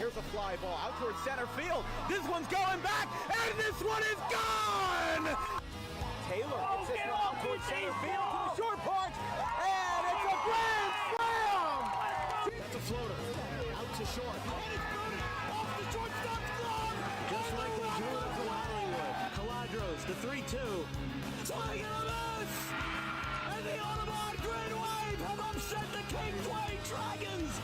Here's a fly ball out towards center field. This one's going back, and this one is gone! Taylor gets this one out towards center field to the short porch, and it's a grand slam! That's a floater, out to short. And it's booted off the shortstop's glove! Just like we drew it from Hollywood. Caladros, the 3-2. Swing and a miss! And the Audubon Green Wave have upset the Kingsway Dragons!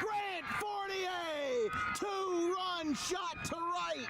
Grant Fournier, two-run shot to right.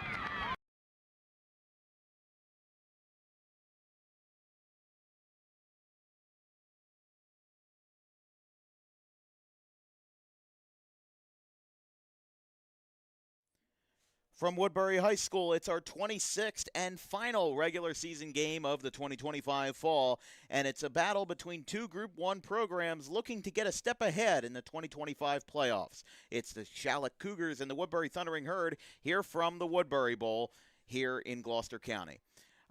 From Woodbury High School, it's our 26th and final regular season game of the 2025 fall, and it's a battle between two Group 1 programs looking to get a step ahead in the 2025 playoffs. It's the Schalick Cougars and the Woodbury Thundering Herd here from the Woodbury Bowl here in Gloucester County.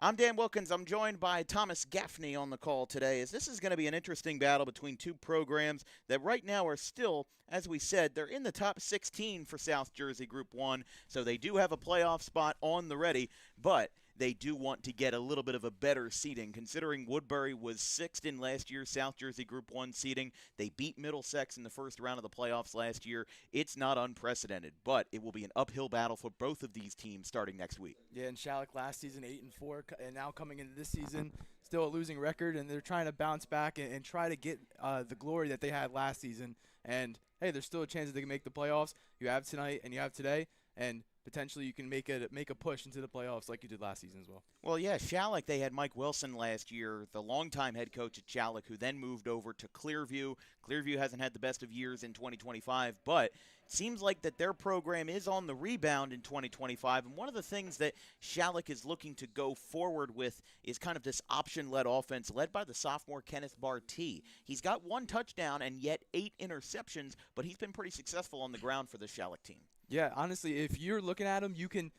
I'm Dan Wilkins. I'm joined by Thomas Gaffney on the call today, as this is going to be an interesting battle between two programs that right now are still, as we said, they're in the top 16 for South Jersey Group 1, so they do have a playoff spot on the ready, but they do want to get a little bit of a better seeding, considering Woodbury was 6th in last year's South Jersey Group 1 seeding. They beat Middlesex in the first round of the playoffs last year. It's not unprecedented, but it will be an uphill battle for both of these teams starting next week. Yeah, and Schalick last season 8-4, and now coming into this season, still a losing record, and they're trying to bounce back and try to get the glory that they had last season. And, hey, there's still a chance that they can make the playoffs. You have tonight and you have today, and potentially you can make a push into the playoffs like you did last season as well. Well, yeah, Schalick, they had Mike Wilson last year, the longtime head coach at Schalick, who then moved over to Clearview. Clearview hasn't had the best of years in 2025, but it seems like that their program is on the rebound in 2025. And one of the things that Schalick is looking to go forward with is kind of this option-led offense led by the sophomore Kenneth Bartee. He's got 1 touchdown and yet 8 interceptions, but he's been pretty successful on the ground for the Schalick team. Yeah, honestly, if you're looking at him, you could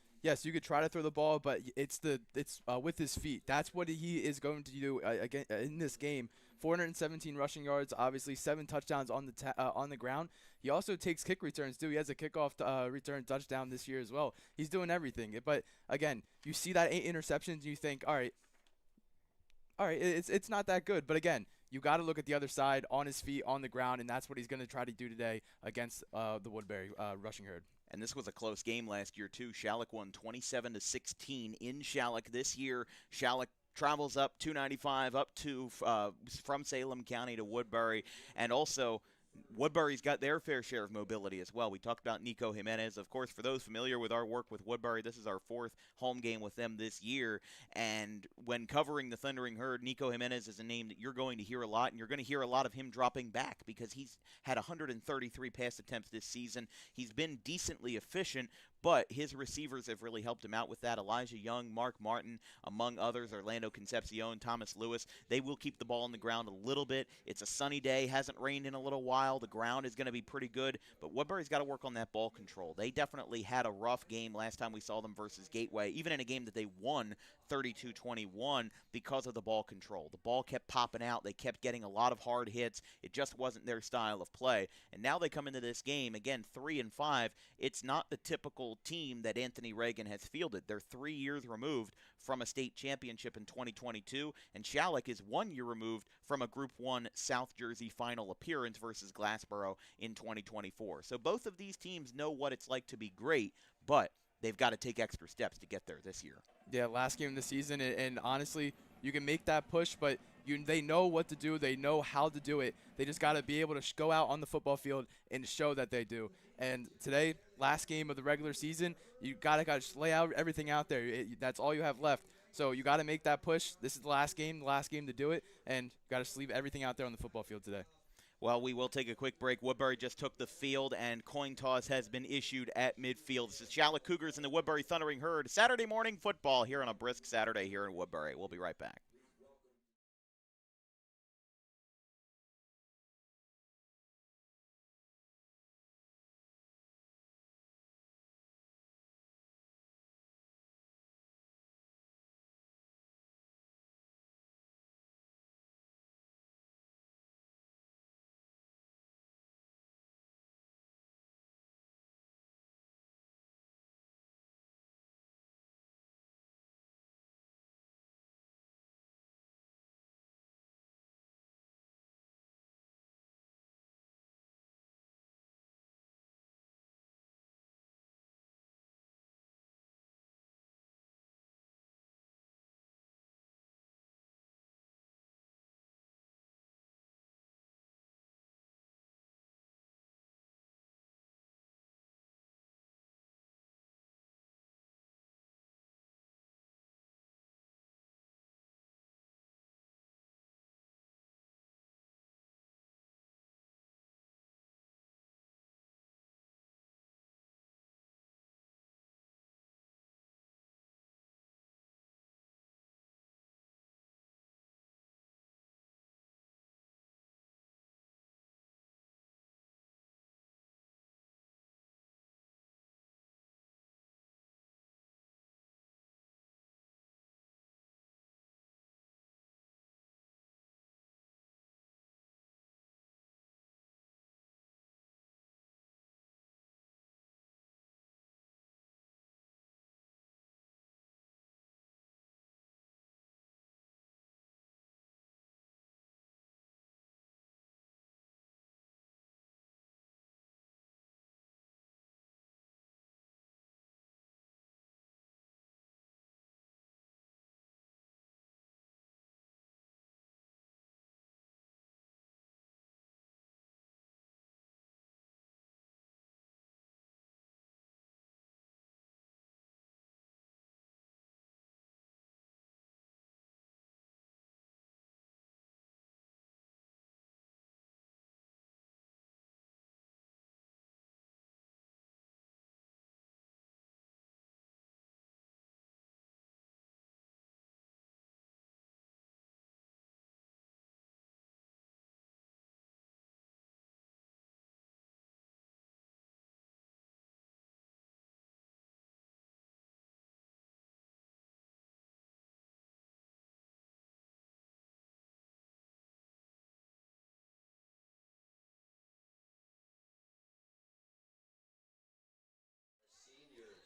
try to throw the ball, but it's with his feet. That's what he is going to do again in this game. 417 rushing yards, obviously 7 touchdowns on the ground. He also takes kick returns too. He has a kickoff return touchdown this year as well. He's doing everything. But again, you see that 8 interceptions, and you think, all right, it's not that good. But again, you got to look at the other side, on his feet, on the ground, and that's what he's going to try to do today against the Woodbury rushing herd. And this was a close game last year, too. Schalick won 27-16 in Schalick. This year, Schalick travels up 295 up to from Salem County to Woodbury. And also, Woodbury's got their fair share of mobility as well. We talked about Nico Jimenez. Of course, for those familiar with our work with Woodbury, this is our 4th home game with them this year. And when covering the Thundering Herd, Nico Jimenez is a name that you're going to hear a lot, and you're going to hear a lot of him dropping back because he's had 133 pass attempts this season. He's been decently efficient, but his receivers have really helped him out with that. Elijah Young, Mark Martin, among others, Orlando Concepcion, Thomas Lewis. They will keep the ball on the ground a little bit. It's a sunny day, hasn't rained in a little while. The ground is going to be pretty good, but Woodbury's got to work on that ball control. They definitely had a rough game last time we saw them versus Gateway, even in a game that they won 32-21 because of the ball control. The ball kept popping out. They kept getting a lot of hard hits. It just wasn't their style of play. And now they come into this game, again, 3-5. It's not the typical team that Anthony Reagan has fielded. They're 3 years removed from a state championship in 2022, and Schalick is 1 year removed from a Group 1 South Jersey final appearance versus Glassboro in 2024. So both of these teams know what it's like to be great, but they've got to take extra steps to get there this year. Yeah, last game of the season, and honestly, you can make that push, but they know what to do. They know how to do it. They just got to be able to go out on the football field and show that they do. And today, last game of the regular season, you got to just lay out everything out there. That's all you have left. So you got to make that push. This is the last game to do it, and you got to leave everything out there on the football field today. Well, we will take a quick break. Woodbury just took the field, and coin toss has been issued at midfield. This is Schalick Cougars and the Woodbury Thundering Herd. Saturday morning football here on a brisk Saturday here in Woodbury. We'll be right back.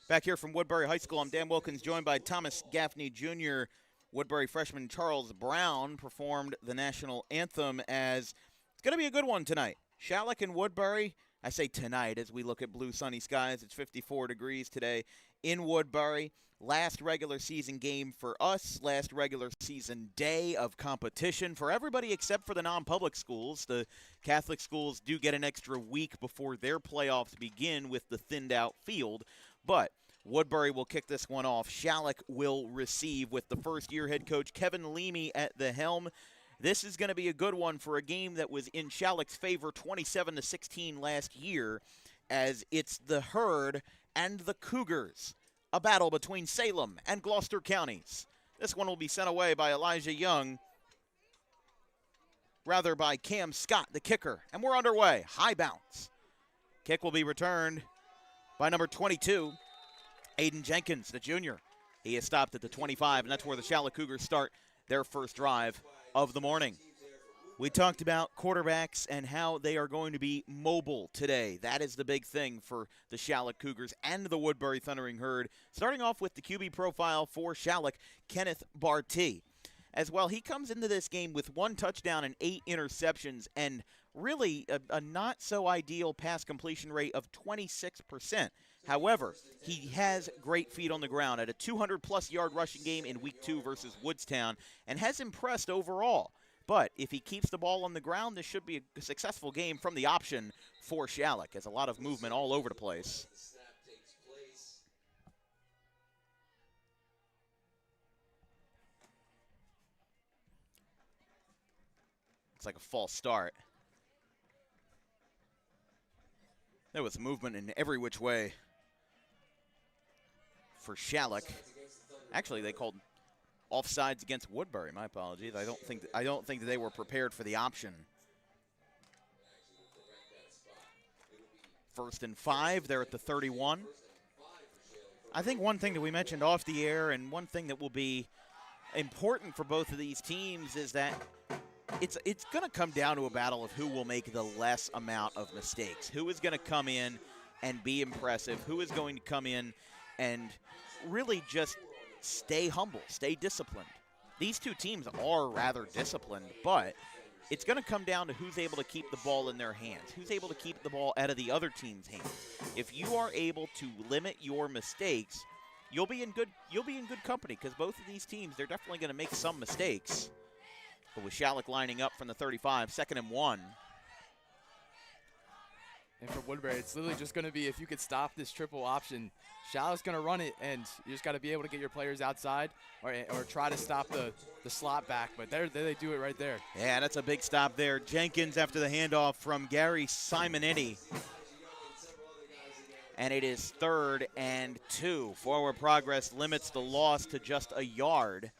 Back here from Woodbury High School, I'm Dan Wilkins, joined by Thomas Gaffney Jr. Woodbury freshman Charles Brown performed the national anthem as it's going to be a good one tonight. Schalick and Woodbury, I say tonight as we look at blue sunny skies. It's 54 degrees today in Woodbury. Last regular season game for us, last regular season day of competition for everybody except for the non-public schools. The Catholic schools do get an extra week before their playoffs begin with the thinned out field. But Woodbury will kick this one off. Schalick will receive with the first-year head coach Kevin Leamy at the helm. This is going to be a good one for a game that was in Schalick's favor 27-16 last year, as it's the Herd and the Cougars, a battle between Salem and Gloucester counties. This one will be sent away by Elijah Young, rather by Cam Scott, the kicker. And we're underway. High bounce. Kick will be returned by number 22, Aiden Jenkins, the junior. He is stopped at the 25, and that's where the Schalick Cougars start their first drive of the morning. We talked about quarterbacks and how they are going to be mobile today. That is the big thing for the Schalick Cougars and the Woodbury Thundering Herd. Starting off with the QB profile for Schalick, Kenneth Bartee. As well, he comes into this game with 1 touchdown and 8 interceptions, and really a not-so-ideal pass completion rate of 26%. However, he has great feet on the ground at a 200-plus yard rushing game in Week 2 versus Woodstown, and has impressed overall. But if he keeps the ball on the ground, this should be a successful game from the option for Schalick. Has a lot of movement all over the place. It's like a false start. There was movement in every which way for Schalick. Actually, they called offsides against Woodbury. My apologies. I don't think that they were prepared for the option. 1st and 5. They're at the 31. I think one thing that we mentioned off the air, and one thing that will be important for both of these teams, is that it's going to come down to a battle of who will make the less amount of mistakes. Who is going to come in and be impressive? Who is going to come in and really just stay humble, stay disciplined? These two teams are rather disciplined, but it's going to come down to who's able to keep the ball in their hands, who's able to keep the ball out of the other team's hands. If you are able to limit your mistakes, you'll be in good company, because both of these teams, they're definitely going to make some mistakes. But with Schalick lining up from the 35, 2nd and 1. And for Woodbury, it's literally just going to be, if you could stop this triple option, Schalick's going to run it, and you just got to be able to get your players outside or try to stop the slot back. But there they do it right there. Yeah, that's a big stop there. Jenkins after the handoff from Gary Simonetti. And it is 3rd and 2. Forward progress limits the loss to just a yard.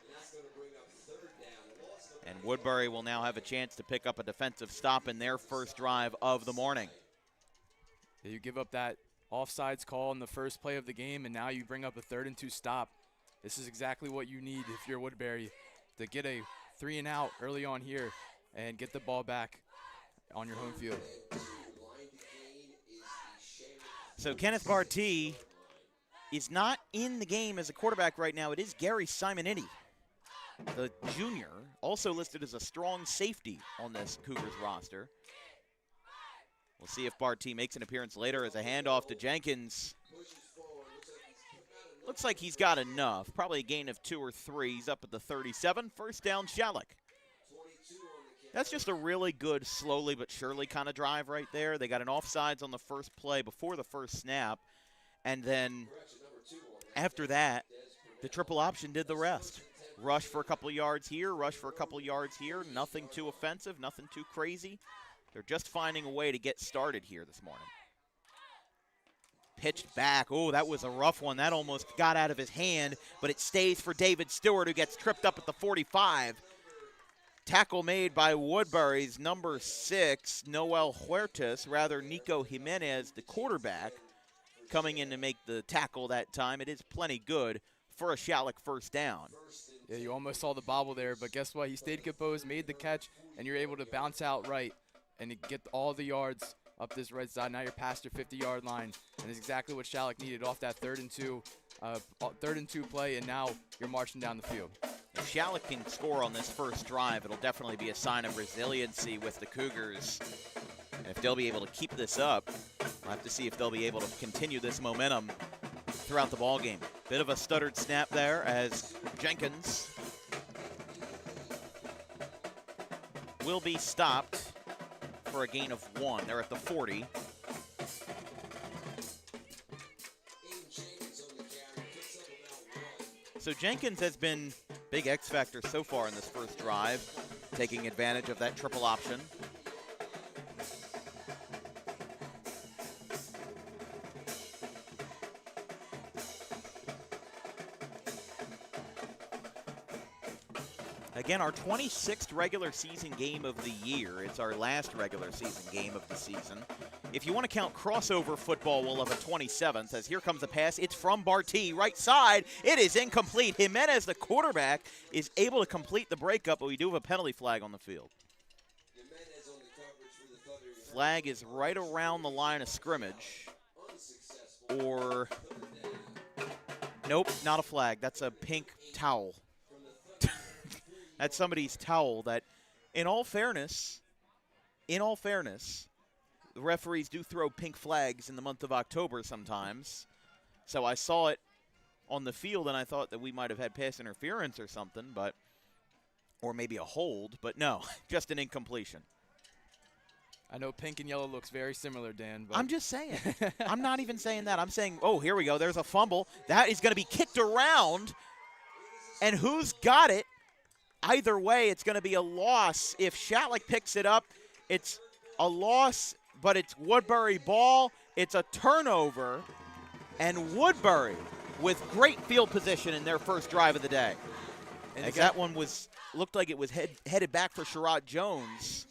And Woodbury will now have a chance to pick up a defensive stop in their first drive of the morning. You give up that offsides call in the first play of the game, and now you bring up a 3rd and 2 stop. This is exactly what you need if you're Woodbury, to get a 3 and out early on here and get the ball back on your home field. So Kenneth Bartee is not in the game as a quarterback right now. It is Gary Simonetti, the junior, also listed as a strong safety on this Cougars roster. We'll see if Bartee makes an appearance later as a handoff to Jenkins. Looks like he's got enough. Probably a gain of 2 or 3. He's up at the 37. First down, Schalick. That's just a really good, slowly but surely kind of drive right there. They got an offsides on the first play before the first snap. And then after that, the triple option did the rest. Rush for a couple of yards here, rush for a couple of yards here. Nothing too offensive, nothing too crazy. They're just finding a way to get started here this morning. Pitched back. Oh, that was a rough one. That almost got out of his hand, but it stays for David Stewart, who gets tripped up at the 45. Tackle made by Woodbury's number 6, Noel Huertas, rather Nico Jimenez, the quarterback, coming in to make the tackle that time. It is plenty good for a Schalick first down. Yeah, you almost saw the bobble there, but guess what? He stayed composed, made the catch, and you're able to bounce out right and get all the yards up this right side. Now you're past your 50-yard line, and it's exactly what Schalick needed off that 3rd and 2 play, and now you're marching down the field. If Schalick can score on this first drive, it'll definitely be a sign of resiliency with the Cougars. And if they'll be able to keep this up, we'll have to see if they'll be able to continue this momentum throughout the ballgame. Bit of a stuttered snap there as Jenkins will be stopped for a gain of 1. They're at the 40. So Jenkins has been big X factor so far in this first drive, taking advantage of that triple option. Again, our 26th regular season game of the year. It's our last regular season game of the season. If you want to count crossover football, we'll have a 27th, as here comes a pass. It's from Barty, right side. It is incomplete. Jimenez, the quarterback, is able to complete the breakup, but we do have a penalty flag on the field. Flag is right around the line of scrimmage. Or, nope, not a flag. That's a pink towel. That's somebody's towel that, in all fairness, the referees do throw pink flags in the month of October sometimes. So I saw it on the field, and I thought that we might have had pass interference or something, or maybe a hold, but no, just an incompletion. I know pink and yellow looks very similar, Dan. But I'm just saying. I'm not even saying that. I'm saying, oh, here we go. There's a fumble. That is going to be kicked around, and who's got it? Either way, it's going to be a loss. If Schalick picks it up, it's a loss, but it's Woodbury ball. It's a turnover, and Woodbury with great field position in their first drive of the day. And as that one looked like it was headed back for Sherrod Jones.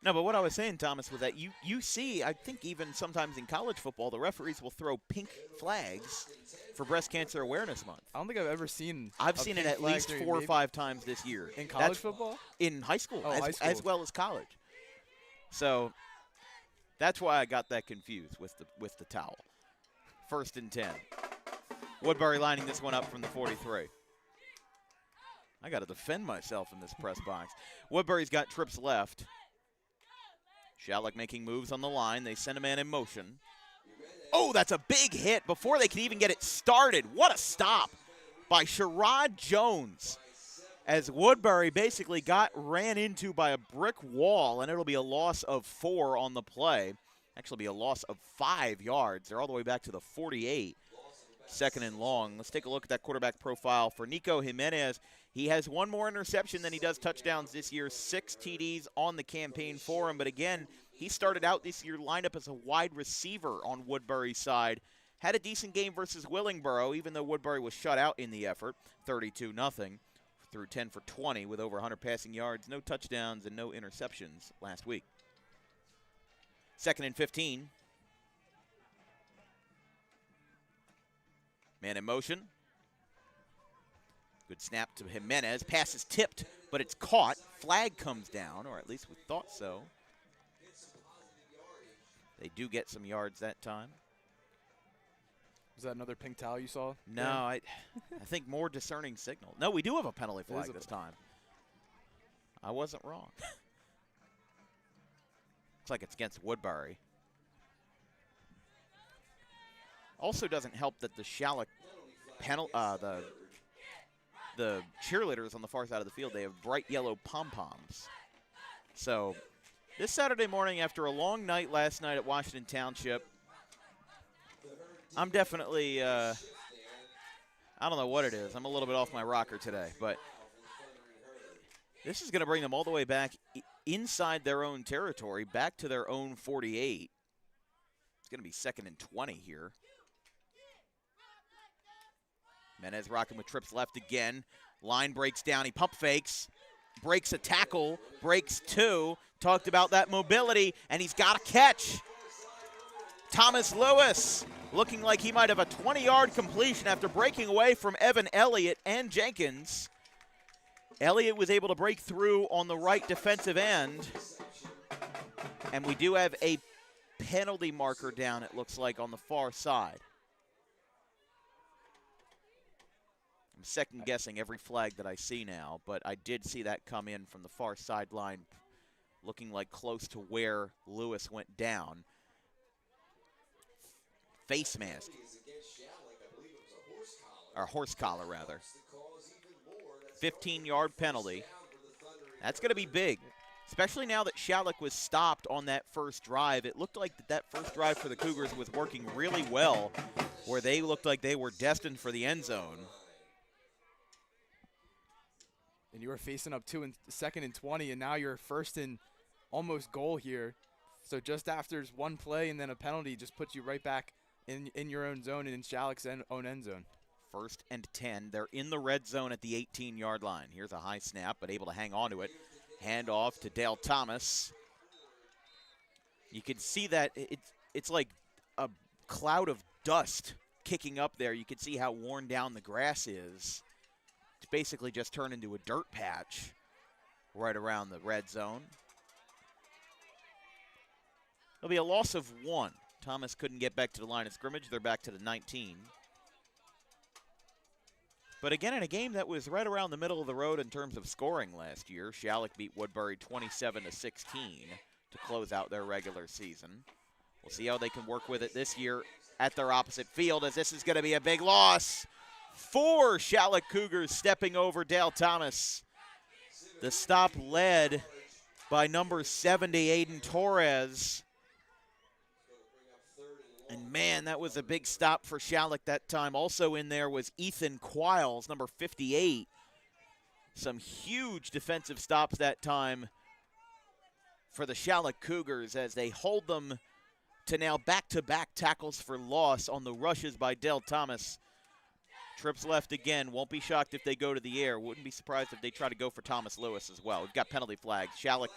No, but what I was saying, Thomas, was that you see, I think even sometimes in college football, the referees will throw pink flags for Breast Cancer Awareness Month. I don't think I've ever seen I've seen it at least 4 or 5 times this year. In college football? In high school, high school, as well as college. So that's why I got that confused with the towel. 1st and 10. Woodbury lining this one up from the 43. I got to defend myself in this press box. Woodbury's got trips left. Schalick making moves on the line. They send a man in motion. Oh, that's a big hit before they can even get it started. What a stop by Sherrod Jones, as Woodbury basically ran into by a brick wall, and it'll be a loss of 4 on the play. Actually be a loss of 5 yards. They're all the way back to the 48. 2nd and long. Let's take a look at that quarterback profile for Nico Jimenez. He has 1 more interception than he does touchdowns this year. 6 TDs on the campaign for him. But again, he started out this year lined up as a wide receiver on Woodbury's side. Had a decent game versus Willingboro, even though Woodbury was shut out in the effort. 32-0 through 10 for 20 with over 100 passing yards. No touchdowns and no interceptions last week. 2nd and 15. Man in motion. Good snap to Jimenez. Pass is tipped, but it's caught. Flag comes down, or at least we thought so. They do get some yards that time. Was that another pink towel you saw? No, I think more discerning signal. No, we do have a penalty flag this time. I wasn't wrong. Looks like it's against Woodbury. Also doesn't help that the Schalick the cheerleaders on the far side of the field, they have bright yellow pom-poms. So this Saturday morning, after a long night last night at Washington Township, I'm definitely, I don't know what it is. I'm a little bit off my rocker today, but this is going to bring them all the way back inside their own territory, back to their own 48. It's going to be 2nd and 20 here. Jimenez rocking with trips left again. Line breaks down. He pump fakes. Breaks a tackle. Breaks 2. Talked about that mobility, and he's got a catch. Thomas Lewis looking like he might have a 20-yard completion after breaking away from Evan Elliott and Jenkins. Elliott was able to break through on the right defensive end. And we do have a penalty marker down, it looks like, on the far side. I'm second-guessing every flag that I see now, but I did see that come in from the far sideline, looking like close to where Lewis went down. Face mask. Or horse collar, rather. 15-yard penalty. That's going to be big, especially now that Schalick was stopped on that first drive. It looked like that first drive for the Cougars was working really well, where they looked like they were destined for the end zone. And you were facing up 2nd and 20, and now you're first and almost goal here. So just after one play and then a penalty just puts you right back in your own zone and in Schalick's own end zone. 1st and 10. They're in the red zone at the 18-yard line. Here's a high snap, but able to hang on to it. Hand off to Dale Thomas. You can see that it's like a cloud of dust kicking up there. You can see how worn down the grass is. It's basically just turned into a dirt patch right around the red zone. There'll be a loss of 1. Thomas couldn't get back to the line of scrimmage. They're back to the 19. But again, in a game that was right around the middle of the road in terms of scoring last year, Schalick beat Woodbury 27-16 to close out their regular season. We'll see how they can work with it this year at their opposite field, as this is going to be a big loss. 4 Schalick Cougars stepping over Dale Thomas. The stop led by number 70, Aiden Torres. And, man, that was a big stop for Schalick that time. Also in there was Ethan Quiles, number 58. Some huge defensive stops that time for the Schalick Cougars as they hold them to now back-to-back tackles for loss on the rushes by Dale Thomas. Trips left again. Won't be shocked if they go to the air. Wouldn't be surprised if they try to go for Thomas Lewis as well. We've got penalty flags. Schalick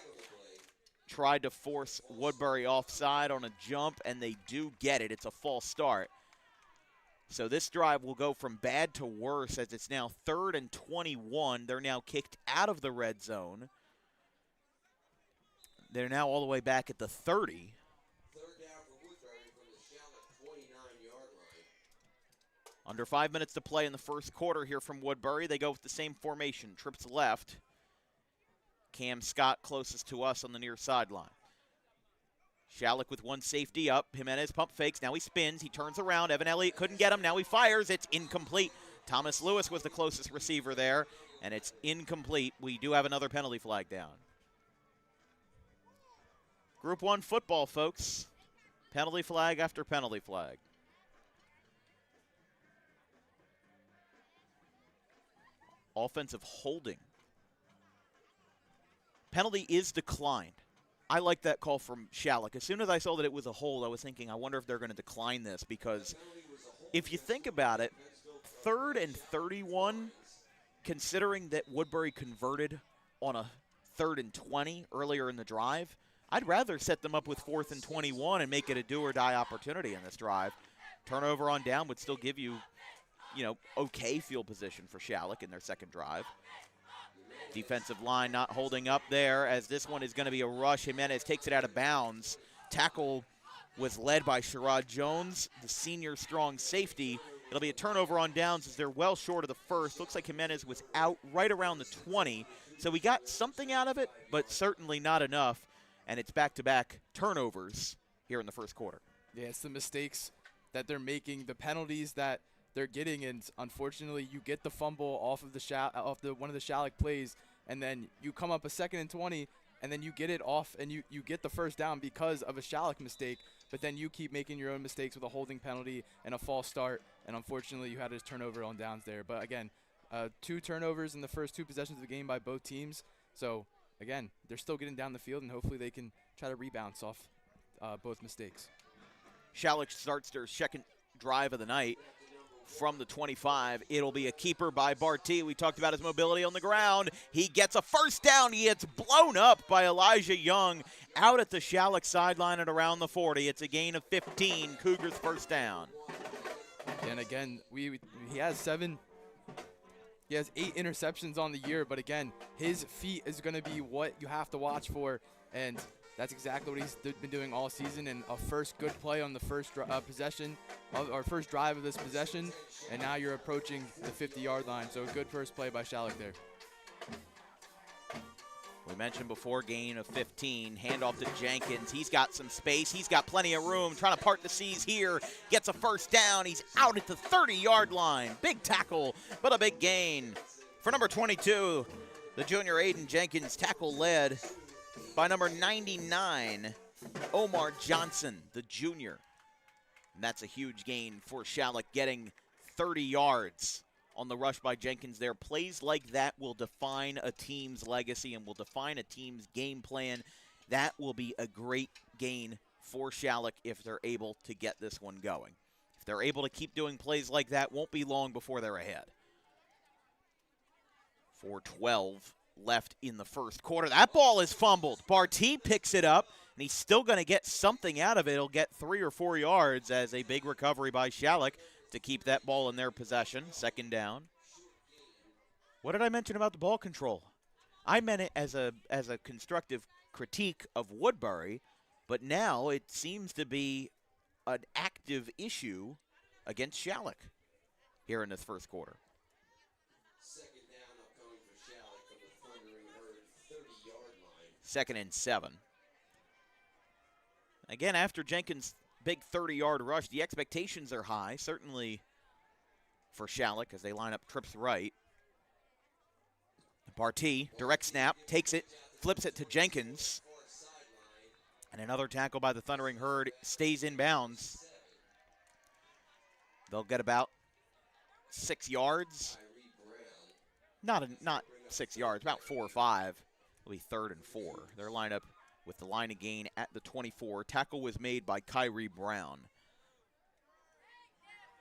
tried to force Woodbury offside on a jump, and they do get it. It's a false start. So this drive will go from bad to worse as it's now 3rd and 21. They're now kicked out of the red zone. They're now all the way back at the 30. 3rd down for Woodbury from the Schalick 29-yard line. Under 5 minutes to play in the first quarter here from Woodbury. They go with the same formation. Trips left. Cam Scott closest to us on the near sideline. Schalick with one safety up. Jimenez pump fakes. Now he spins. He turns around. Evan Elliott couldn't get him. Now he fires. It's incomplete. Thomas Lewis was the closest receiver there, and it's incomplete. We do have another penalty flag down. Group 1 football, folks. Penalty flag after penalty flag. Offensive holding. Penalty is declined. I like that call from Schalick. As soon as I saw that it was a hold, I was thinking, I wonder if they're going to decline this, because if you think about it, 3rd and 31, considering that Woodbury converted on a 3rd and 20 earlier in the drive, I'd rather set them up with 4th and 21 and make it a do-or-die opportunity in this drive. Turnover on down would still give you, okay field position for Schalick in their second drive. Defensive line not holding up there, as this one is going to be a rush. Jimenez takes it out of bounds. Tackle was led by Sherrod Jones, the senior strong safety. It'll be a turnover on downs as they're well short of the first. Looks like Jimenez was out right around the 20. So we got something out of it, but certainly not enough. And it's back-to-back turnovers here in the first quarter. Yeah, it's the mistakes that they're making, the penalties that they're getting, and unfortunately you get the fumble off of one of the Schalick plays, and then you come up a 2nd and 20, and then you get it off, and you get the first down because of a Schalick mistake, but then you keep making your own mistakes with a holding penalty and a false start, and unfortunately you had a turnover on downs there. But again, 2 turnovers in the first 2 possessions of the game by both teams, so again, they're still getting down the field, and hopefully they can try to rebound off both mistakes. Schalick starts their second drive of the night from the 25. It'll be a keeper by Barty. We talked about his mobility on the ground. He gets a first down. He gets blown up by Elijah Young out at the Schalick sideline at around the 40. It's a gain of 15. Cougars first down. And again, he has 8 interceptions on the year, but again, his feet is going to be what you have to watch for. And That's exactly what he's been doing all season, and a first good play on the first possession, or first drive of this possession, and now you're approaching the 50-yard line. So a good first play by Schalick there. We mentioned before, gain of 15, handoff to Jenkins. He's got some space. He's got plenty of room, trying to part the seas here. Gets a first down. He's out at the 30-yard line. Big tackle, but a big gain. For number 22, the junior Aiden Jenkins, tackle led by number 99, Omar Johnson, the junior. And that's a huge gain for Schalick, getting 30 yards on the rush by Jenkins there. Plays like that will define a team's legacy and will define a team's game plan. That will be a great gain for Schalick if they're able to get this one going. If they're able to keep doing plays like that, won't be long before they're ahead. 4:12 left in the first quarter. That ball is fumbled. Barty picks it up, and he's still going to get something out of it. He'll get 3 or 4 yards as a big recovery by Schalick to keep that ball in their possession. Second down. What did I mention about the ball control? I meant it as a constructive critique of Woodbury, but now it seems to be an active issue against Schalick here in this first quarter. Second down upcoming for Schalick from the Thundering Herd 30-yard line. 2nd and 7. Again, after Jenkins' big 30-yard rush, the expectations are high, certainly for Schalick as they line up trips right. Barty, direct snap, takes it, flips it to Jenkins. And another tackle by the Thundering Herd, stays in bounds. They'll get about 6 yards. Not 6 yards, about 4 or 5. It'll be 3rd and 4. They're lined up with the line of gain at the 24. Tackle was made by Kyrie Brown.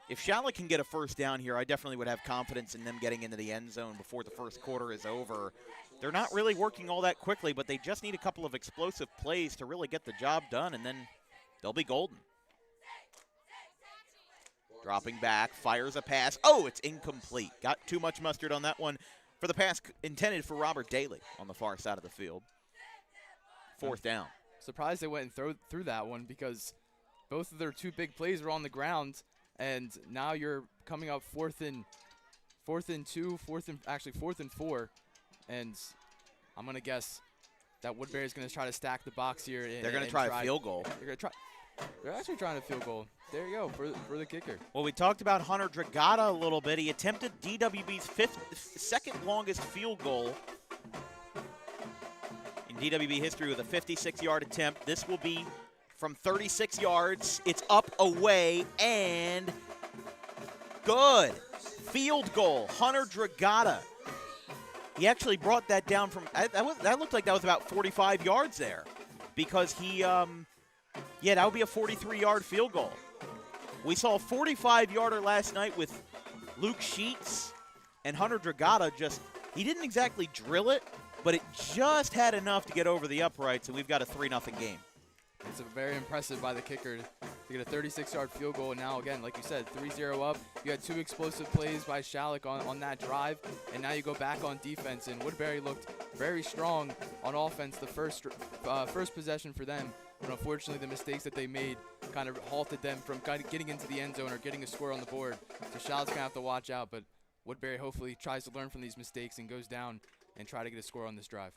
If Schalick can get a first down here, I definitely would have confidence in them getting into the end zone before the first quarter is over. They're not really working all that quickly, but they just need a couple of explosive plays to really get the job done, and then they'll be golden. Dropping back, fires a pass. Oh, it's incomplete. Got too much mustard on that one for the pass intended for Robert Daly on the far side of the field. 4th down. Surprised they went and through that one because both of their 2 big plays were on the ground, and now you're coming up 4th and 4, and I'm going to guess that Woodbury is going to try to stack the box here. They're going to try a field goal. They're actually trying a field goal. There you go for the kicker. Well, we talked about Hunter Dragata a little bit. He attempted DWB's second longest field goal in DWB history with a 56-yard attempt. This will be from 36 yards. It's up, away, and good. Field goal, Hunter Dragata. He actually brought that down from, that looked like that was about 45 yards there because he, that would be a 43-yard field goal. We saw a 45-yarder last night with Luke Sheets, and Hunter Dragata he didn't exactly drill it, but it just had enough to get over the uprights, and we've got a 3-0 game. It's very impressive by the kicker to get a 36-yard field goal. And now, again, like you said, 3-0 up. You had 2 explosive plays by Schalick on that drive, and now you go back on defense. And Woodbury looked very strong on offense the first possession for them. But unfortunately, the mistakes that they made kind of halted them from getting into the end zone or getting a score on the board. So Schalick's going to have to watch out. But Woodbury hopefully tries to learn from these mistakes and goes down and try to get a score on this drive.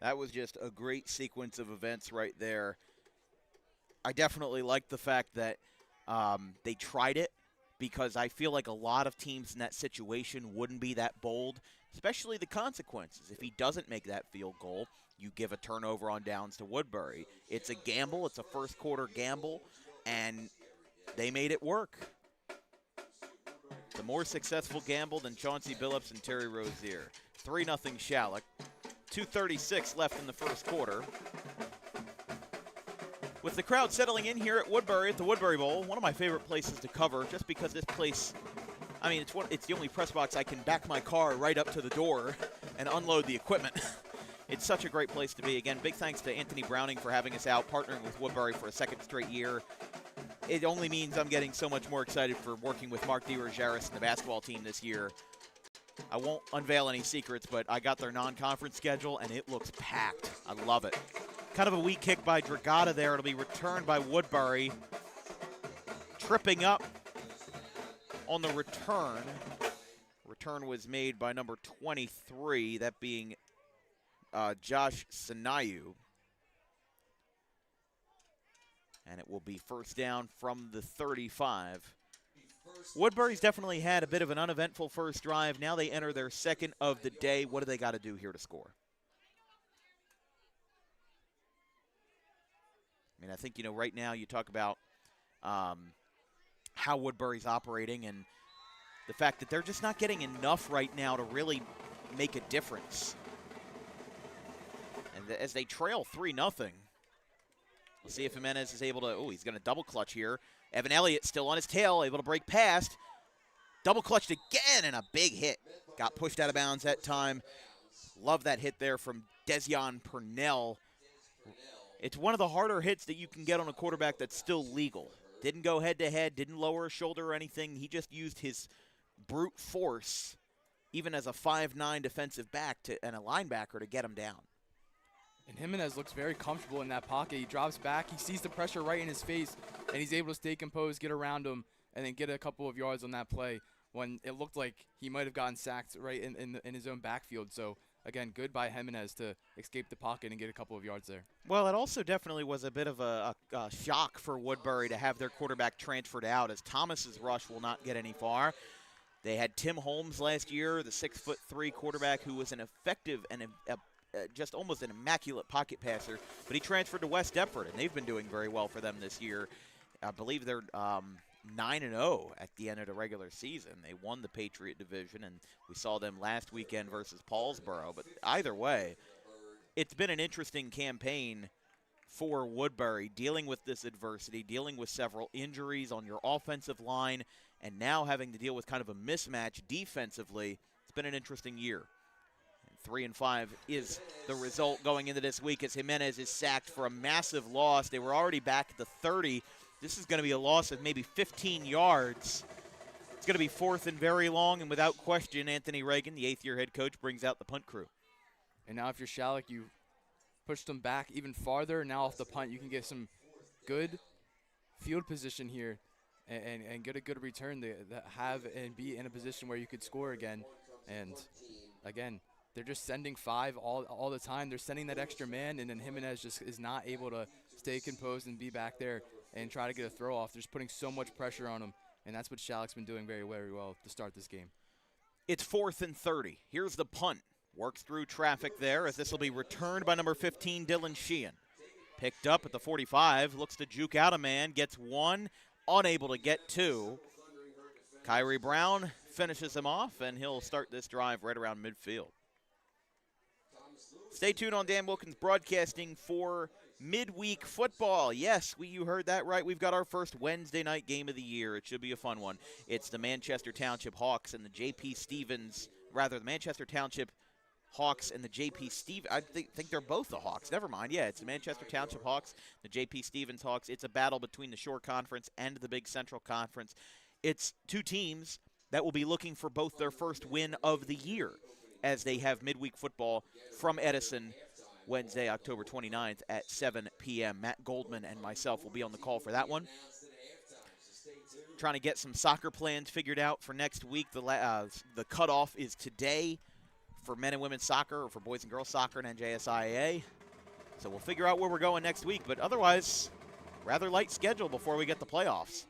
That was just a great sequence of events right there. I definitely like the fact that they tried it because I feel like a lot of teams in that situation wouldn't be that bold, especially the consequences. If he doesn't make that field goal, you give a turnover on downs to Woodbury. It's a gamble. It's a first quarter gamble, and they made it work. It's a more successful gamble than Chauncey Billups and Terry Rozier. 3-0 Schalick. 2:36 left in the first quarter. With the crowd settling in here at Woodbury, at the Woodbury Bowl, one of my favorite places to cover, just because this place, I mean, it's the only press box I can back my car right up to the door and unload the equipment. It's such a great place to be. Again, big thanks to Anthony Browning for having us out, partnering with Woodbury for a 2nd straight year. It only means I'm getting so much more excited for working with Mark DeRogeris and the basketball team this year. I won't unveil any secrets, but I got their non-conference schedule, and it looks packed. I love it. Kind of a weak kick by Dragata there. It'll be returned by Woodbury. Tripping up on the return. Return was made by number 23, that being Josh Sanayu. And it will be first down from the 35. Woodbury's definitely had a bit of an uneventful first drive. Now they enter their second of the day. What do they got to do here to score? I mean, I think, right now you talk about how Woodbury's operating and the fact that they're just not getting enough right now to really make a difference. And as they trail 3-0, we'll see if Jimenez is able to, he's going to double clutch here. Evan Elliott still on his tail, able to break past. Double clutched again, and a big hit. Got pushed out of bounds that time. Love that hit there from Dezion Purnell. It's one of the harder hits that you can get on a quarterback that's still legal. Didn't go head-to-head, didn't lower a shoulder or anything. He just used his brute force, even as a 5'9" defensive back and a linebacker, to get him down. And Jimenez looks very comfortable in that pocket. He drops back, he sees the pressure right in his face, and he's able to stay composed, get around him, and then get a couple of yards on that play when it looked like he might have gotten sacked right in his own backfield. So, again, good by Jimenez to escape the pocket and get a couple of yards there. Well, it also definitely was a bit of a shock for Woodbury to have their quarterback transferred out, as Thomas's rush will not get any far. They had Tim Holmes last year, the 6'3" quarterback who was an effective and just almost an immaculate pocket passer, but he transferred to West Deptford, and they've been doing very well for them this year. I believe they're 9-0 at the end of the regular season. They won the Patriot Division, and we saw them last weekend versus Paulsboro. But either way, it's been an interesting campaign for Woodbury, dealing with this adversity, dealing with several injuries on your offensive line, and now having to deal with kind of a mismatch defensively. It's been an interesting year. 3-5 is the result going into this week as Jimenez is sacked for a massive loss. They were already back at the 30. This is going to be a loss of maybe 15 yards. It's going to be fourth and very long, and without question, Anthony Reagan, the eighth-year head coach, brings out the punt crew. And now if you're Schalick, you push them back even farther. Now off the punt, you can get some good field position here and get a good return to have and be in a position where you could score again. And, again, they're just sending 5 all the time. They're sending that extra man, and then Jimenez just is not able to stay composed and be back there and try to get a throw off. They're just putting so much pressure on him, and that's what Schalick's been doing very, very well to start this game. It's 4th and 30. Here's the punt. Works through traffic there as this will be returned by number 15, Dylan Sheehan. Picked up at the 45, looks to juke out a man, gets one, unable to get two. Kyrie Brown finishes him off, and he'll start this drive right around midfield. Stay tuned on Dan Wilkins Broadcasting for midweek football. Yes, you heard that right. We've got our first Wednesday night game of the year. It should be a fun one. It's the Manchester Township Hawks and the the Manchester Township Hawks and the J.P. Stevens. I think they're both the Hawks. Never mind. Yeah, it's the Manchester Township Hawks, the J.P. Stevens Hawks. It's a battle between the Shore Conference and the Big Central Conference. It's two teams that will be looking for both their first win of the year as they have midweek football from Edison Wednesday, October 29th at 7 p.m. Matt Goldman and myself will be on the call for that one. Trying to get some soccer plans figured out for next week. The cutoff is today for men and women's soccer, or for boys and girls soccer in NJSIAA. So we'll figure out where we're going next week. But otherwise, rather light schedule before we get the playoffs.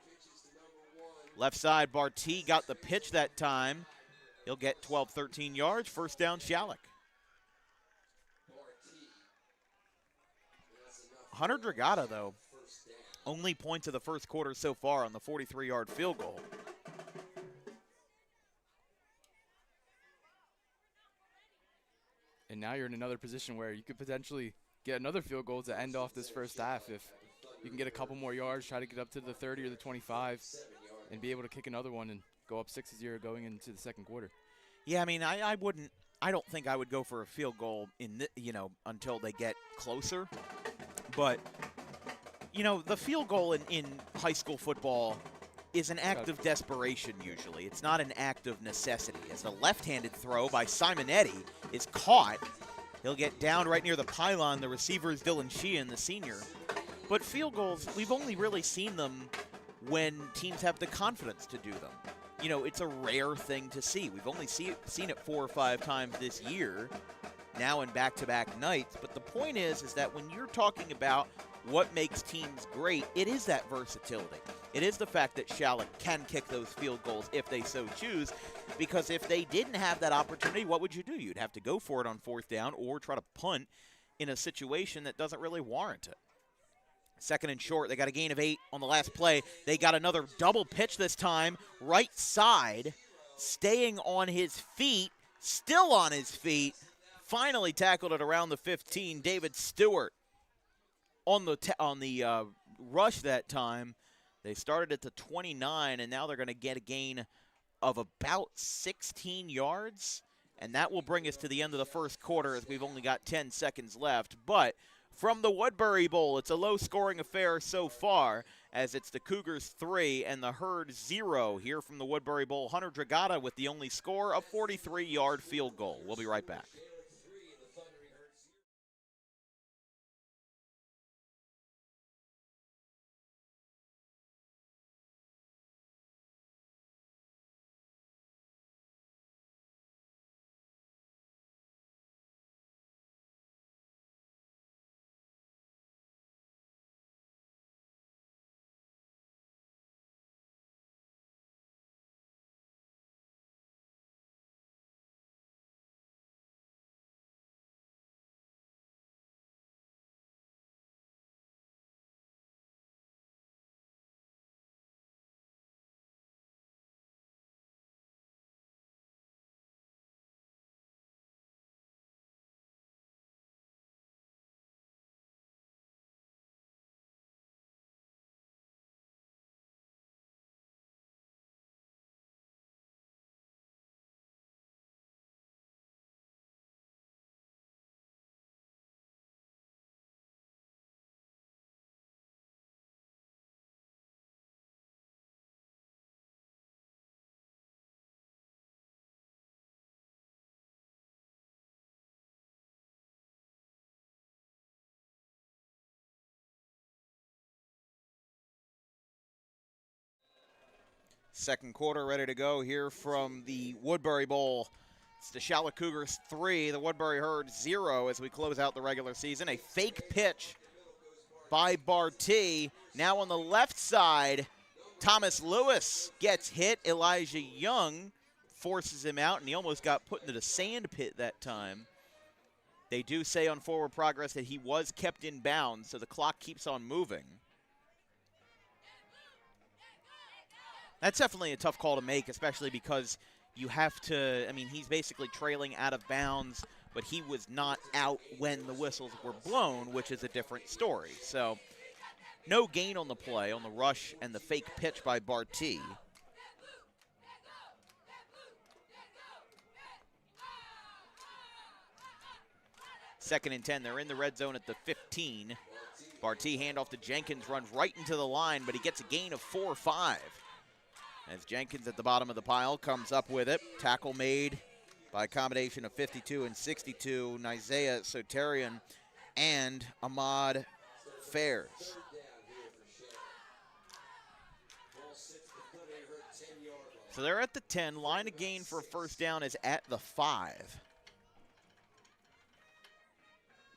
Left side, Barty got the pitch that time. He'll get 12, 13 yards. First down, Schalick. Hunter Dragata, though, only points of the first quarter so far on the 43-yard field goal. And now you're in another position where you could potentially get another field goal to end off this first half. If you can get a couple more yards, try to get up to the 30 or the 25, and be able to kick another one and go up 6-0 going into the second quarter. Yeah, I mean, I don't think I would go for a field goal until they get closer. But, the field goal in high school football is an act of desperation usually. It's not an act of necessity. As the left-handed throw by Simonetti is caught, He'll get down right near the pylon. The receiver is Dylan Sheehan, the senior. But field goals, we've only really seen them when teams have the confidence to do them. You know, it's a rare thing to see. We've only seen it 4 or 5 times this year, now in back-to-back nights. But the point is that when you're talking about what makes teams great, it is that versatility. It is the fact that Schalick can kick those field goals if they so choose, because if they didn't have that opportunity, what would you do? You'd have to go for it on 4th down or try to punt in a situation that doesn't really warrant it. 2nd and short, they got a gain of 8 on the last play. They got another double pitch this time, right side, staying on his feet, still on his feet, finally tackled it around the 15. David Stewart on the rush that time. They started at the 29, and now they're going to get a gain of about 16 yards, and that will bring us to the end of the first quarter as we've only got 10 seconds left. But from the Woodbury Bowl, it's a low-scoring affair so far, as it's the Cougars 3 and the Herd 0 here from the Woodbury Bowl. Hunter Dragata with the only score, a 43-yard field goal. We'll be right back. Second quarter ready to go here from the Woodbury Bowl. It's the Schalick Cougars 3, the Woodbury Herd 0 as we close out the regular season. A fake pitch by Barty. Now on the left side, Thomas Lewis gets hit. Elijah Young forces him out, and he almost got put into the sand pit that time. They do say on forward progress that he was kept in bounds, so the clock keeps on moving. That's definitely a tough call to make, especially because you have to, I mean, he's basically trailing out of bounds, but he was not out when the whistles were blown, which is a different story. So no gain on the play, on the rush and the fake pitch by Barty. Second and 10, they're in the red zone at the 15. Barty handoff to Jenkins, runs right into the line, but he gets a gain of 4 or 5. As Jenkins at the bottom of the pile comes up with it. Tackle made by a combination of 52 and 62, Isaiah Sotarian and Ahmad Fairs. So they're at the 10. Line of gain for a first down is at the 5. I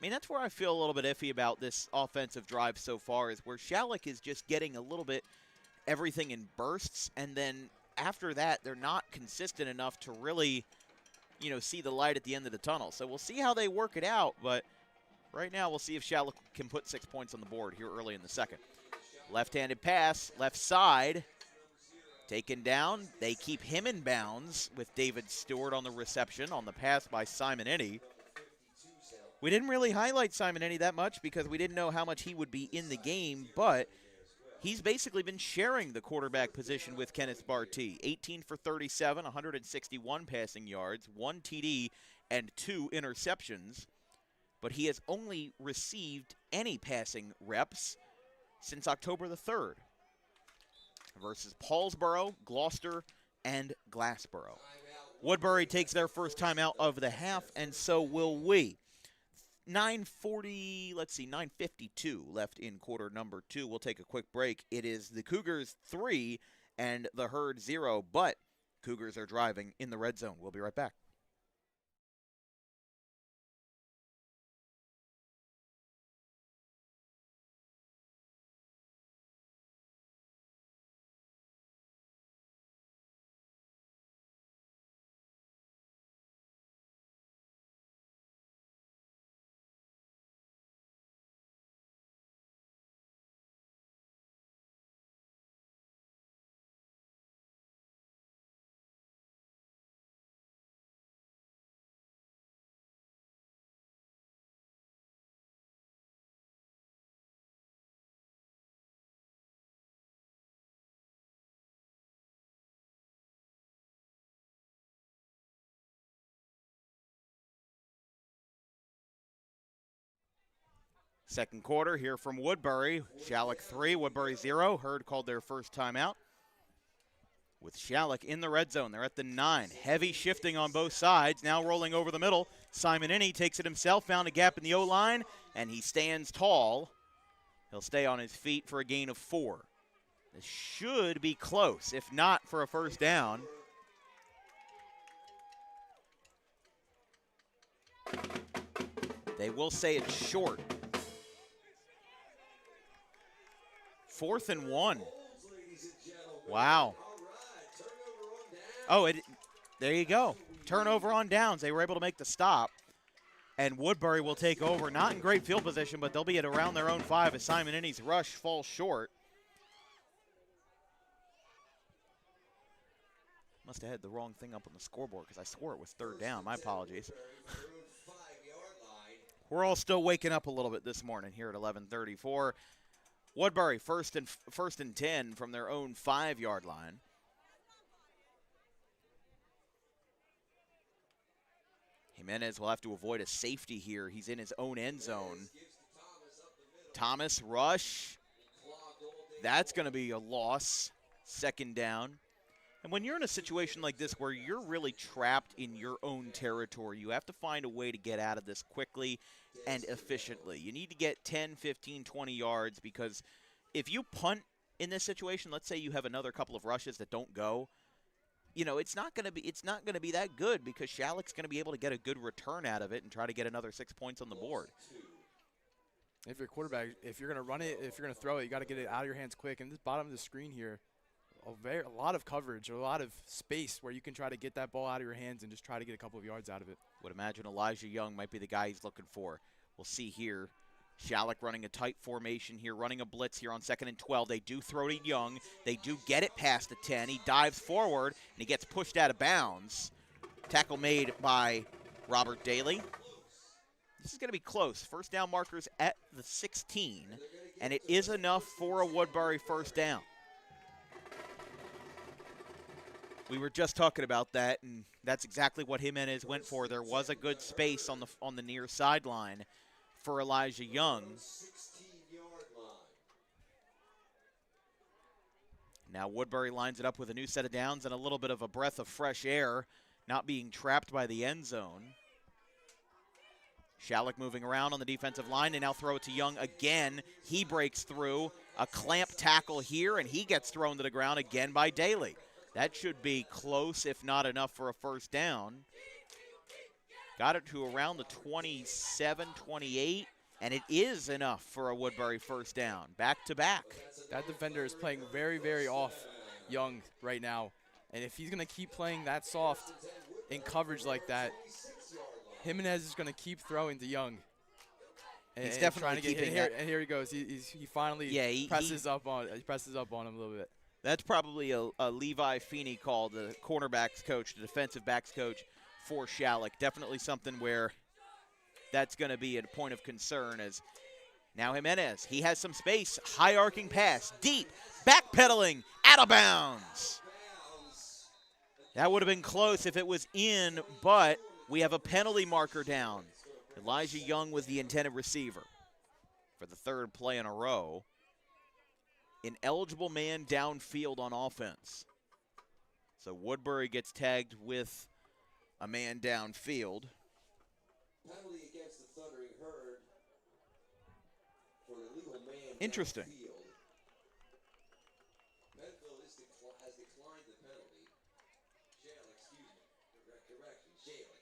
mean, that's where I feel a little bit iffy about this offensive drive so far, is where Schalick is just getting a little bit everything in bursts, and then after that, they're not consistent enough to really, you know, see the light at the end of the tunnel. So we'll see how they work it out, but right now we'll see if Schalick can put 6 points on the board here early in the second. Left-handed pass, left side, taken down. They keep him in bounds with David Stewart on the reception on the pass by Simon Inney. We didn't really highlight Simon Inney that much because we didn't know how much he would be in the game, but he's basically been sharing the quarterback position with Kenneth Barty. 18 for 37, 161 passing yards, 1 TD, and 2 interceptions. But he has only received any passing reps since October the 3rd versus Paulsboro, Gloucester, and Glassboro. Woodbury takes their first time out of the half, and so will we. 9:40, let's see, 9:52 left in quarter number 2. We'll take a quick break. It is the Cougars 3 and the Herd 0, but Cougars are driving in the red zone. We'll be right back. Second quarter here from Woodbury. Schalick 3, Woodbury 0. Herd called their first timeout. With Schalick in the red zone. They're at the 9. Heavy shifting on both sides. Now rolling over the middle. Simon Inney takes it himself, found a gap in the O-line, and he stands tall. He'll stay on his feet for a gain of 4. This should be close, if not for a first down. They will say it's short. 4th and 1. Wow. Oh, there you go. Turnover on downs. They were able to make the stop. And Woodbury will take over. Not in great field position, but they'll be at around their own 5 as Simon Inney's rush falls short. Must have had the wrong thing up on the scoreboard because I swore it was 3rd down. My apologies. We're all still waking up a little bit this morning here at 11:34. Woodbury first and 10 from their own 5-yard line. Jimenez will have to avoid a safety here. He's in his own end zone. Thomas rush. That's going to be a loss. 2nd down. And when you're in a situation like this where you're really trapped in your own territory, you have to find a way to get out of this quickly and efficiently. You need to get 10, 15, 20 yards because if you punt in this situation, let's say you have another couple of rushes that don't go, you know, it's not going to be that good because Schalick's going to be able to get a good return out of it and try to get another 6 points on the board. If you're a quarterback, if you're going to run it, if you're going to throw it, you got to get it out of your hands quick. And this bottom of the screen here, a lot of coverage, a lot of space where you can try to get that ball out of your hands and just try to get a couple of yards out of it. Would imagine Elijah Young might be the guy he's looking for. We'll see here. Schalick running a tight formation here, running a blitz here on 2nd and 12. They do throw to Young. They do get it past the 10. He dives forward, and he gets pushed out of bounds. Tackle made by Robert Daly. This is going to be close. First down markers at the 16, and it is enough for a Woodbury first down. We were just talking about that, and that's exactly what Jimenez went for. There was a good space on the near sideline for Elijah Young. Now Woodbury lines it up with a new set of downs and a little bit of a breath of fresh air, not being trapped by the end zone. Schalick moving around on the defensive line. They now throw it to Young again. He breaks through. A clamp tackle here, and he gets thrown to the ground again by Daly. That should be close, if not enough, for a first down. Got it to around the 27, 28, and it is enough for a Woodbury first down. Back to back. That defender is playing very, very off Young right now. And if he's going to keep playing that soft in coverage like that, Jimenez is going to keep throwing to Young. And he's definitely keeping that. And here he goes. He finally presses up on him a little bit. That's probably a Levi Feeney call, the cornerbacks coach, the defensive backs coach for Schalick. Definitely something where that's going to be a point of concern as now Jimenez, he has some space, high arcing pass, deep, backpedaling, out of bounds. That would have been close if it was in, but we have a penalty marker down. Elijah Young was the intended receiver for the 3rd play in a row. An eligible man downfield on offense. So Woodbury gets tagged with a man downfield. Penalty against the thundering herd for the legal man. Interesting. Downfield. Medfield has declined the penalty. Schalick, excuse me. Correction, Schalick.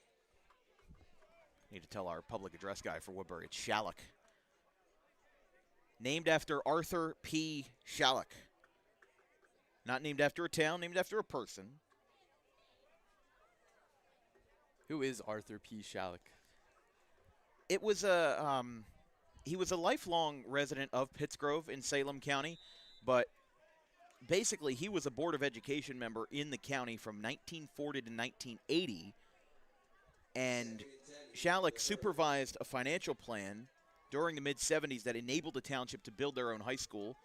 Need to tell our public address guy for Woodbury, it's Schalick. Named after Arthur P. Schalick. Not named after a town, named after a person. Who is Arthur P. Schalick? It was he was a lifelong resident of Pittsgrove in Salem County, but basically he was a Board of Education member in the county from 1940 to 1980, and Schalick supervised a financial plan during the mid-'70s that enabled the township to build their own high school,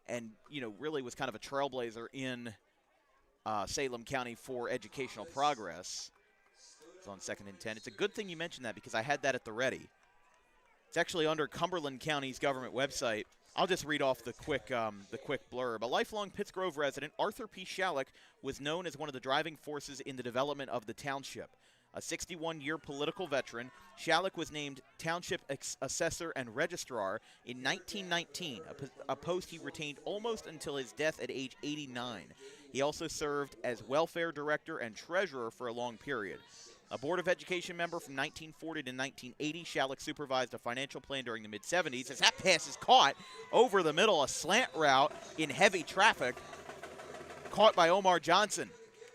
and, you know, really was kind of a trailblazer in Salem County for educational progress. It's on 2nd and 10. It's a good thing you mentioned that because I had that at the ready. It's actually under Cumberland County's government website. I'll just read off the quick blurb. A lifelong Pittsgrove resident, Arthur P. Schalick was known as one of the driving forces in the development of the township. A 61-year political veteran, Schalick was named Township Assessor and Registrar in 1919, a post he retained almost until his death at age 89. He also served as Welfare Director and Treasurer for a long period. A Board of Education member from 1940 to 1980, Schalick supervised a financial plan during the mid-'70s. As that pass is caught over the middle, a slant route in heavy traffic, caught by Omar Johnson.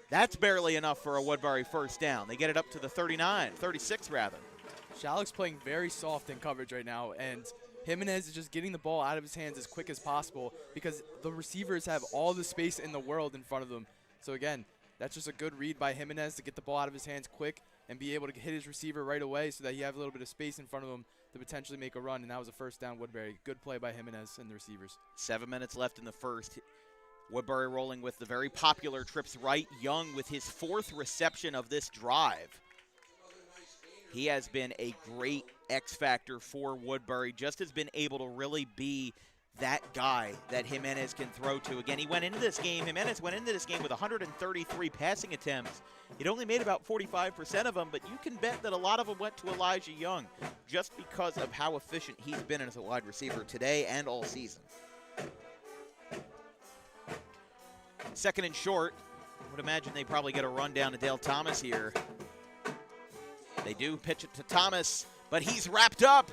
That's barely enough for a Woodbury first down. They get it up to the 36 rather. Schalick's playing very soft in coverage right now, and Jimenez is just getting the ball out of his hands as quick as possible because the receivers have all the space in the world in front of them. So again, that's just a good read by Jimenez to get the ball out of his hands quick and be able to hit his receiver right away so that he have a little bit of space in front of him to potentially make a run, and that was a first down Woodbury. Good play by Jimenez and the receivers. 7 minutes left in the first. Woodbury rolling with the very popular trips right. Young with his 4th reception of this drive. He has been a great X factor for Woodbury, just has been able to really be that guy that Jimenez can throw to. Again, Jimenez went into this game with 133 passing attempts. He'd only made about 45% of them, but you can bet that a lot of them went to Elijah Young just because of how efficient he's been as a wide receiver today and all season. 2nd and short. I would imagine they probably get a run down to Dale Thomas here. They do pitch it to Thomas, but he's wrapped up.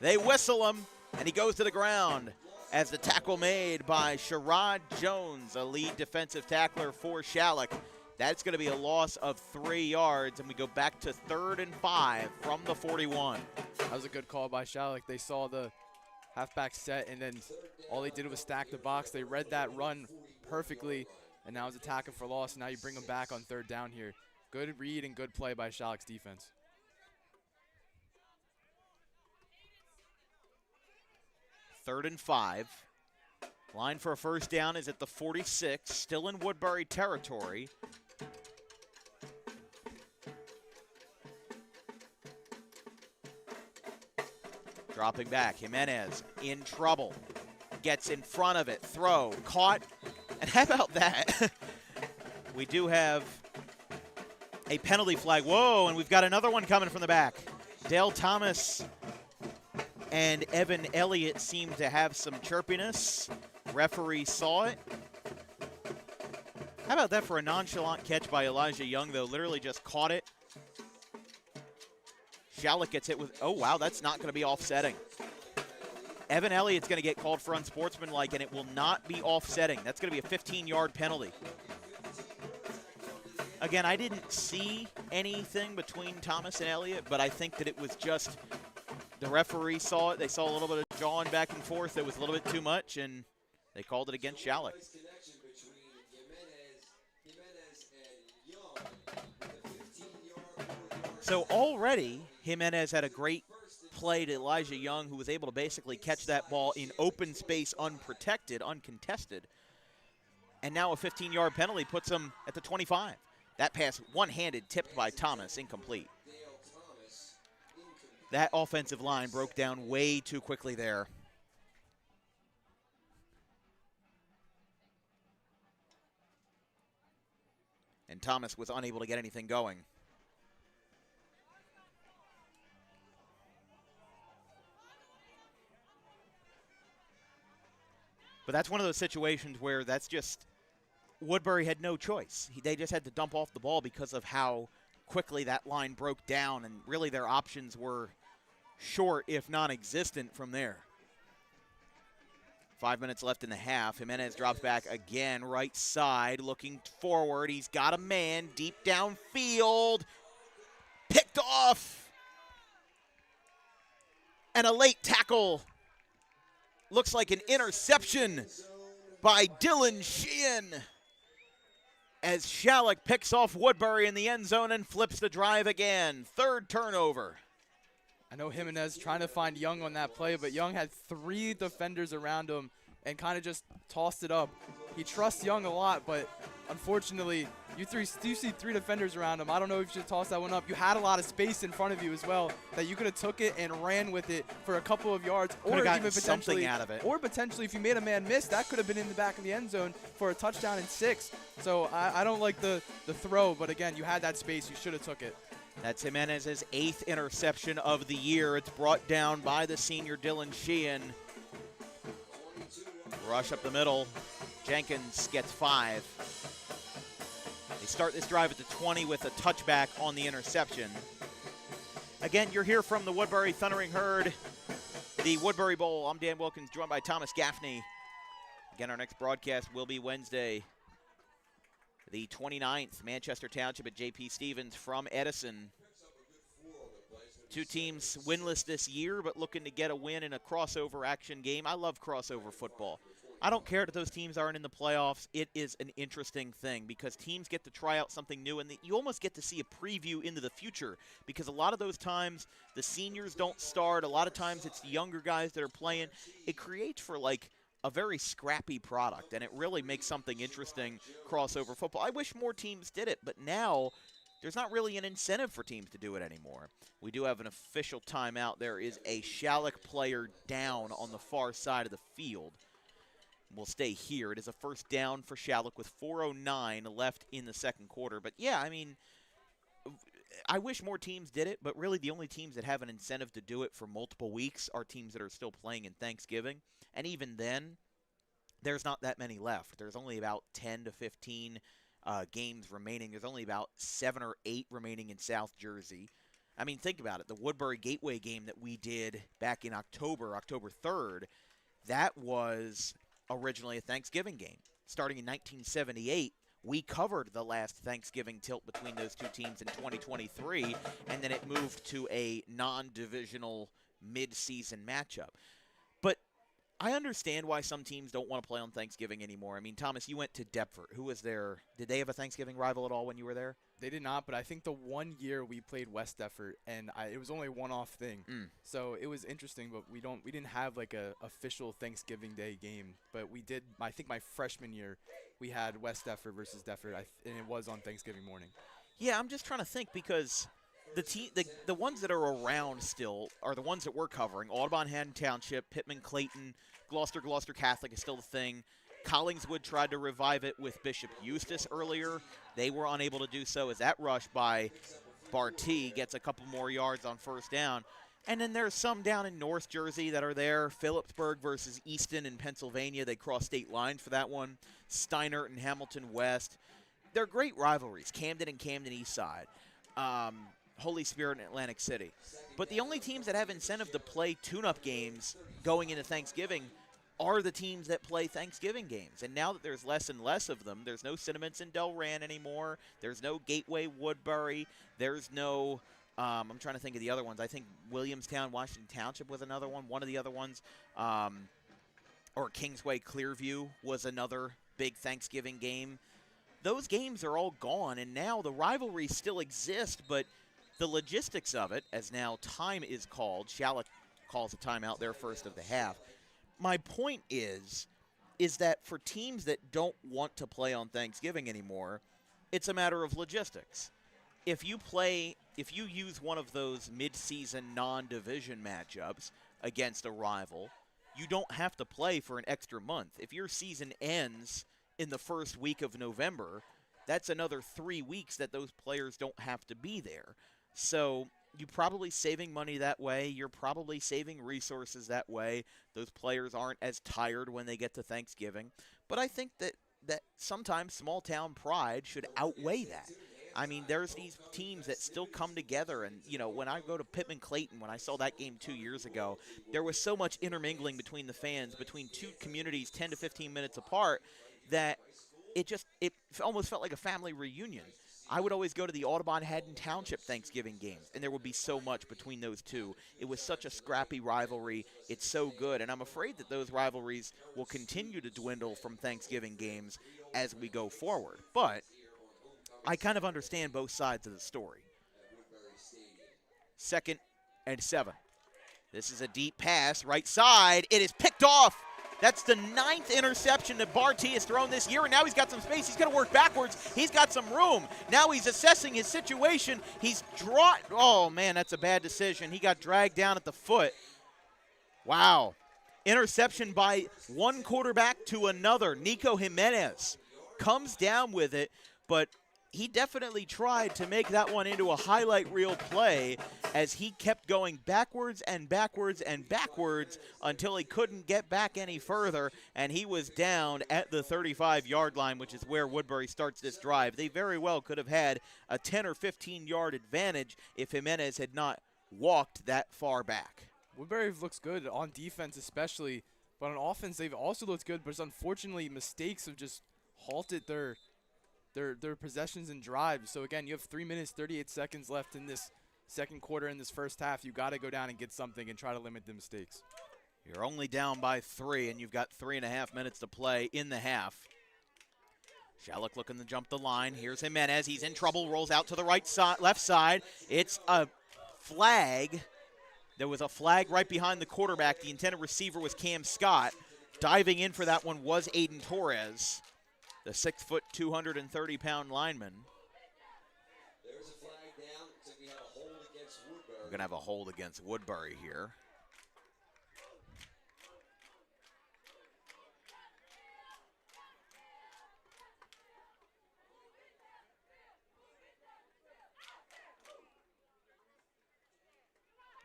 They whistle him, and he goes to the ground as the tackle made by Sherrod Jones, a lead defensive tackler for Schalick. That's going to be a loss of 3 yards, and we go back to 3rd and 5 from the 41. That was a good call by Schalick. They saw the halfback set, and then all they did was stack the box. They read that run perfectly, and now it's a tackle for loss, and now you bring them back on 3rd down here. Good read and good play by Schalick's defense. 3rd and 5. Line for a first down is at the 46, still in Woodbury territory. Dropping back, Jimenez in trouble. Gets in front of it, throw, caught. And how about that? We do have a penalty flag. Whoa, and we've got another one coming from the back. Dale Thomas and Evan Elliott seem to have some chirpiness. Referee saw it. How about that for a nonchalant catch by Elijah Young, though? Literally just caught it. Schalick gets hit with, oh, wow, that's not going to be offsetting. Evan Elliott's going to get called for unsportsmanlike, and it will not be offsetting. That's going to be a 15-yard penalty. Again, I didn't see anything between Thomas and Elliott, but I think that it was just the referee saw it. They saw a little bit of jawing back and forth. That was a little bit too much, and they called it against Schalick. So already, Jimenez had a great play to Elijah Young, who was able to basically catch that ball in open space, unprotected, uncontested. And now a 15-yard penalty puts him at the 25. That pass, one-handed, tipped by Thomas, incomplete. That offensive line broke down way too quickly there. And Thomas was unable to get anything going. But that's one of those situations where that's just Woodbury had no choice. They just had to dump off the ball because of how quickly that line broke down, and really their options were short, if non-existent, from there. 5 minutes left in the half. Jimenez drops back again, right side, looking forward. He's got a man deep downfield. Picked off. And a late tackle. Looks like an interception by Dylan Sheehan, as Schalick picks off Woodbury in the end zone and flips the drive again. Third turnover. I know Jimenez trying to find Young on that play, but Young had 3 defenders around him and kind of just tossed it up. He trusts Young a lot, but unfortunately, you see 3 defenders around him. I don't know if you should toss that one up. You had a lot of space in front of you as well that you could have took it and ran with it for a couple of yards, or even potentially something out of it. Or potentially, if you made a man miss, that could have been in the back of the end zone for a touchdown and 6. So I don't like the throw, but again, you had that space. You should have took it. That's Jimenez's 8th interception of the year. It's brought down by the senior Dylan Sheehan. Rush up the middle. Jenkins gets 5. They start this drive at the 20 with a touchback on the interception. Again, you're here from the Woodbury Thundering Herd, the Woodbury Bowl. I'm Dan Wilkins, joined by Thomas Gaffney. Again, our next broadcast will be Wednesday, the 29th, Manchester Township at J.P. Stevens from Edison. 2 teams winless this year, but looking to get a win in a crossover action game. I love crossover football. I don't care that those teams aren't in the playoffs. It is an interesting thing because teams get to try out something new, and you almost get to see a preview into the future, because a lot of those times the seniors don't start. A lot of times it's the younger guys that are playing. It creates for like a very scrappy product, and it really makes something interesting, crossover football. I wish more teams did it, but now there's not really an incentive for teams to do it anymore. We do have an official timeout. There is a Schalick player down on the far side of the field. We'll stay here. It is a first down for Schalick with 4:09 left in the second quarter. But, yeah, I mean, I wish more teams did it, but really the only teams that have an incentive to do it for multiple weeks are teams that are still playing in Thanksgiving. And even then, there's not that many left. There's only about 10 to 15 games remaining. There's only about 7 or 8 remaining in South Jersey. I mean, think about it. The Woodbury Gateway game that we did back in October 3rd, that was originally a Thanksgiving game. Starting in 1978, we covered the last Thanksgiving tilt between those 2 teams in 2023, and then it moved to a non-divisional mid-season matchup. But I understand why some teams don't want to play on Thanksgiving anymore. I mean, Thomas, you went to Deptford. Who was there? Did they have a Thanksgiving rival at all when you were there? They did not, but I think the one year we played West Deptford, and it was only a one-off thing. So it was interesting, but we didn't have like a official Thanksgiving Day game. But we did. I think my freshman year, we had West Deptford versus Deptford, and it was on Thanksgiving morning. Yeah, I'm just trying to think because the ones that are around still are the ones that we're covering. Audubon, Haddon Township, Pittman, Clayton, Gloucester Catholic is still the thing. Collingswood tried to revive it with Bishop Eustace earlier. They were unable to do so as that rush by Barty gets a couple more yards on first down. And then there's some down in North Jersey that are there. Phillipsburg versus Easton in Pennsylvania. They cross state lines for that one. Steinert and Hamilton West. They're great rivalries. Camden and Camden East Side. Holy Spirit and Atlantic City. But the only teams that have incentive to play tune-up games going into Thanksgiving are the teams that play Thanksgiving games. And now that there's less and less of them, there's no Sentiments in Delran anymore. There's no Gateway Woodbury. There's no, I'm trying to think of the other ones. I think Williamstown, Washington Township was another one, one of the other ones. Or Kingsway Clearview was another big Thanksgiving game. Those games are all gone, and now the rivalries still exist, but the logistics of it, as now time is called, Schalick calls a timeout there first of the half. My point is that for teams that don't want to play on Thanksgiving anymore, it's a matter of logistics. If you use one of those mid-season non-division matchups against a rival, you don't have to play for an extra month. If your season ends in the first week of November, that's another 3 weeks that those players don't have to be there. So you're probably saving money that way. You're probably saving resources that way. Those players aren't as tired when they get to Thanksgiving. But I think that sometimes small-town pride should outweigh that. I mean, there's these teams that still come together. And, you know, when I go to Pittman-Clayton, when I saw that game 2 years ago, there was so much intermingling between the fans, between two communities 10 to 15 minutes apart, that it almost felt like a family reunion. I would always go to the Audubon-Haddon Township Thanksgiving games, and there would be so much between those two. It was such a scrappy rivalry. It's so good, and I'm afraid that those rivalries will continue to dwindle from Thanksgiving games as we go forward. But I kind of understand both sides of the story. 2nd and 7. This is a deep pass, right side. It is picked off. That's the 9th interception that Barty has thrown this year, and now he's got some space. He's going to work backwards. He's got some room. Now he's assessing his situation. Oh, man, that's a bad decision. He got dragged down at the foot. Wow. Interception by one quarterback to another. Nico Jimenez comes down with it, but he definitely tried to make that one into a highlight reel play as he kept going backwards and backwards and backwards until he couldn't get back any further, and he was down at the 35-yard line, which is where Woodbury starts this drive. They very well could have had a 10 or 15-yard advantage if Jimenez had not walked that far back. Woodbury looks good on defense especially, but on offense they've also looked good, but it's unfortunately mistakes have just halted their possessions and drives. So again, you have 3 minutes, 38 seconds left in this second quarter, in this first half. You got to go down and get something and try to limit the mistakes. You're only down by 3, and you've got 3.5 minutes to play in the half. Schalick looking to jump the line. Here's Jimenez. He's in trouble, rolls out to the left side. It's a flag. There was a flag right behind the quarterback. The intended receiver was Cam Scott. Diving in for that one was Aiden Torres, the 6-foot, 230-pound lineman. There's a flag down. Looks like we have a hold against Woodbury. We're going to have a hold against Woodbury here.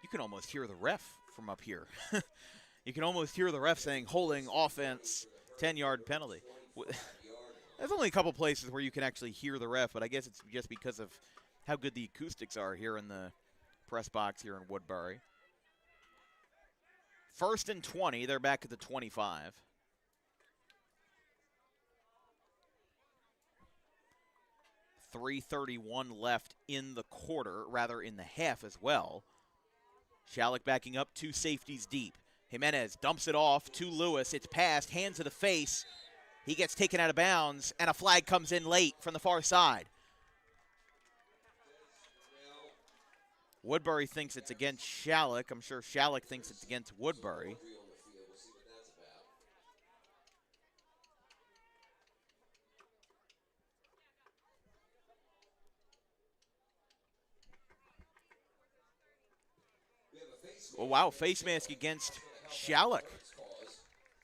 You can almost hear the ref from up here. You can almost hear the ref saying holding offense, 10-yard penalty. There's only a couple places where you can actually hear the ref, but I guess it's just because of how good the acoustics are here in the press box here in Woodbury. 1st and 20. They're back at the 25. .331 left in the quarter, rather in the half as well. Schalick backing up, 2 safeties deep. Jimenez dumps it off to Lewis. It's passed, hands to the face. He gets taken out of bounds, and a flag comes in late from the far side. Woodbury thinks it's against Schalick. I'm sure Schalick thinks it's against Woodbury. Oh, wow, face mask against Schalick.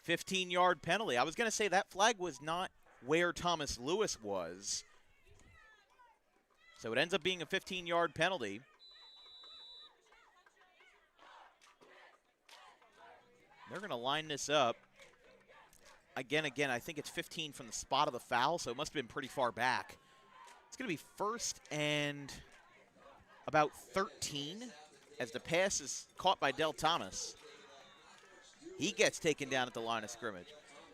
15-yard penalty. I was going to say that flag was not where Thomas Lewis was. So it ends up being a 15-yard penalty. They're going to line this up. Again, I think it's 15 from the spot of the foul, so it must have been pretty far back. It's going to be 1st and about 13 as the pass is caught by Del Thomas. He gets taken down at the line of scrimmage.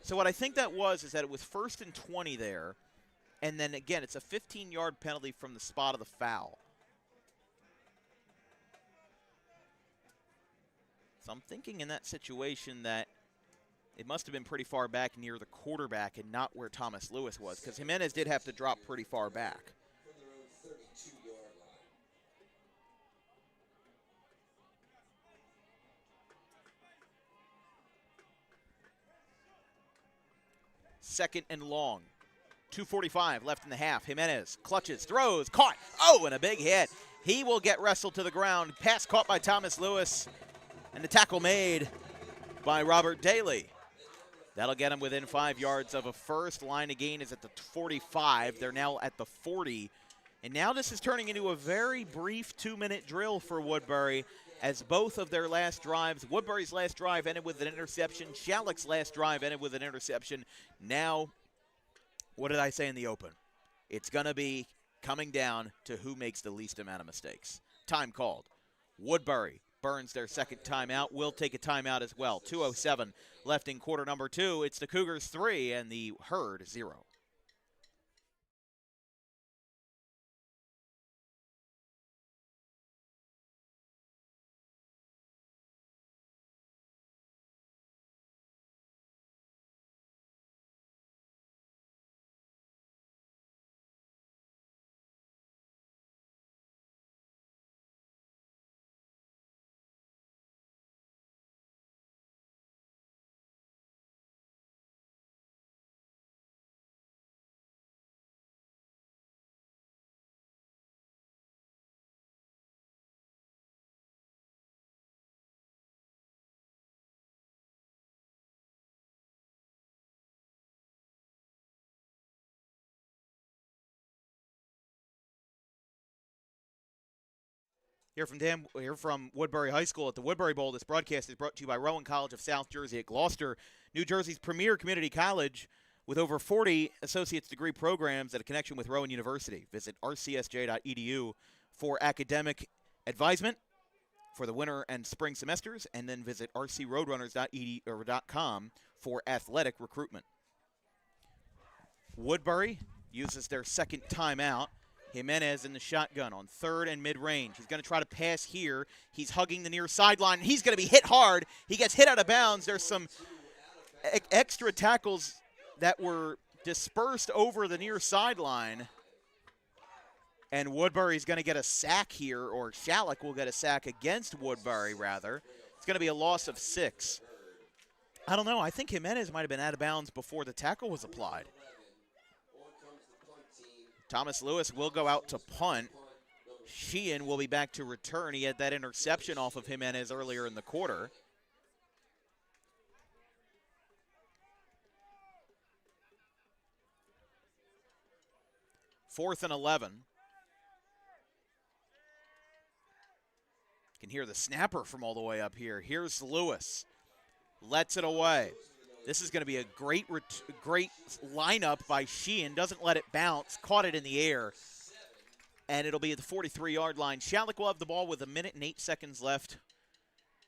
So what I think that was is that it was 1st and 20 there, and then again, it's a 15-yard penalty from the spot of the foul. So I'm thinking in that situation that it must have been pretty far back near the quarterback and not where Thomas Lewis was, because Jimenez did have to drop pretty far back. From their own 32-yard line. Second and long. 2:45 left in the half. Jimenez clutches, throws, caught. Oh, and a big hit. He will get wrestled to the ground. Pass caught by Thomas Lewis, and the tackle made by Robert Daly. That'll get him within 5 yards of a first. Line of gain is at the 45. They're now at the 40 And now this is turning into a very brief 2-minute drill for Woodbury, as both of their last drives, Woodbury's last drive ended with an interception, Schalick's last drive ended with an interception. Now, what did I say in the open? It's going to be coming down to who makes the least amount of mistakes. Time called. Woodbury burns their second timeout. Will take a timeout as well. 2:07 left in quarter number 2. It's the Cougars 3 and the Herd 0. Here from Woodbury High School at the Woodbury Bowl. This broadcast is brought to you by Rowan College of South Jersey at Gloucester, New Jersey's premier community college with over 40 associate's degree programs at a connection with Rowan University. Visit rcsj.edu for academic advisement for the winter and spring semesters, and then visit rcroadrunners.com for athletic recruitment. Woodbury uses their second timeout. Jimenez in the shotgun on 3rd and mid-range. He's going to try to pass here. He's hugging the near sideline. He's going to be hit hard. He gets hit out of bounds. There's some extra tackles that were dispersed over the near sideline. And Woodbury's going to get a sack here, or Schalick will get a sack against Woodbury, rather. It's going to be a loss of 6. I don't know. I think Jimenez might have been out of bounds before the tackle was applied. Thomas Lewis will go out to punt. Sheehan will be back to return. He had that interception off of Jimenez earlier in the quarter. Fourth and 11. You can hear the snapper from all the way up here. Here's Lewis. Lets it away. This is going to be a great lineup by Sheehan. Doesn't let it bounce. Caught it in the air. And it'll be at the 43-yard line. Schalick will have the ball with 1 minute and 8 seconds left.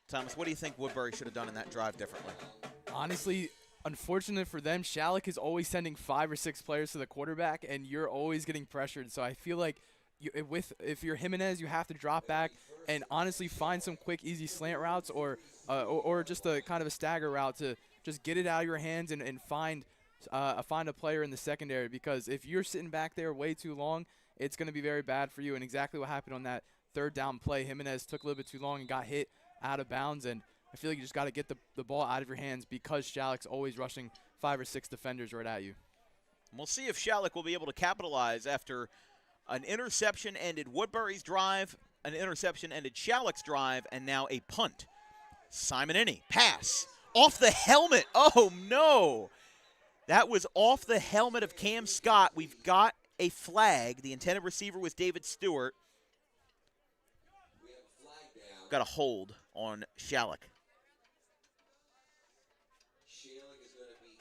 Thomas, what do you think Woodbury should have done in that drive differently? Honestly, unfortunate for them, Schalick is always sending 5 or 6 players to the quarterback, and you're always getting pressured. So I feel like if you're Jimenez, you have to drop back and honestly find some quick, easy slant routes or just a kind of a stagger route to just get it out of your hands and find a player in the secondary, because if you're sitting back there way too long, it's going to be very bad for you. And exactly what happened on that 3rd down play, Jimenez took a little bit too long and got hit out of bounds. And I feel like you just got to get the ball out of your hands, because Schalick's always rushing 5 or 6 defenders right at you. We'll see if Schalick will be able to capitalize after an interception ended Woodbury's drive, an interception ended Schalick's drive, and now a punt. Simon Inney, pass. Off the helmet. Oh, no. That was off the helmet of Cam Scott. We've got a flag. The intended receiver was David Stewart. Got a hold on Schalick. Schalick is going to be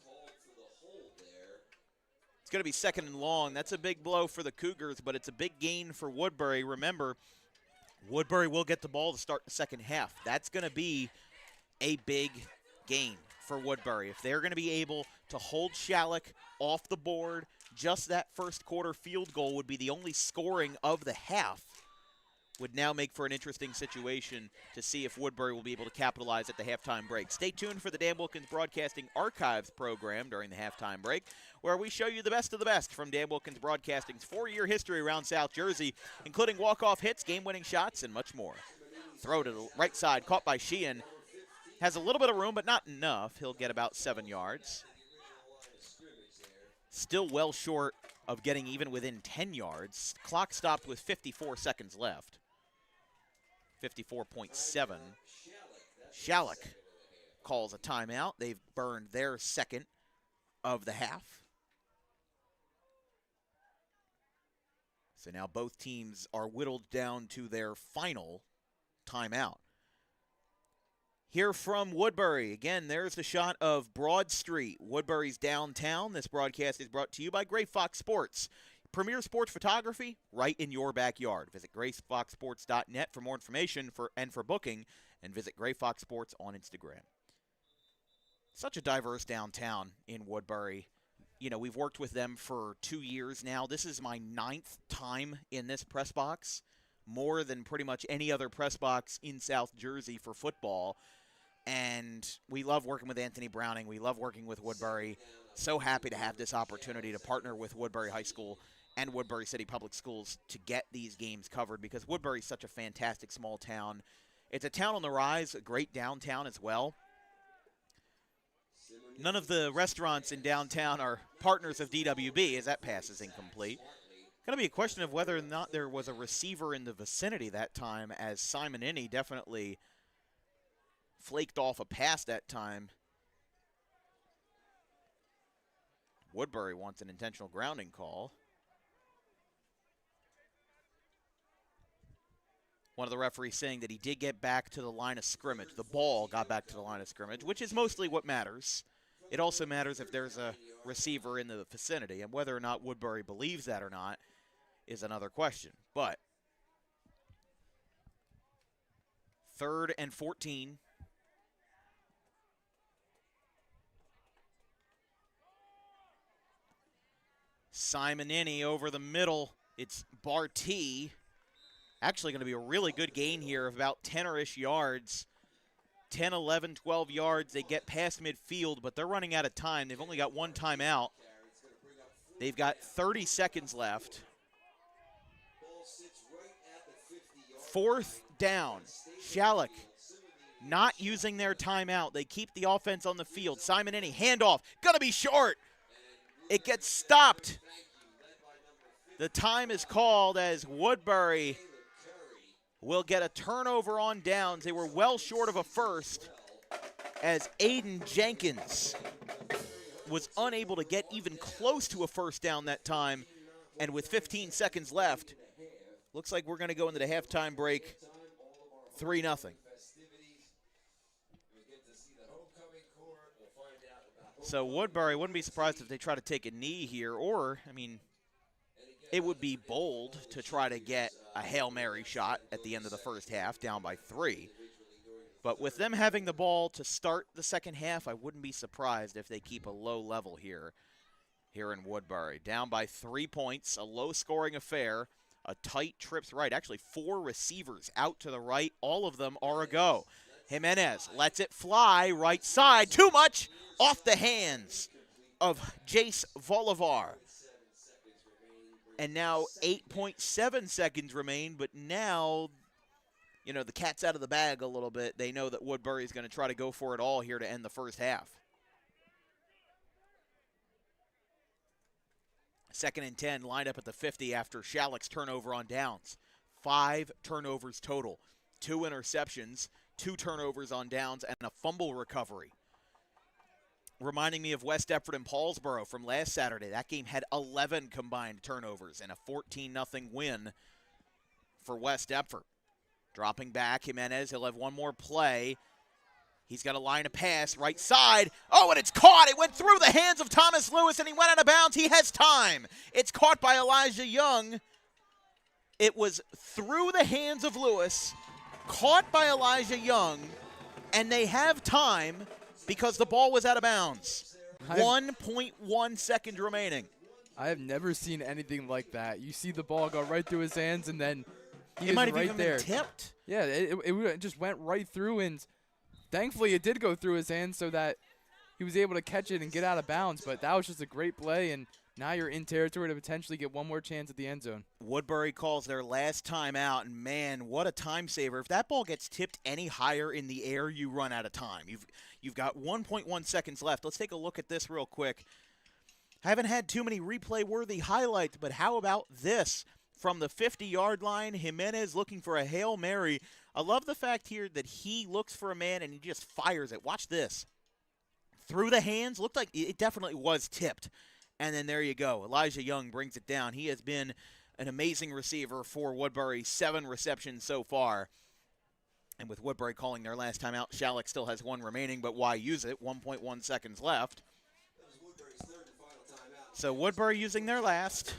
called for the hold there. It's going to be 2nd and long. That's a big blow for the Cougars, but it's a big gain for Woodbury. Remember, Woodbury will get the ball to start the second half. That's going to be a big gain for Woodbury. If they're going to be able to hold Schalick off the board, just that first quarter field goal would be the only scoring of the half. Would now make for an interesting situation to see if Woodbury will be able to capitalize at the halftime break. Stay tuned for the Dan Wilkins Broadcasting Archives program during the halftime break, where we show you the best of the best from Dan Wilkins Broadcasting's 4-year history around South Jersey, including walk-off hits, game-winning shots, and much more. Throw to the right side, caught by Sheehan. Has a little bit of room, but not enough. He'll get about 7 yards. Still well short of getting even within 10 yards. Clock stopped with 54 seconds left. 54.7. Schalick calls a timeout. They've burned their second of the half. So now both teams are whittled down to their final timeout. Here from Woodbury, again, there's the shot of Broad Street, Woodbury's downtown. This broadcast is brought to you by Gray Fox Sports. Premier sports photography right in your backyard. Visit grayfoxsports.net for more information and for booking, and visit Gray Fox Sports on Instagram. Such a diverse downtown in Woodbury. You know, we've worked with them for 2 years now. This is my 9th time in this press box, more than pretty much any other press box in South Jersey for football. And we love working with Anthony Browning. We love working with Woodbury. So happy to have this opportunity to partner with Woodbury High School and Woodbury City Public Schools to get these games covered, because Woodbury is such a fantastic small town. It's a town on the rise, a great downtown as well. None of the restaurants in downtown are partners of DWB, as that pass is incomplete. Going to be a question of whether or not there was a receiver in the vicinity that time, as Simon Inney definitely flaked off a pass that time. Woodbury wants an intentional grounding call. One of the referees saying that he did get back to the line of scrimmage. The ball got back to the line of scrimmage, which is mostly what matters. It also matters if there's a receiver in the vicinity, and whether or not Woodbury believes that or not is another question. But 3rd and 14. Simon Inney over the middle. It's Barty. Actually going to be a really good gain here of about 10-ish yards. 10, 11, 12 yards. They get past midfield, but they're running out of time. They've only got one timeout. They've got 30 seconds left. 4th down. Schalick not using their timeout. They keep the offense on the field. Simon Inney, handoff. Going to be short. It gets stopped. The time is called as Woodbury will get a turnover on downs. They were well short of a first, as Aiden Jenkins was unable to get even close to a first down that time. And with 15 seconds left, looks like we're going to go into the halftime break 3-0. So Woodbury, wouldn't be surprised if they try to take a knee here, or, I mean, it would be bold to try to get a Hail Mary shot at the end of the first half, down by 3. But with them having the ball to start the second half, I wouldn't be surprised if they keep a low level here in Woodbury. Down by 3 points, a low-scoring affair, a tight trips right. Actually, 4 receivers out to the right. All of them are a go. Jimenez lets it fly right side. Too much off the hands of Jace Volivar. And now 8.7 seconds remain, but now, you know, the cat's out of the bag a little bit. They know that Woodbury is going to try to go for it all here to end the first half. 2nd and 10, lined up at the 50 after Schalick's turnover on downs. 5 turnovers total, 2 interceptions, 2 turnovers on downs, and a fumble recovery. Reminding me of West Deptford and Paulsboro from last Saturday. That game had 11 combined turnovers and a 14-0 win for West Deptford. Dropping back, Jimenez, he'll have one more play. He's got a line of pass, right side. Oh, and it's caught. It went through the hands of Thomas Lewis, and he went out of bounds. He has time. It's caught by Elijah Young. It was through the hands of Lewis, caught by Elijah Young, and they have time because the ball was out of bounds. 1.1 seconds remaining. I have never seen anything like that. You see the ball go right through his hands, and then he It might have right even there. been tipped. Yeah, it just went right through, and thankfully it did go through his hands so that he was able to catch it and get out of bounds. But that was just a great play, and now you're in territory to potentially get one more chance at the end zone. Woodbury calls their last time out, and man, what a time saver. If that ball gets tipped any higher in the air, you run out of time. You've got 1.1 seconds left. Let's take a look at this real quick. Haven't had too many replay-worthy highlights, but how about this? From the 50-yard line, Jimenez looking for a Hail Mary. I love the fact here that he looks for a man and he just fires it. Watch this. Through the hands, looked like it definitely was tipped. And then there you go. Elijah Young brings it down. He has been an amazing receiver for Woodbury, 7 receptions so far. And with Woodbury calling their last time out, Schalick still has 1 remaining, but why use it? 1.1 seconds left. So Woodbury using their last.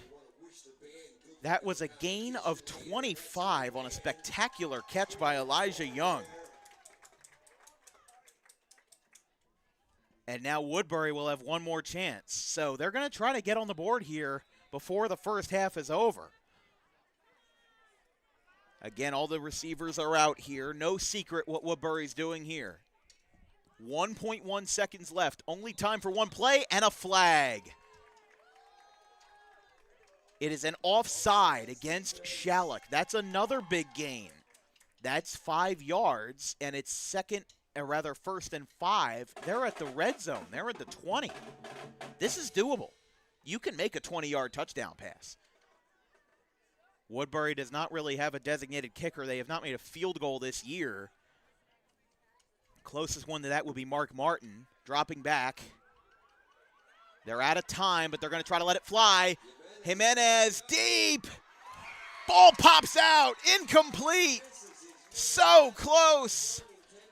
That was a gain of 25 on a spectacular catch by Elijah Young. And now Woodbury will have 1 more chance. So they're going to try to get on the board here before the first half is over. Again, all the receivers are out here. No secret what Woodbury's doing here. 1.1 seconds left. Only time for 1 play and a flag. It is an offside against Schalick. That's another big gain. That's 5 yards, and it's first and 5. They're at the red zone. They're at the 20. This is doable. You can make a 20-yard touchdown pass. Woodbury does not really have a designated kicker. They have not made a field goal this year. Closest one to that will be Mark Martin, dropping back. They're out of time, but they're going to try to let it fly. Jimenez, deep. Ball pops out, incomplete. So close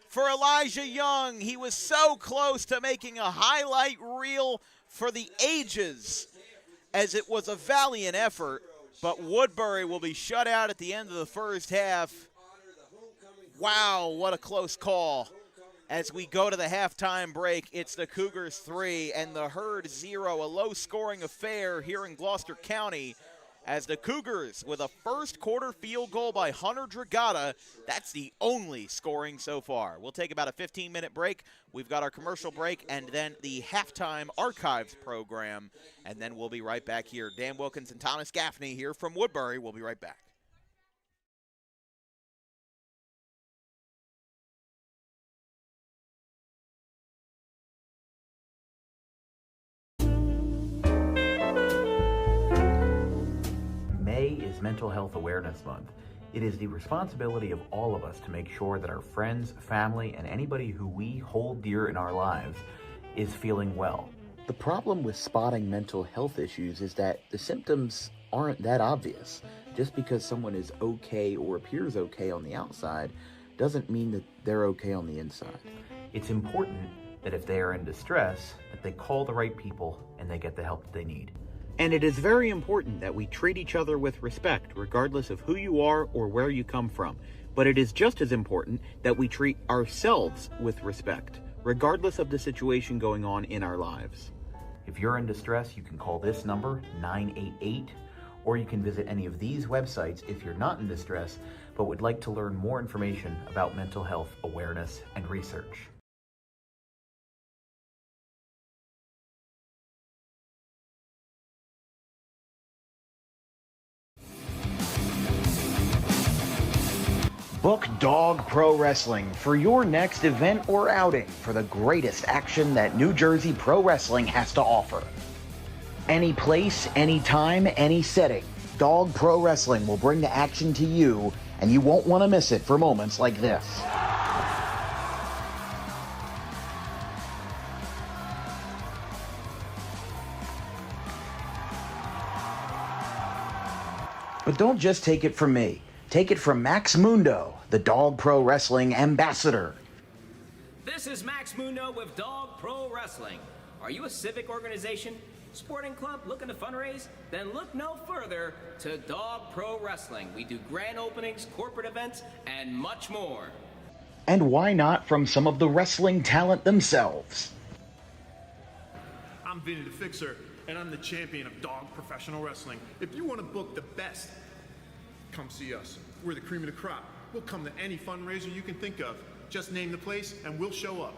for Elijah Young. He was so close to making a highlight reel for the ages, as it was a valiant effort, but Woodbury will be shut out at the end of the first half. Wow, what a close call. As we go to the halftime break, it's the Cougars 3 and the Herd 0, a low-scoring affair here in Gloucester County, as the Cougars, with a first-quarter field goal by Hunter Dragata, that's the only scoring so far. We'll take about a 15-minute break. We've got our commercial break and then the halftime archives program, and then we'll be right back here. Dan Wilkins and Thomas Gaffney here from Woodbury. We'll be right back. May is Mental Health Awareness Month. It is the responsibility of all of us to make sure that our friends, family, and anybody who we hold dear in our lives is feeling well. The problem with spotting mental health issues is that the symptoms aren't that obvious. Just because someone is okay or appears okay on the outside doesn't mean that they're okay on the inside. It's important that if they are in distress, that they call the right people and they get the help that they need. And it is very important that we treat each other with respect, regardless of who you are or where you come from. But it is just as important that we treat ourselves with respect, regardless of the situation going on in our lives. If you're in distress, you can call this number, 988, or you can visit any of these websites if you're not in distress, but would like to learn more information about mental health awareness and research. Book Dog Pro Wrestling for your next event or outing for the greatest action that New Jersey Pro Wrestling has to offer. Any place, any time, any setting, Dog Pro Wrestling will bring the action to you, and you won't want to miss it for moments like this. But don't just take it from me. Take it from Max Mundo, the Dog Pro Wrestling ambassador. This is Max Mundo with Dog Pro Wrestling. Are you a civic organization, sporting club looking to fundraise? Then look no further to Dog Pro Wrestling. We do grand openings, corporate events, and much more. And why not from some of the wrestling talent themselves? I'm Vinny the Fixer, and I'm the champion of Dog Professional Wrestling. If you want to book the best, come see us. We're the cream of the crop. We'll come to any fundraiser you can think of. Just name the place and we'll show up.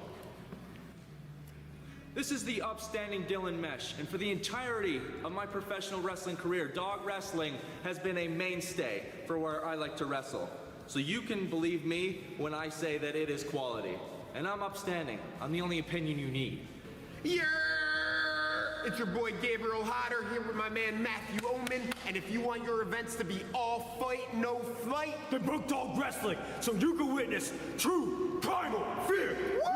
This is the upstanding Dylan Mesh, and for the entirety of my professional wrestling career, dog wrestling has been a mainstay for where I like to wrestle. So you can believe me when I say that it is quality. And I'm upstanding. I'm the only opinion you need. Yeah! It's your boy Gabriel Hodder here with my man Matthew Oman, and if you want your events to be all fight, no flight, then book Dog Wrestling so you can witness true primal fear. Woo!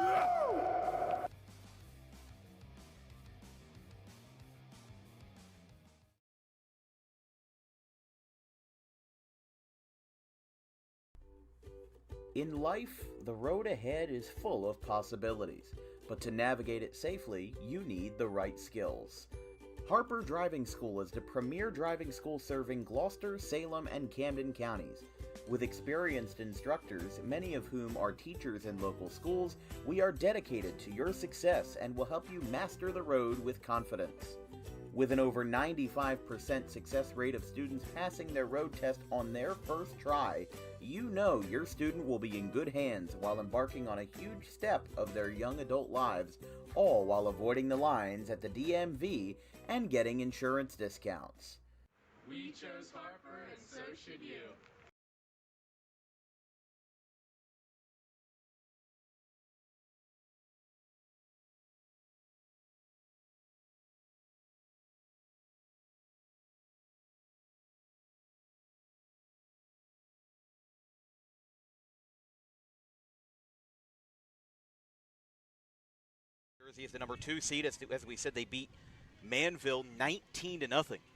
In life, the road ahead is full of possibilities, but to navigate it safely, you need the right skills. Harper Driving School is the premier driving school serving Gloucester, Salem, and Camden counties. With experienced instructors, many of whom are teachers in local schools, we are dedicated to your success and will help you master the road with confidence. With an over 95% success rate of students passing their road test on their first try, you know your student will be in good hands while embarking on a huge step of their young adult lives, all while avoiding the lines at the DMV and getting insurance discounts. We chose Harper, and so should you. Jersey is the number 2 seed. As we said, they beat Manville 19-0 in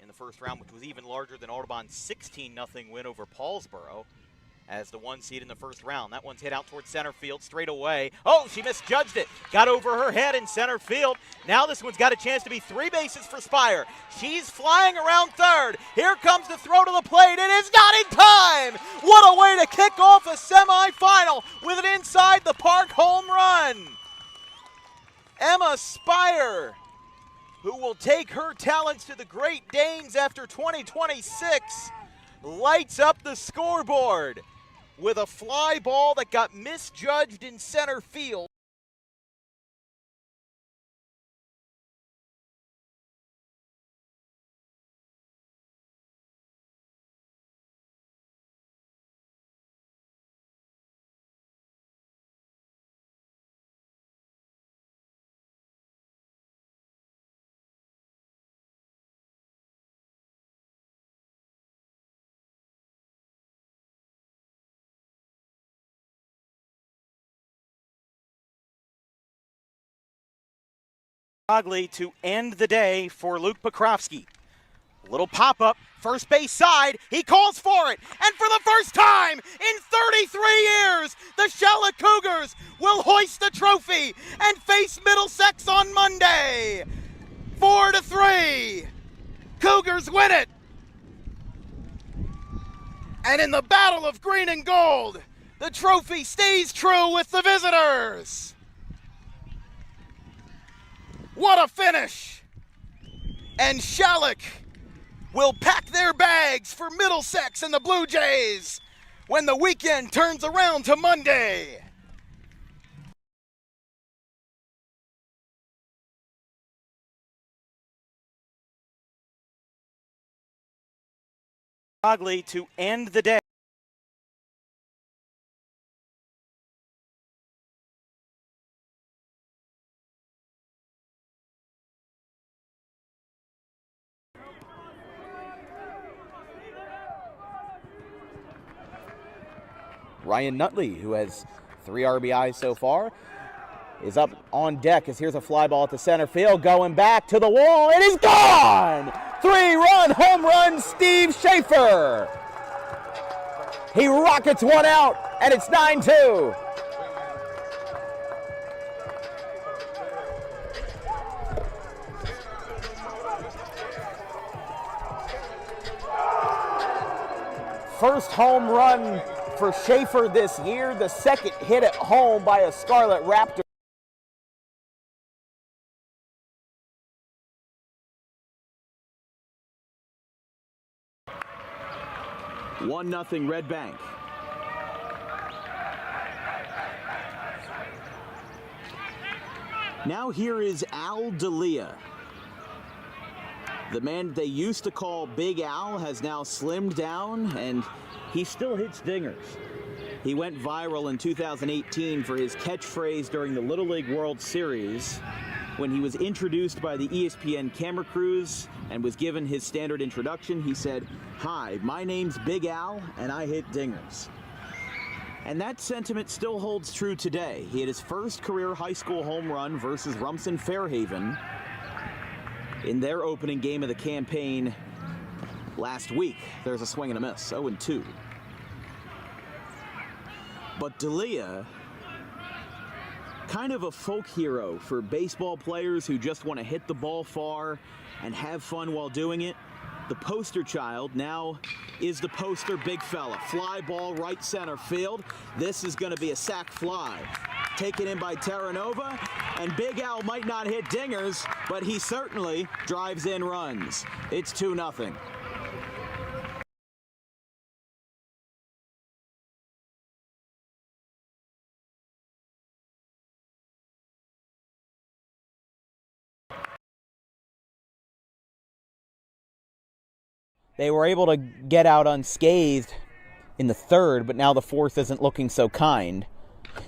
the first round, which was even larger than Audubon's 16-0 win over Paulsboro as the 1 seed in the first round. That one's hit out towards center field straight away. Oh, she misjudged it. Got over her head in center field. Now this one's got a chance to be 3 bases for Spire. She's flying around third. Here comes the throw to the plate. It is not in time. What a way to kick off a semifinal with an inside the park home run. Emma Spire, who will take her talents to the Great Danes after 2026, lights up the scoreboard with a fly ball that got misjudged in center field. To end the day for Luke Pokrovsky. Little pop-up, first base side, he calls for it, and for the first time in 33 years, the Schalick Cougars will hoist the trophy and face Middlesex on Monday. 4-3, Cougars win it. And in the battle of green and gold, the trophy stays true with the visitors. What a finish! And Schalick will pack their bags for Middlesex and the Blue Jays when the weekend turns around to Monday. To end the day. Ryan Nutley, who has 3 RBIs so far, is up on deck as here's a fly ball at the center field, going back to the wall. It is gone! 3-run home run, Steve Schaefer. He rockets one out, and it's 9-2. First home run for Schaefer this year, the second hit at home by a Scarlet Raptor. 1-0 Red Bank. Now here is Al D'Elia. The man they used to call Big Al has now slimmed down, and he still hits dingers. He went viral in 2018 for his catchphrase during the Little League World Series when he was introduced by the ESPN camera crews and was given his standard introduction. He said, "Hi, my name's Big Al, and I hit dingers." And that sentiment still holds true today. He had his first career high school home run versus Rumson Fairhaven in their opening game of the campaign last week. There's a swing and a miss, 0-2. But D'Elia, kind of a folk hero for baseball players who just want to hit the ball far and have fun while doing it. The poster child now is the poster big fella. Fly ball right center field. This is going to be a sac fly. Taken in by Terranova, and Big Al might not hit dingers, but he certainly drives in runs. It's 2-0. They were able to get out unscathed in the third, but now the fourth isn't looking so kind.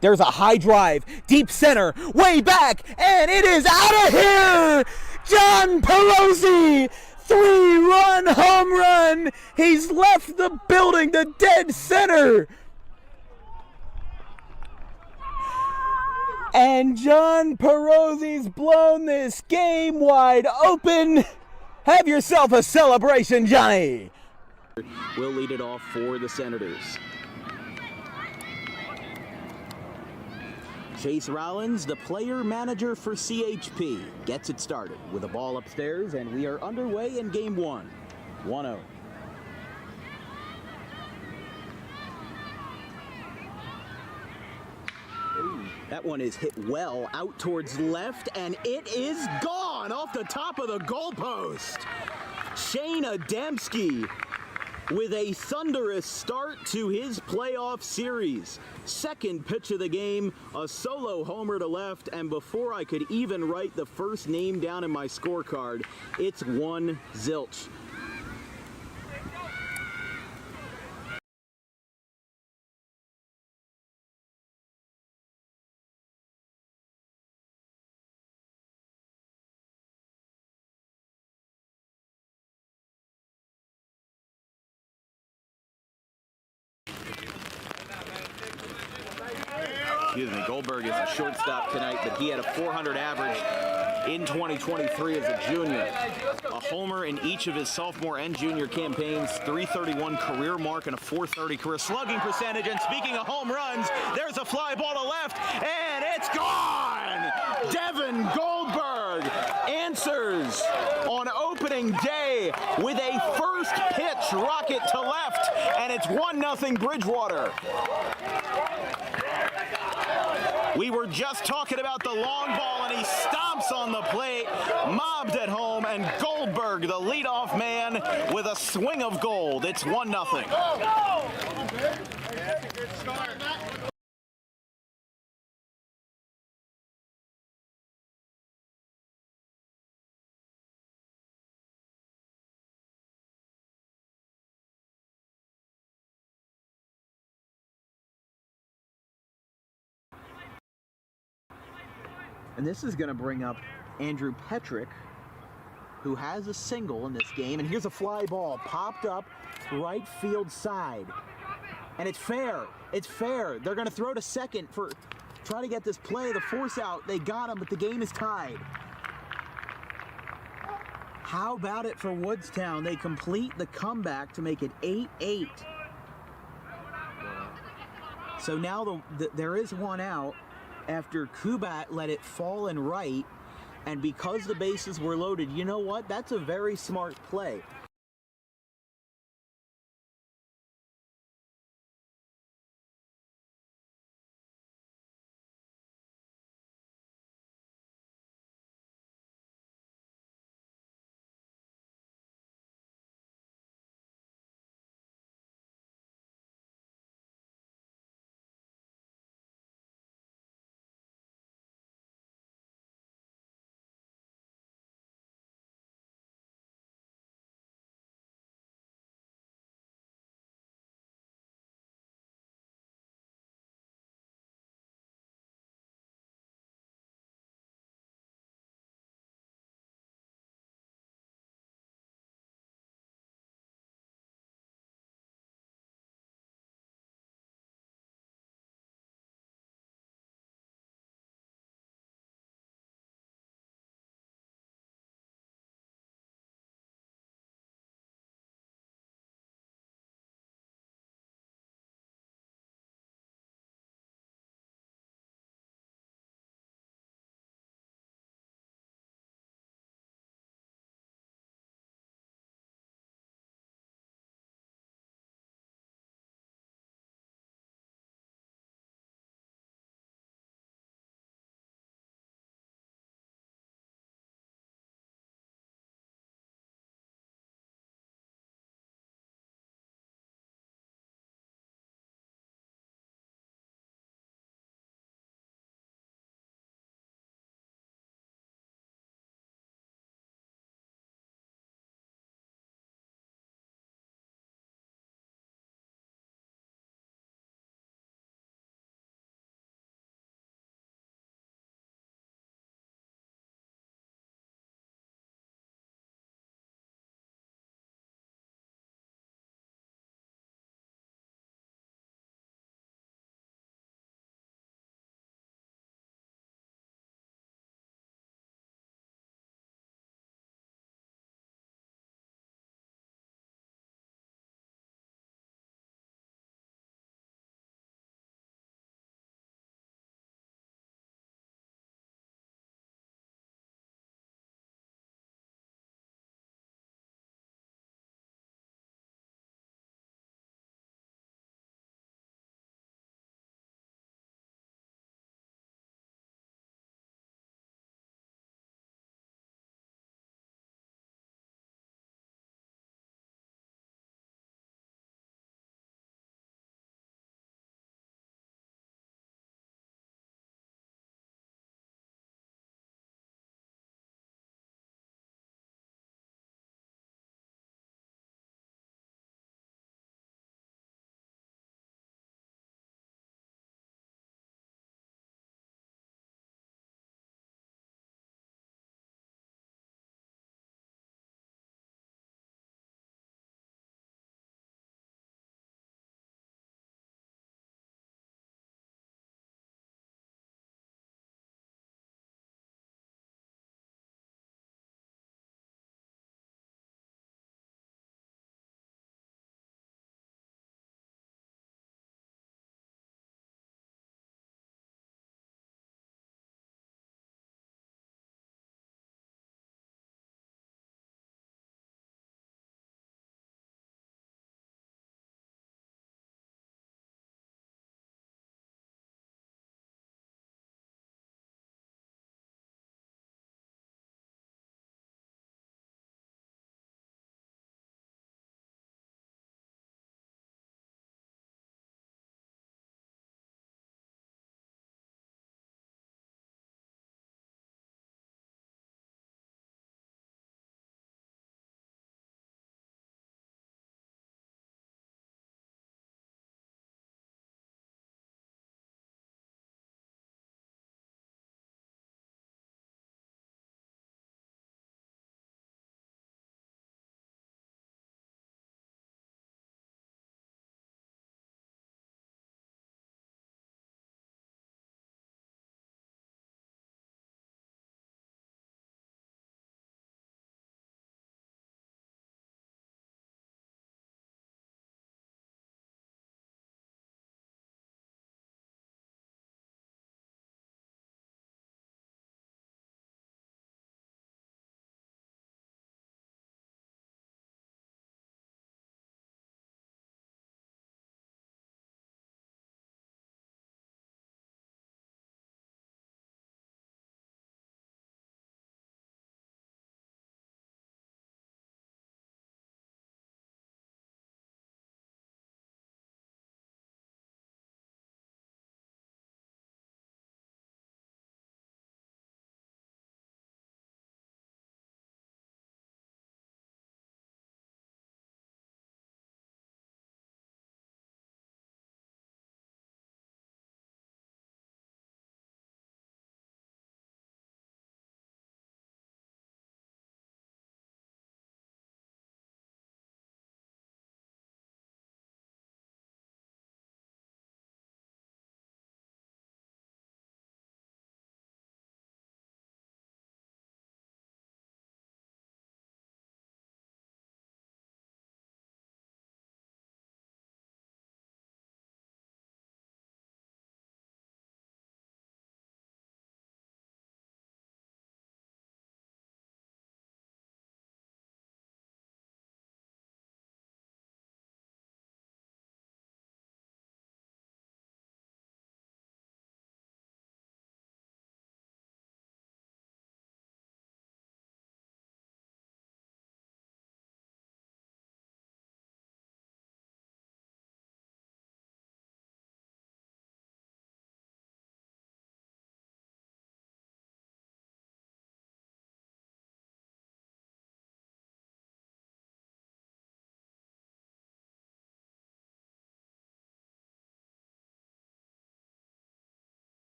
There's a high drive, deep center, way back, and it is out of here! John Perosi, 3-run home run! He's left the building to dead center! And John Perosi's blown this game wide open! Have yourself a celebration, Johnny! Will lead it off for the Senators. Chase Rollins, the player manager for CHP, gets it started with a ball upstairs, and we are underway in game one. 1-0. That one is hit well out towards left, and it is gone off the top of the goalpost. Shane Adamski with a thunderous start to his playoff series. Second pitch of the game, a solo homer to left, and before I could even write the first name down in my scorecard, it's 1-0. Excuse me, Goldberg is a shortstop tonight, but he had a 400 average in 2023 as a junior. A homer in each of his sophomore and junior campaigns, 331 career mark and a 430 career slugging percentage. And speaking of home runs, there's a fly ball to left, and it's gone! Devin Goldberg answers on opening day with a first pitch rocket to left, and it's 1-0 Bridgewater. We were just talking about the long ball, and he stomps on the plate, mobbed at home, and Goldberg, the leadoff man, with a swing of gold. It's 1-0. And this is going to bring up Andrew Petrick, who has a single in this game. And here's a fly ball popped up right field side. And it's fair. It's fair. They're going to throw to second for try to get this play. The force out. They got him, but the game is tied. How about it for Woodstown? They complete the comeback to make it 8-8. So now there is one out after Kubat let it fall in right, and because the bases were loaded, you know what? That's a very smart play.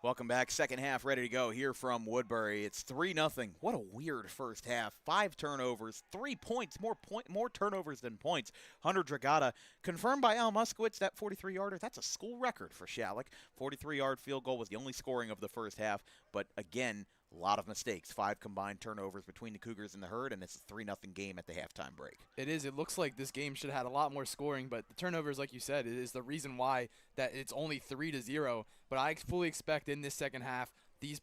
Welcome back. Second half ready to go here from Woodbury. It's 3-0. What a weird first half. 5 turnovers, 3 points, more turnovers than points. Hunter Dragata, confirmed by Al Muskowitz, that 43-yarder. That's a school record for Schalick. 43-yard field goal was the only scoring of the first half. But again, a lot of mistakes. 5 combined turnovers between the Cougars and the Herd, and it's a 3-0 game at the halftime break. It is. It looks like this game should have had a lot more scoring, but the turnovers, like you said, is the reason why that it's only 3-0. But I fully expect in this second half,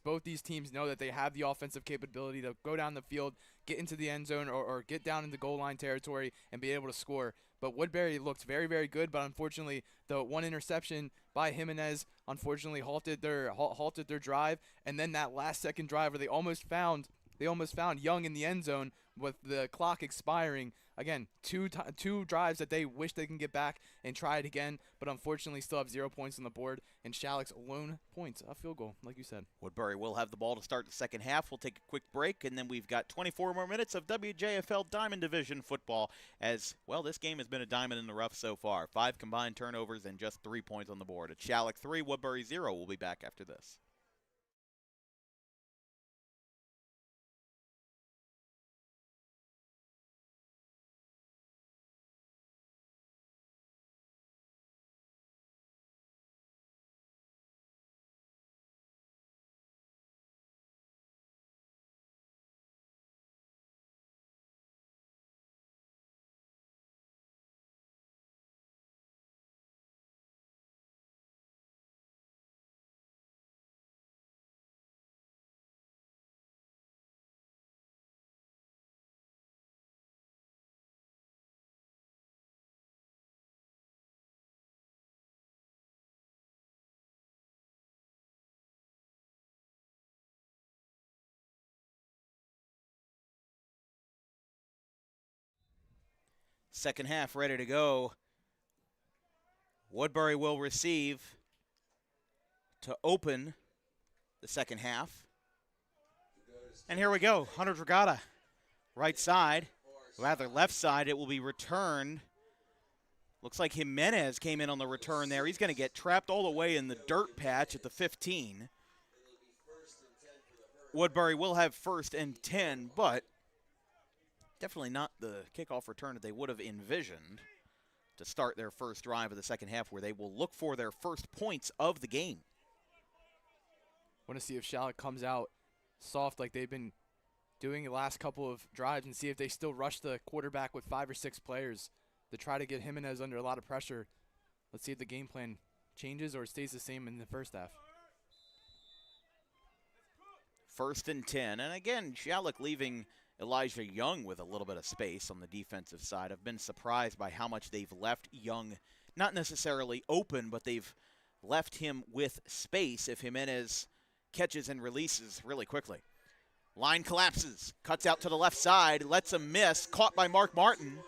both these teams know that they have the offensive capability to go down the field, get into the end zone, or get down into goal line territory and be able to score. But Woodbury looked very, very good, but unfortunately, the one interception by Jimenez unfortunately halted their drive, and then that last second drive where they almost found Young in the end zone with the clock expiring. Again, two drives that they wish they can get back and try it again, but unfortunately still have 0 points on the board, and Schalick's lone points, a field goal, like you said. Woodbury will have the ball to start the second half. We'll take a quick break, and then we've got 24 more minutes of WJFL Diamond Division football as, well, this game has been a diamond in the rough so far. 5 combined turnovers and just 3 points on the board. It's Schalick 3, Woodbury 0. We'll be back after this. Second half ready to go. Woodbury will receive to open the second half. And here we go. Hunter Dragata, right side, rather left side. It will be returned. Looks like Jimenez came in on the return there. He's going to get trapped all the way in the dirt patch at the 15. Woodbury will have 1st and 10, but definitely not the kickoff return that they would have envisioned to start their first drive of the second half, where they will look for their first points of the game. Want to see if Schalick comes out soft like they've been doing the last couple of drives and see if they still rush the quarterback with 5 or 6 players to try to get Jimenez under a lot of pressure. Let's see if the game plan changes or stays the same in the first half. 1st and 10. And again, Schalick leaving Elijah Young with a little bit of space on the defensive side. I've been surprised by how much they've left Young, not necessarily open, but they've left him with space if Jimenez catches and releases really quickly. Line collapses, cuts out to the left side, lets him miss, caught by Mark Martin.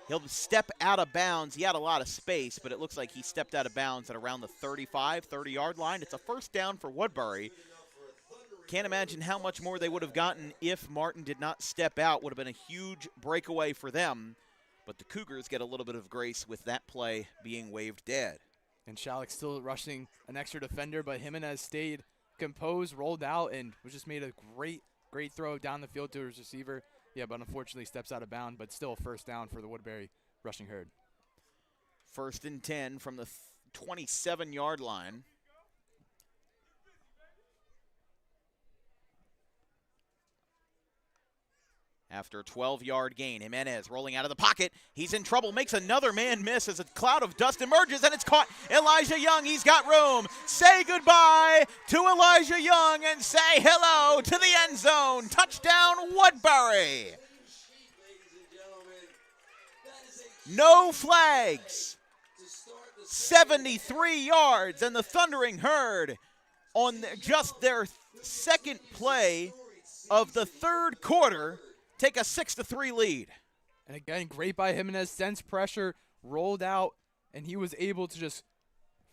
He'll step out of bounds. He had a lot of space, but it looks like he stepped out of bounds at around the 30-yard line. It's a first down for Woodbury. Can't imagine how much more they would have gotten if Martin did not step out. Would have been a huge breakaway for them. But the Cougars get a little bit of grace with that play being waved dead. And Schalick still rushing an extra defender, but Jimenez stayed composed, rolled out, and was just made a great throw down the field to his receiver. Yeah, but unfortunately steps out of bounds, but still a first down for the Woodbury rushing herd. 1st and 10 from the 27-yard line. After a 12-yard gain, Jimenez rolling out of the pocket. He's in trouble, makes another man miss as a cloud of dust emerges, and it's caught. Elijah Young, he's got room. Say goodbye to Elijah Young and say hello to the end zone. Touchdown, Woodbury. No flags. 73 yards, and the Thundering Herd on just their second play of the third quarter take a 6-3 lead. And again, great by Jimenez, sensed pressure, rolled out, and he was able to just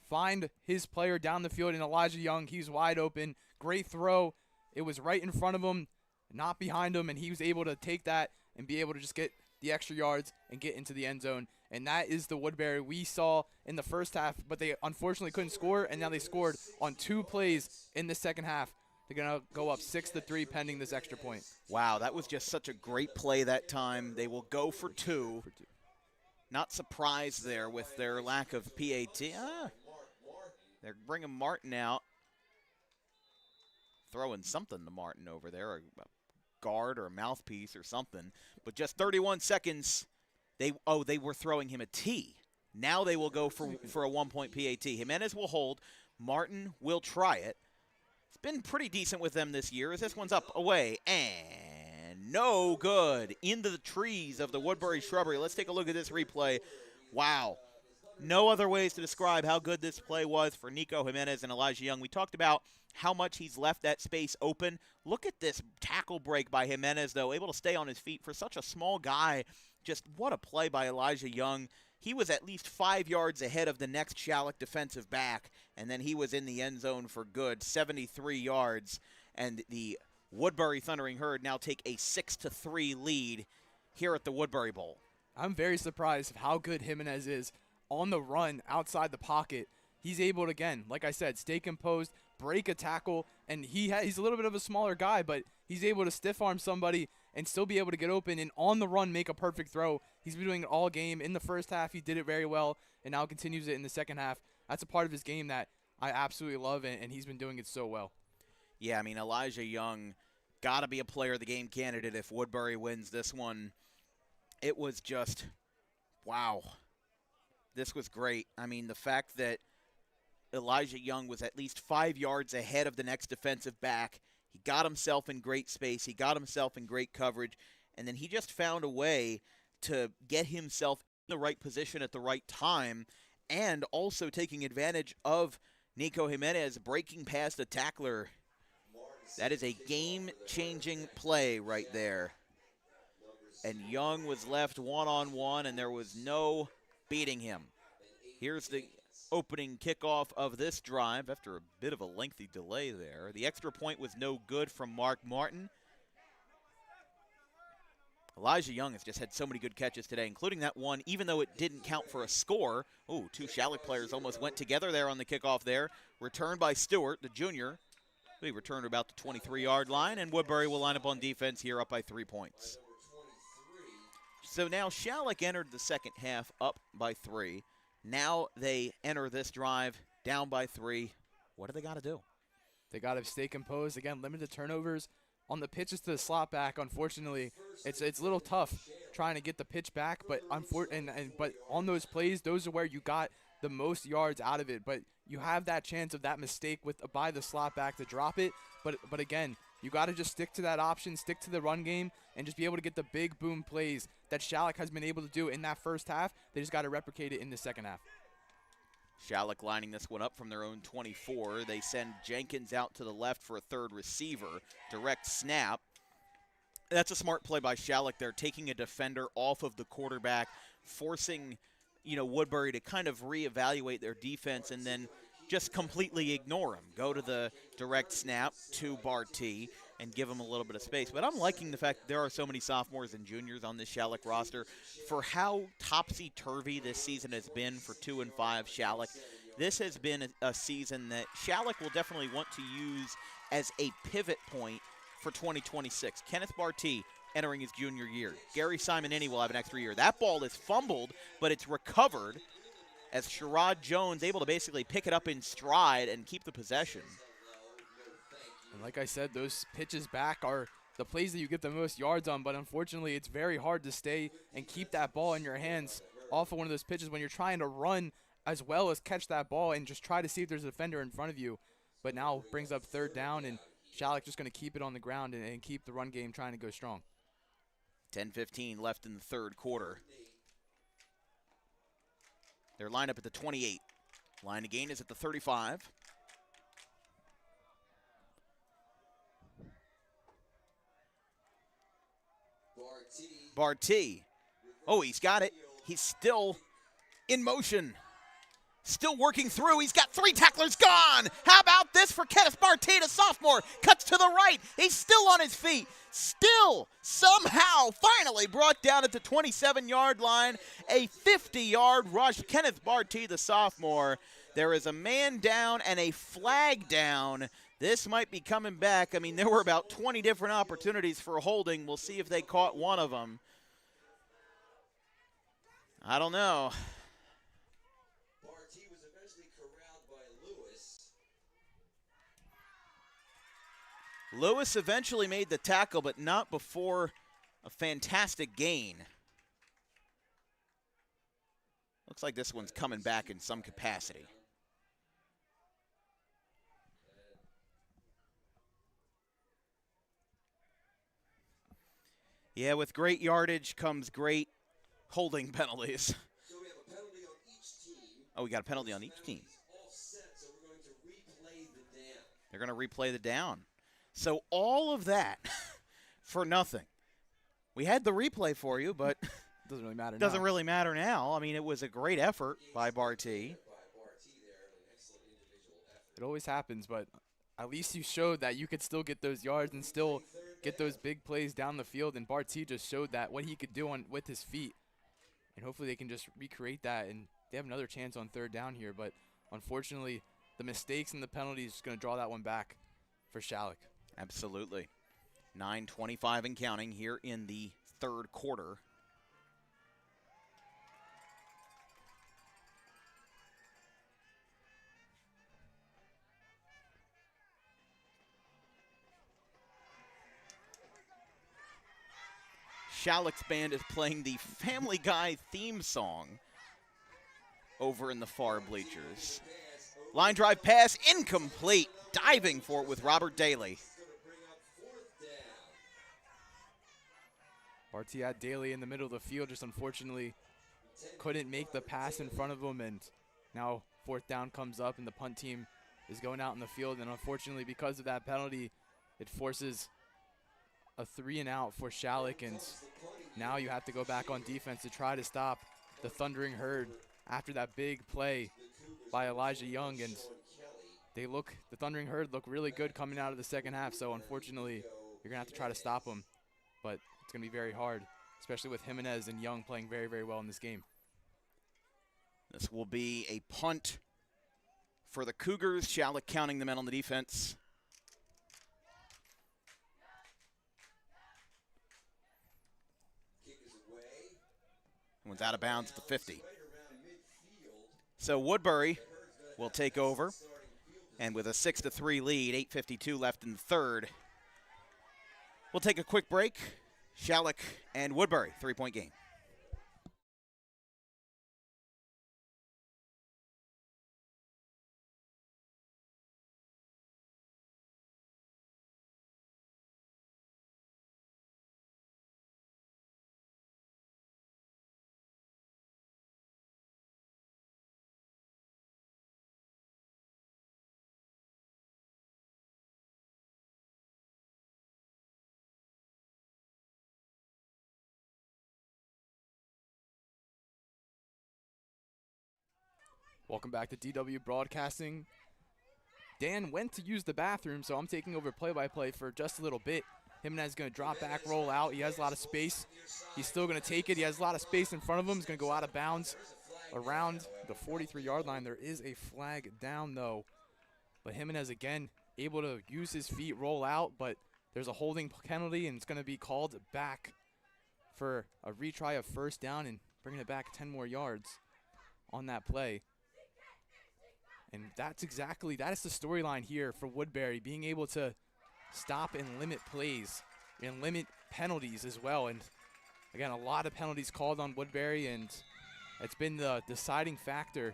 find his player down the field. And Elijah Young, he's wide open. Great throw. It was right in front of him, not behind him, and he was able to take that and be able to just get the extra yards, and get into the end zone. And that is the Woodbury we saw in the first half, but they unfortunately couldn't score, and now they scored on 2 plays in the second half. They're going to go up 6-3 pending this extra point. Wow, that was just such a great play that time. They will go for 2. Not surprised there with their lack of PAT. They're bringing Martin out. Throwing something to Martin over there, a guard or a mouthpiece or something. But just 31 seconds, they were throwing him a T. Now they will go for a 1-point PAT. Jimenez will hold. Martin will try it. It's been pretty decent with them this year as this one's up, away, and no good. Into the trees of the Woodbury shrubbery. Let's take a look at this replay. Wow. No other ways to describe how good this play was for Nico Jimenez and Elijah Young. We talked about how much he's left that space open. Look at this tackle break by Jimenez, though, able to stay on his feet for such a small guy. Just what a play by Elijah Young. He was at least 5 yards ahead of the next Schalick defensive back, and then he was in the end zone for good, 73 yards. And the Woodbury Thundering Herd now take a 6-3 lead here at the Woodbury Bowl. I'm very surprised of how good Jimenez is on the run outside the pocket. He's able to, again, like I said, stay composed, break a tackle, and he's a little bit of a smaller guy, but he's able to stiff arm somebody and still be able to get open and on the run make a perfect throw. He's been doing it all game. In the first half, he did it very well, and now continues it in the second half. That's a part of his game that I absolutely love, and he's been doing it so well. Yeah, I mean, Elijah Young got to be a player of the game candidate if Woodbury wins this one. It was just, wow. This was great. I mean, the fact that Elijah Young was at least 5 yards ahead of the next defensive back. He got himself in great space. He got himself in great coverage. And then he just found a way to get himself in the right position at the right time and also taking advantage of Nico Jimenez breaking past a tackler. That is a game-changing play right there. And Young was left one-on-one, and there was no beating him. Here's the opening kickoff of this drive after a bit of a lengthy delay there. The extra point was no good from Mark Martin. Elijah Young has just had so many good catches today, including that one, even though it didn't count for a score. Oh, 2 Schalick players almost went together there on the kickoff there. Returned by Stewart, the junior. He returned about the 23-yard line, and Woodbury will line up on defense here up by 3 points. So now Schalick entered the second half up by 3. Now they enter this drive down by 3. What do they got to do? They got to stay composed. Again, limited turnovers on the pitches to the slot back. Unfortunately, it's a little tough trying to get the pitch back, but but on those plays, those are where you got the most yards out of it. But you have that chance of that mistake by the slot back to drop it. But again, you got to just stick to that option, stick to the run game, and just be able to get the big boom plays that Schalick has been able to do in that first half. They just got to replicate it in the second half. Schalick lining this one up from their own 24. They send Jenkins out to the left for a third receiver. Direct snap. That's a smart play by Schalick. They're taking a defender off of the quarterback, forcing, Woodbury to kind of reevaluate their defense and then just completely ignore him. Go to the direct snap to Barty and give him a little bit of space. But I'm liking the fact that there are so many sophomores and juniors on this Schalick roster. For how topsy-turvy this season has been for 2 and 5 Schalick, this has been a season that Schalick will definitely want to use as a pivot point for 2026. Kenneth Barty entering his junior year. Gary Simonini will have an extra year. That ball is fumbled, but it's recovered as Sherrod Jones able to basically pick it up in stride and keep the possession. And like I said, those pitches back are the plays that you get the most yards on, but unfortunately it's very hard to stay and keep that ball in your hands off of one of those pitches when you're trying to run as well as catch that ball and just try to see if there's a defender in front of you. But now brings up third down, and Schalick just going to keep it on the ground and keep the run game trying to go strong. 10:15 left in the third quarter. Their lineup at the 28. Line again is at the 35. Barty. Oh, he's got it. He's still in motion. Still working through. He's got 3 tacklers gone. How about this for Kenneth Barty, the sophomore? Cuts to the right. He's still on his feet. Still, somehow, finally brought down at the 27-yard line. A 50-yard rush. Kenneth Barty, the sophomore. There is a man down and a flag down. This might be coming back. I mean, there were about 20 different opportunities for holding. We'll see if they caught one of them. I don't know. Barty was eventually corralled by Lewis. Lewis eventually made the tackle, but not before a fantastic gain. Looks like this one's coming back in some capacity. Yeah, with great yardage comes great holding penalties. So we have a penalty on each team. Oh, we got a penalty on each team. All set, so we're going to replay the down. They're going to replay the down. So all of that for nothing. We had the replay for you, but doesn't really matter. Doesn't really matter now. I mean, it was a great effort by Barty. It always happens, but at least you showed that you could still get those yards and still get those big plays down the field. And Barty just showed that what he could do with his feet. And hopefully they can just recreate that, and they have another chance on 3rd down here. But unfortunately, the mistakes and the penalties is going to draw that one back for Schalick. Absolutely. 9:25 and counting here in the 3rd quarter. Schalick's band is playing the Family Guy theme song over in the far bleachers. Line drive pass incomplete. Diving for it with Robert Daly. Barty had Daly in the middle of the field, just unfortunately couldn't make the pass in front of him, and now 4th down comes up and the punt team is going out in the field, and unfortunately because of that penalty, it forces a 3-and-out for Schalick, and now you have to go back on defense to try to stop the Thundering Herd after that big play by Elijah Young, and the Thundering Herd look really good coming out of the second half, so unfortunately you're going to have to try to stop them, but it's going to be very hard, especially with Jimenez and Young playing very, very well in this game. This will be a punt for the Cougars. Schalick counting the men on the defense. One's out of bounds at the 50. So Woodbury will take over. And with a 6-3 lead, 8:52 left in the 3rd. We'll take a quick break. Schalick and Woodbury, 3-point game. Welcome back to DW Broadcasting. Dan went to use the bathroom, so I'm taking over play-by-play for just a little bit. Jimenez is going to drop back, roll out. He has a lot of space. He's still going to take it. He has a lot of space in front of him. He's going to go out of bounds around the 43-yard line. There is a flag down, though. But Jimenez, again, able to use his feet, roll out, but there's a holding penalty, and it's going to be called back for a retry of 1st down and bringing it back 10 more yards on that play. And that is the storyline here for Woodbury, being able to stop and limit plays and limit penalties as well. And again, a lot of penalties called on Woodbury, and it's been the deciding factor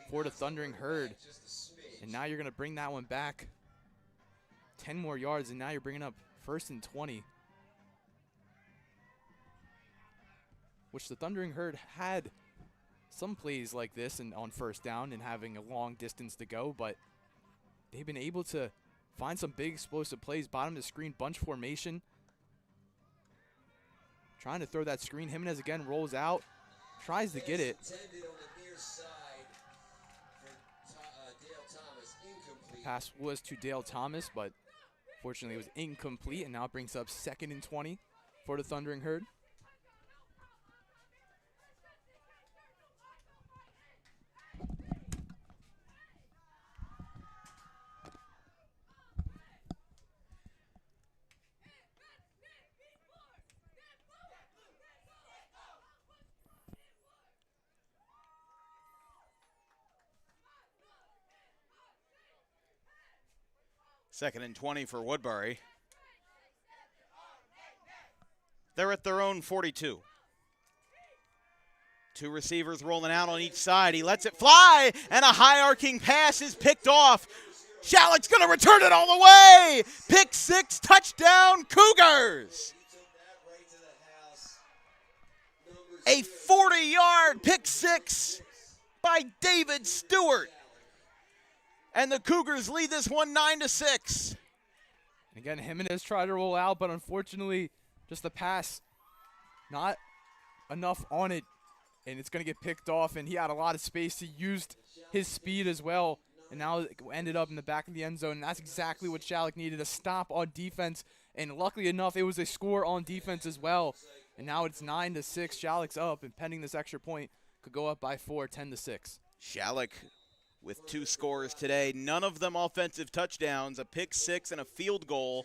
for the Thundering Herd. And now you're going to bring that one back 10 more yards, and now you're bringing up 1st and 20. Which the Thundering Herd had some plays like this and on 1st down and having a long distance to go, but they've been able to find some big explosive plays. Bottom of the screen, bunch formation. Trying to throw that screen. Jimenez again rolls out, tries to get it. Pass was to Dale Thomas, but fortunately it was incomplete, and now it brings up 2nd and 20 for the Thundering Herd. Second and 20 for Woodbury. They're at their own 42. 2 receivers rolling out on each side. He lets it fly, and a high arcing pass is picked off. Schalick's going to return it all the way. Pick 6, touchdown, Cougars. A 40-yard pick 6 by David Stewart. And the Cougars lead this one 9-6. Again, Jimenez tried to roll out, but unfortunately, just the pass, not enough on it, and it's going to get picked off, and he had a lot of space. He used his speed as well, and now it ended up in the back of the end zone, and that's exactly what Schalick needed, a stop on defense, and luckily enough, it was a score on defense as well, and now it's 9-6. Schalick's up, and pending this extra point, could go up by 4, 10-6. Schalick with 2 scores today, none of them offensive touchdowns, a pick 6 and a field goal.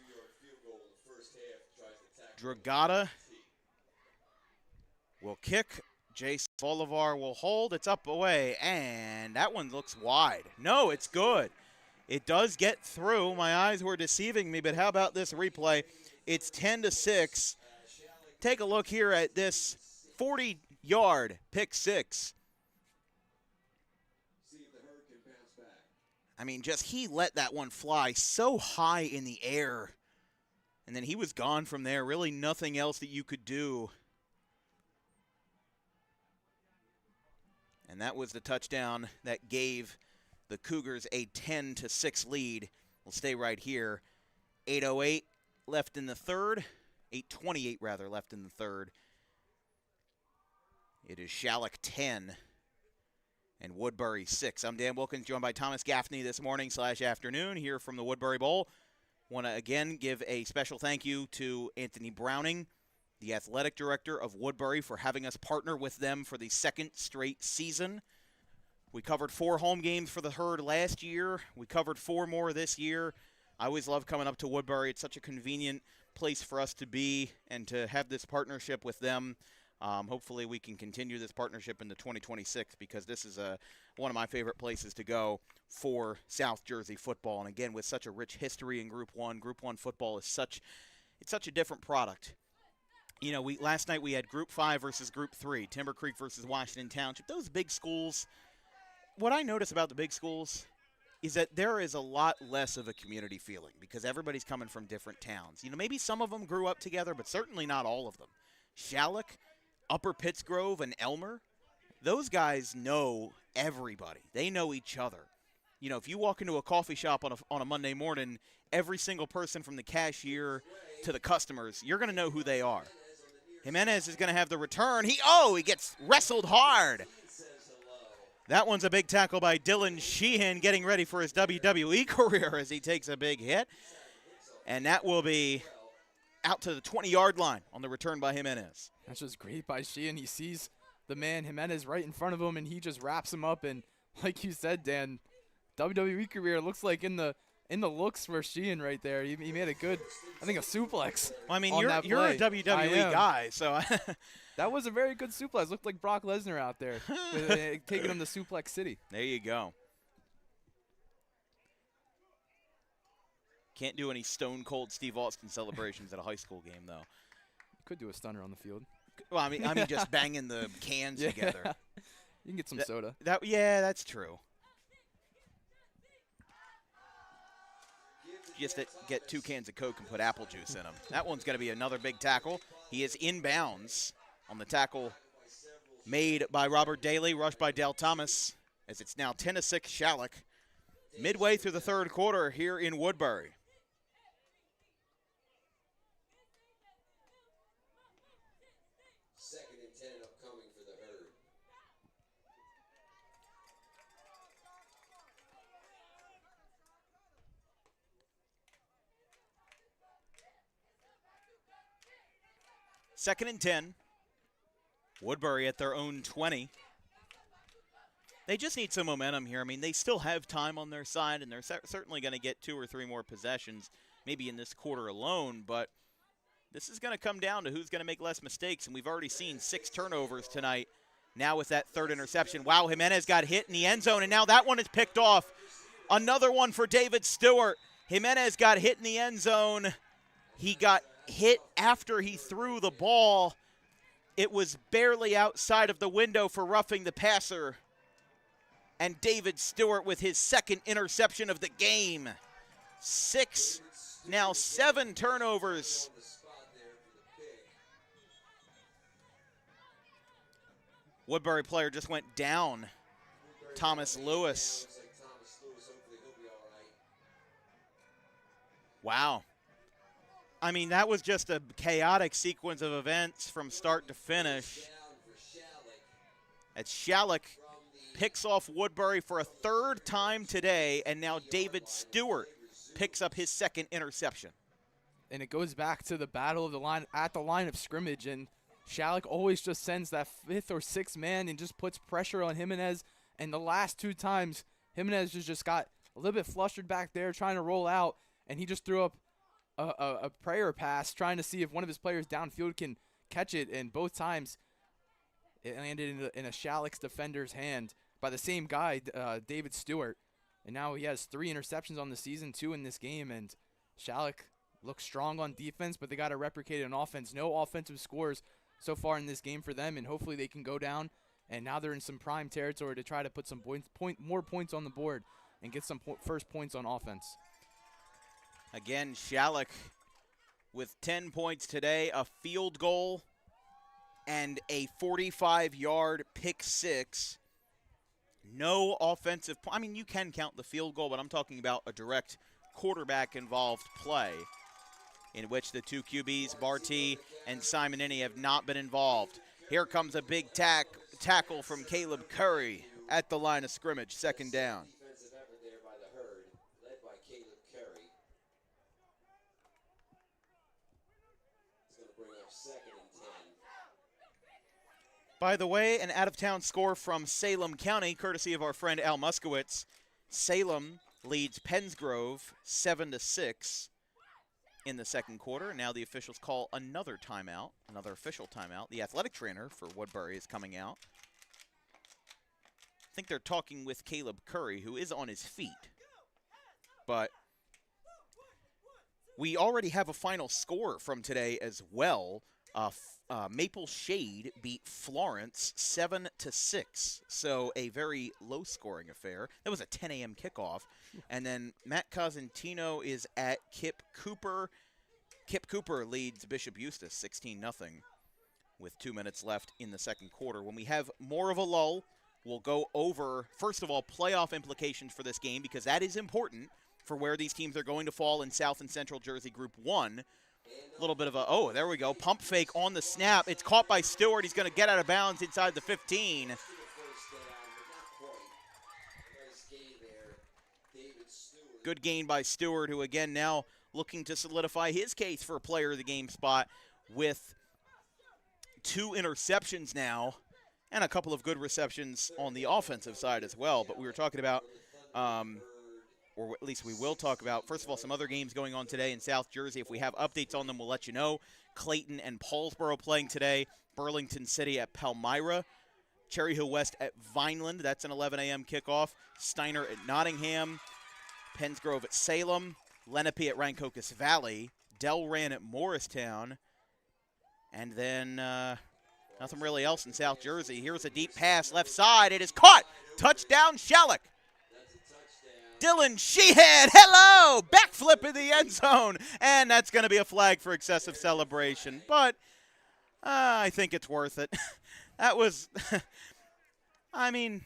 Dragata will kick. Jace Bolivar will hold. It's up away, and that one looks wide. No, it's good. It does get through. My eyes were deceiving me, but how about this replay? It's 10-6. Take a look here at this 40-yard pick 6. I mean, just he let that one fly so high in the air, and then he was gone from there. Really nothing else that you could do. And that was the touchdown that gave the Cougars a 10-6 lead. We'll stay right here. 8:08 left in the third. 8:28 rather left in the third. It is Schalick 10 and Woodbury 6. I'm Dan Wilkins, joined by Thomas Gaffney this morning/afternoon here from the Woodbury Bowl. Want to again give a special thank you to Anthony Browning, the athletic director of Woodbury, for having us partner with them for the 2nd straight season. We covered 4 home games for the Herd last year. We covered 4 more this year. I always love coming up to Woodbury. It's such a convenient place for us to be and to have this partnership with them. Hopefully we can continue this partnership into 2026 because this is one of my favorite places to go for South Jersey football. And again, with such a rich history in Group 1 football is such a different product. You know, last night we had Group 5 versus Group 3, Timber Creek versus Washington Township. Those big schools, what I notice about the big schools is that there is a lot less of a community feeling because everybody's coming from different towns. You know, maybe some of them grew up together, but certainly not all of them. Schalick, Upper Pittsgrove, and Elmer, those guys know everybody. They know each other. You know, if you walk into a coffee shop on a Monday morning, every single person from the cashier to the customers, you're going to know who they are. Jimenez is going to have the return. He gets wrestled hard. That one's a big tackle by Dylan Sheehan, getting ready for his WWE career as he takes a big hit. And that will be out to the 20-yard line on the return by Jimenez. That's just great by Sheehan. He sees the man Jimenez right in front of him, and he just wraps him up. And like you said, Dan, WWE career looks like in the looks for Sheehan right there. He made a good, I think, a suplex. Well, I mean, on you're a WWE guy, so that was a very good suplex. Looked like Brock Lesnar out there, taking him to Suplex City. There you go. Can't do any Stone Cold Steve Austin celebrations at a high school game, though. Could do a stunner on the field. Well, I mean, just banging the cans together. You can get some soda. Yeah, that's true. Just get 2 cans of Coke and put apple juice in them. That one's going to be another big tackle. He is inbounds on the tackle made by Robert Daly, rushed by Dale Thomas, as it's now 10-6 Schalick. Midway through the third quarter here in Woodbury. Second and 10 upcoming for the Herd. 2nd and 10. Woodbury at their own 20. They just need some momentum here. I mean, they still have time on their side, and they're certainly going to get 2 or 3 more possessions, maybe in this quarter alone, but this is going to come down to who's going to make less mistakes, and we've already seen 6 turnovers tonight. Now with that 3rd interception. Wow, Jimenez got hit in the end zone, and now that one is picked off. Another one for David Stewart. Jimenez got hit in the end zone. He got hit after he threw the ball. It was barely outside of the window for roughing the passer. And David Stewart with his 2nd interception of the game. 6, now 7 turnovers. Woodbury player just went down. Thomas Lewis. Wow. I mean, that was just a chaotic sequence of events from start to finish. As Schalick picks off Woodbury for a 3rd time today, and now David Stewart picks up his 2nd interception. And it goes back to the battle of the line at the line of scrimmage, and Schalick always just sends that 5th or 6th man and just puts pressure on Jimenez. And the last 2 times, Jimenez just got a little bit flustered back there trying to roll out, and he just threw up a prayer pass trying to see if one of his players downfield can catch it. And both times it landed in a Schalick's defender's hand by the same guy, David Stewart. And now he has 3 interceptions on the season, 2 in this game. And Schalick looks strong on defense, but they got to replicate it on offense. No offensive scores so far in this game for them, and hopefully they can go down. And now they're in some prime territory to try to put some more points on the board and get some first points on offense. Again, Schalick with 10 points today, a field goal, and a 45-yard pick 6. No offensive – I mean, you can count the field goal, but I'm talking about a direct quarterback-involved play in which the 2 QBs, Barty and Simonini, have not been involved. Here comes a big tackle from Caleb Curry at the line of scrimmage, 2nd down. Defensive effort there by the Herd, led by Caleb Curry. It's going to bring up 2nd and 10. By the way, an out-of-town score from Salem County, courtesy of our friend Al Muskowitz. Salem leads Pennsgrove 7-6 in the 2nd quarter. Now the officials call another timeout, another official timeout. The athletic trainer for Woodbury is coming out. I think they're talking with Caleb Curry, who is on his feet. But we already have a final score from today as well. Maple Shade beat Florence 7-6, so a very low-scoring affair. That was a 10 a.m. kickoff. And then Matt Cosentino is at Kip Cooper. Kip Cooper leads Bishop Eustis 16-0 with 2 minutes left in the 2nd quarter. When we have more of a lull, we'll go over, first of all, playoff implications for this game, because that is important for where these teams are going to fall in South and Central Jersey Group 1. A little bit of a, oh, there we go, pump fake on the snap. It's caught by Stewart. He's going to get out of bounds inside the 15. Good gain by Stewart, who again now looking to solidify his case for a player of the game spot with 2 interceptions now and a couple of good receptions on the offensive side as well. But we were talking about, or at least we will talk about, first of all, some other games going on today in South Jersey. If we have updates on them, we'll let you know. Clayton and Paulsboro playing today. Burlington City at Palmyra. Cherry Hill West at Vineland. That's an 11 a.m. kickoff. Steiner at Nottingham. Pennsgrove at Salem. Lenape at Rancocas Valley. Delran at Morristown. And then nothing really else in South Jersey. Here's a deep pass left side. It is caught. Touchdown, Schalick. Dylan Sheehan, hello! Backflip in the end zone. And that's going to be a flag for excessive celebration. But I think it's worth it. That was, I mean,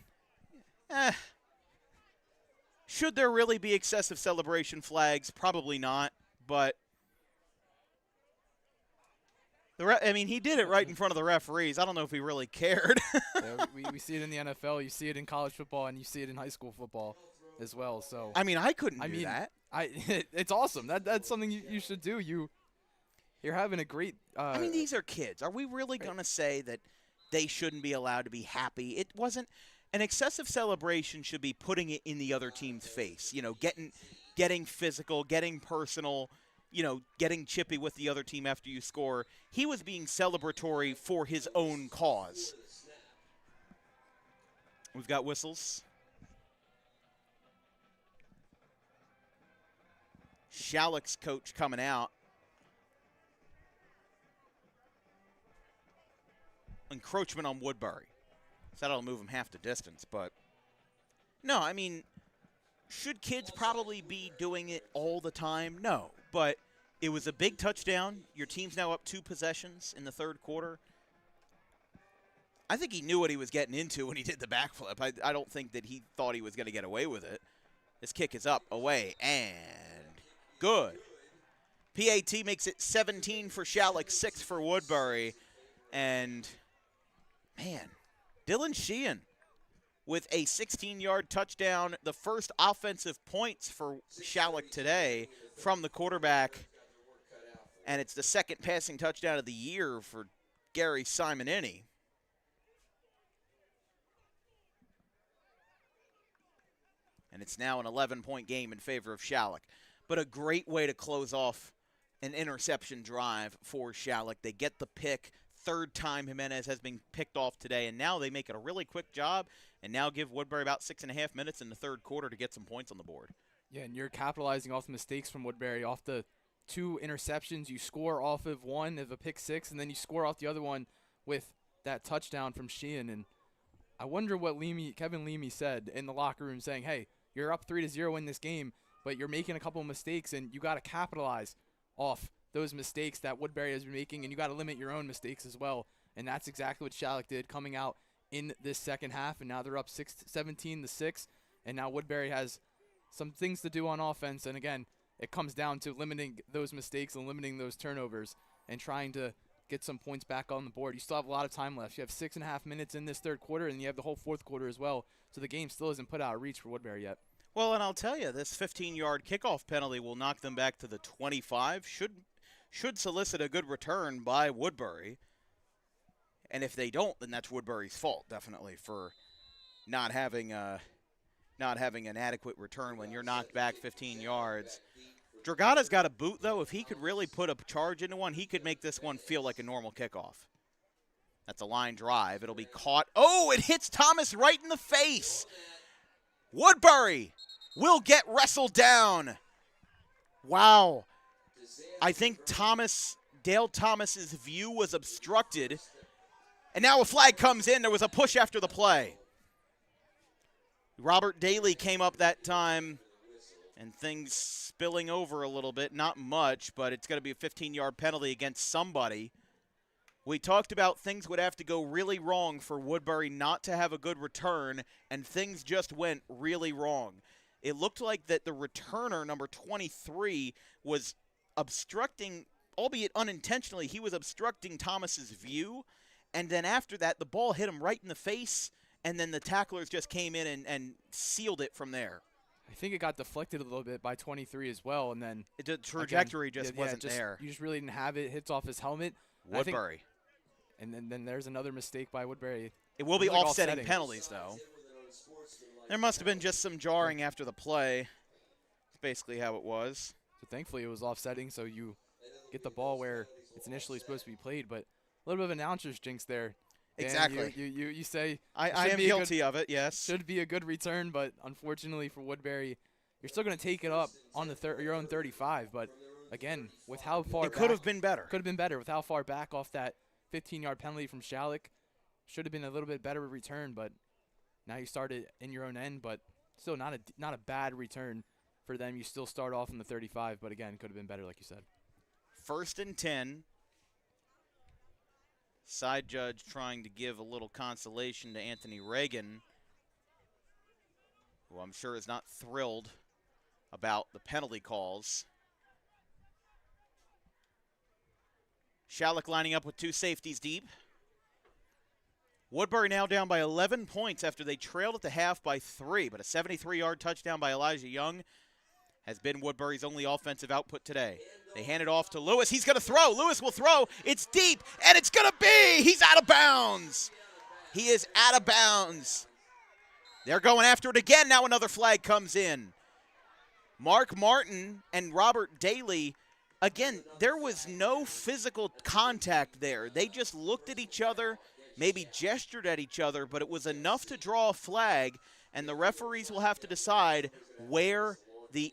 should there really be excessive celebration flags? Probably not. But, I mean, he did it right in front of the referees. I don't know if he really cared. Yeah, we see it in the NFL. You see it in college football, and you see it in high school football as well. So I mean, I couldn't do that. It's awesome. That's something you should do. You're having a great. I mean, these are kids. Are we really going to say that they shouldn't be allowed to be happy? It wasn't. An excessive celebration should be putting it in the other team's face. You know, getting physical, getting personal, you know, getting chippy with the other team after you score. He was being celebratory for his own cause. We've got whistles. Schalick's coach coming out. Encroachment on Woodbury. So that'll move him half the distance. But, no, I mean, should kids probably be doing it all the time? No. But it was a big touchdown. Your team's now up 2 possessions in the third quarter. I think he knew what he was getting into when he did the backflip. I don't think that he thought he was going to get away with it. This kick is up, away, and good. PAT makes it 17 for Schalick, 6 for Woodbury. And, man, Dylan Sheehan with a 16-yard touchdown, the first offensive points for Schalick today from the quarterback. And it's the second passing touchdown of the year for Gary Simonini. And it's now an 11-point game in favor of Schalick. But a great way to close off an interception drive for Schalick. They get the pick. Third time Jimenez has been picked off today, and now they make it a really quick job and now give Woodbury about 6.5 minutes in the third quarter to get some points on the board. Yeah, and you're capitalizing off the mistakes from Woodbury. Off the 2 interceptions, you score off of one of a pick 6, and then you score off the other one with that touchdown from Sheehan. And I wonder what Kevin Leamy said in the locker room, saying, hey, you're up 3-0 in this game, but you're making a couple of mistakes, and you got to capitalize off those mistakes that Woodbury has been making, and you got to limit your own mistakes as well. And that's exactly what Schalick did coming out in this second half, and now they're up 17-6, and now Woodbury has some things to do on offense. And again, it comes down to limiting those mistakes and limiting those turnovers and trying to get some points back on the board. You still have a lot of time left. You have 6.5 minutes in this third quarter, and you have the whole fourth quarter as well. So the game still isn't put out of reach for Woodbury yet. Well, and I'll tell you, this 15-yard kickoff penalty will knock them back to the 25. Should solicit a good return by Woodbury. And if they don't, then that's Woodbury's fault, definitely, for not having an adequate return when you're knocked back 15 yards. Dragata's got a boot, though. If he could really put a charge into one, he could make this one feel like a normal kickoff. That's a line drive. It'll be caught. Oh, it hits Thomas right in the face. Woodbury will get wrestled down. Wow. I think Dale Thomas's view was obstructed. And now a flag comes in. There was a push after the play. Robert Daly came up that time, and things spilling over a little bit. Not much, but it's going to be a 15-yard penalty against somebody. We talked about things would have to go really wrong for Woodbury not to have a good return, and things just went really wrong. It looked like that the returner, number 23, was obstructing, albeit unintentionally, he was obstructing Thomas's view. And then after that, the ball hit him right in the face, and then the tacklers just came in and sealed it from there. I think it got deflected a little bit by 23 as well, and then the trajectory wasn't there. You just really didn't have it. It hits off his helmet. Woodbury. And then there's another mistake by Woodbury. It will be like offsetting penalties, though. There must have been just some jarring after the play. That's basically how it was. So thankfully it was offsetting, so you get the ball where it's initially supposed to be played. But a little bit of announcer's jinx there. Dan, exactly. You say I am guilty of it, yes. Should be a good return, but unfortunately for Woodbury, you're still going to take it up on your own 35. But, again, with how far it could have been better. Could have been better with how far back off that 15-yard penalty from Schalick. Should have been a little bit better return, but now you started in your own end, but still not a bad return for them. You still start off in the 35, but again, could have been better, like you said. 1st and 10. Side judge trying to give a little consolation to Anthony Reagan, who I'm sure is not thrilled about the penalty calls. Schalick lining up with 2 safeties deep. Woodbury now down by 11 points after they trailed at the half by 3, but a 73-yard touchdown by Elijah Young has been Woodbury's only offensive output today. They hand it off to Lewis. He's going to throw. Lewis will throw. It's deep, and it's going to be. He's out of bounds. He is out of bounds. They're going after it again. Now another flag comes in. Mark Martin and Robert Daly, again, there was no physical contact there. They just looked at each other, maybe gestured at each other, but it was enough to draw a flag, and the referees will have to decide where the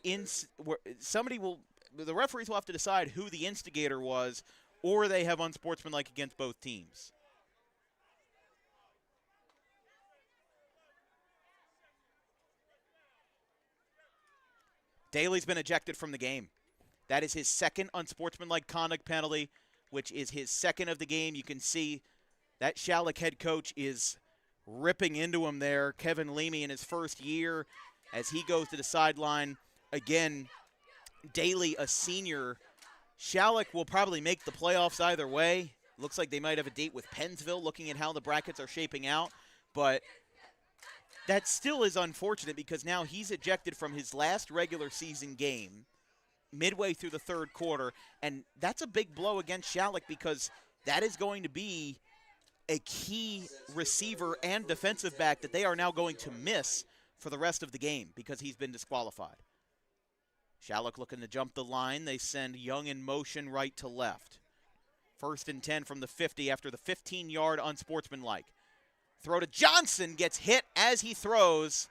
referees will have to decide who the instigator was, or they have unsportsmanlike against both teams. Daly's been ejected from the game. That is his second unsportsmanlike conduct penalty, which is his second of the game. You can see that Schalick head coach is ripping into him there. Kevin Leamy in his first year as he goes to the sideline. Again, Daly, a senior. Schalick will probably make the playoffs either way. Looks like they might have a date with Pennsville, looking at how the brackets are shaping out. But that still is unfortunate because now he's ejected from his last regular season game midway through the third quarter. And that's a big blow against Schalick because that is going to be a key receiver and defensive back that they are now going to miss for the rest of the game because he's been disqualified. Schalick looking to jump the line. They send Young in motion right to left. 1st and 10 from the 50 after the 15-yard unsportsmanlike. Throw to Johnson, gets hit as he throws,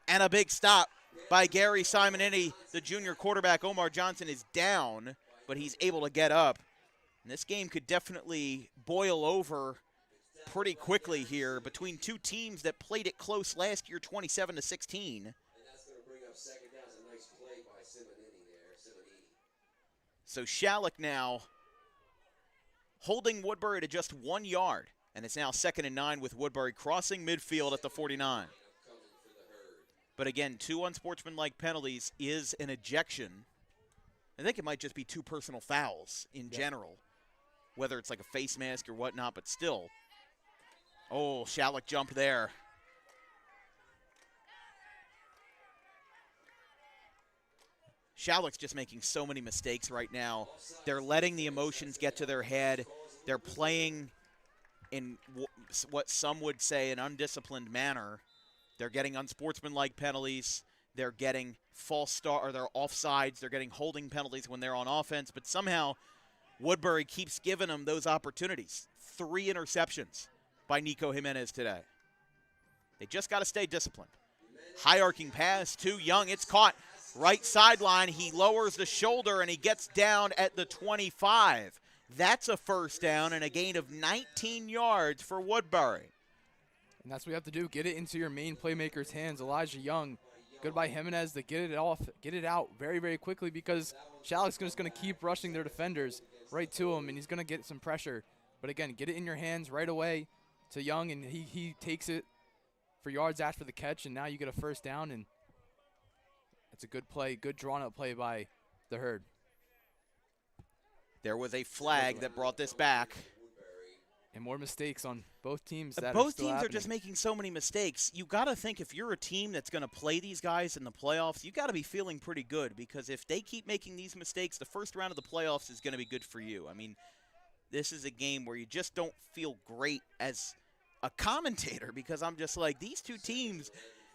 and a big stop by Gary Simonini. The junior quarterback, Omar Johnson, is down, but he's able to get up. And this game could definitely boil over pretty quickly here between two teams that played it close last year, 27-16. And that's going to bring up second down. It's a nice play by Simonini there. So Schalick now holding Woodbury to just 1 yard. And it's now 2nd and 9 with Woodbury crossing midfield at the 49. But again, 2 unsportsmanlike penalties is an ejection. I think it might just be 2 personal fouls in general, whether it's like a face mask or whatnot, but still. Oh, Schalick jump there. Schalick's just making so many mistakes right now. They're letting the emotions get to their head. They're playing in what some would say an undisciplined manner. They're getting unsportsmanlike penalties. They're getting false start, or they're offsides. They're getting holding penalties when they're on offense. But somehow Woodbury keeps giving them those opportunities. 3 interceptions by Nico Jimenez today. They just got to stay disciplined. High arcing pass to Young. It's caught right sideline. He lowers the shoulder and he gets down at the 25. That's a first down and a gain of 19 yards for Woodbury. And that's what you have to do. Get it into your main playmaker's hands. Elijah Young, good by Jimenez to get it out very, very quickly because Schalick's just going to keep rushing their defenders right to him, and he's going to get some pressure. But again, get it in your hands right away to Young, and he takes it for yards after the catch, and now you get a first down, and it's a good play, good drawn-up play by the Herd. There was a flag that brought this back. And more mistakes on both teams. Both teams are just making so many mistakes. You got to think if you're a team that's going to play these guys in the playoffs, you got to be feeling pretty good because if they keep making these mistakes, the first round of the playoffs is going to be good for you. I mean, this is a game where you just don't feel great as a commentator because I'm just like, these two teams,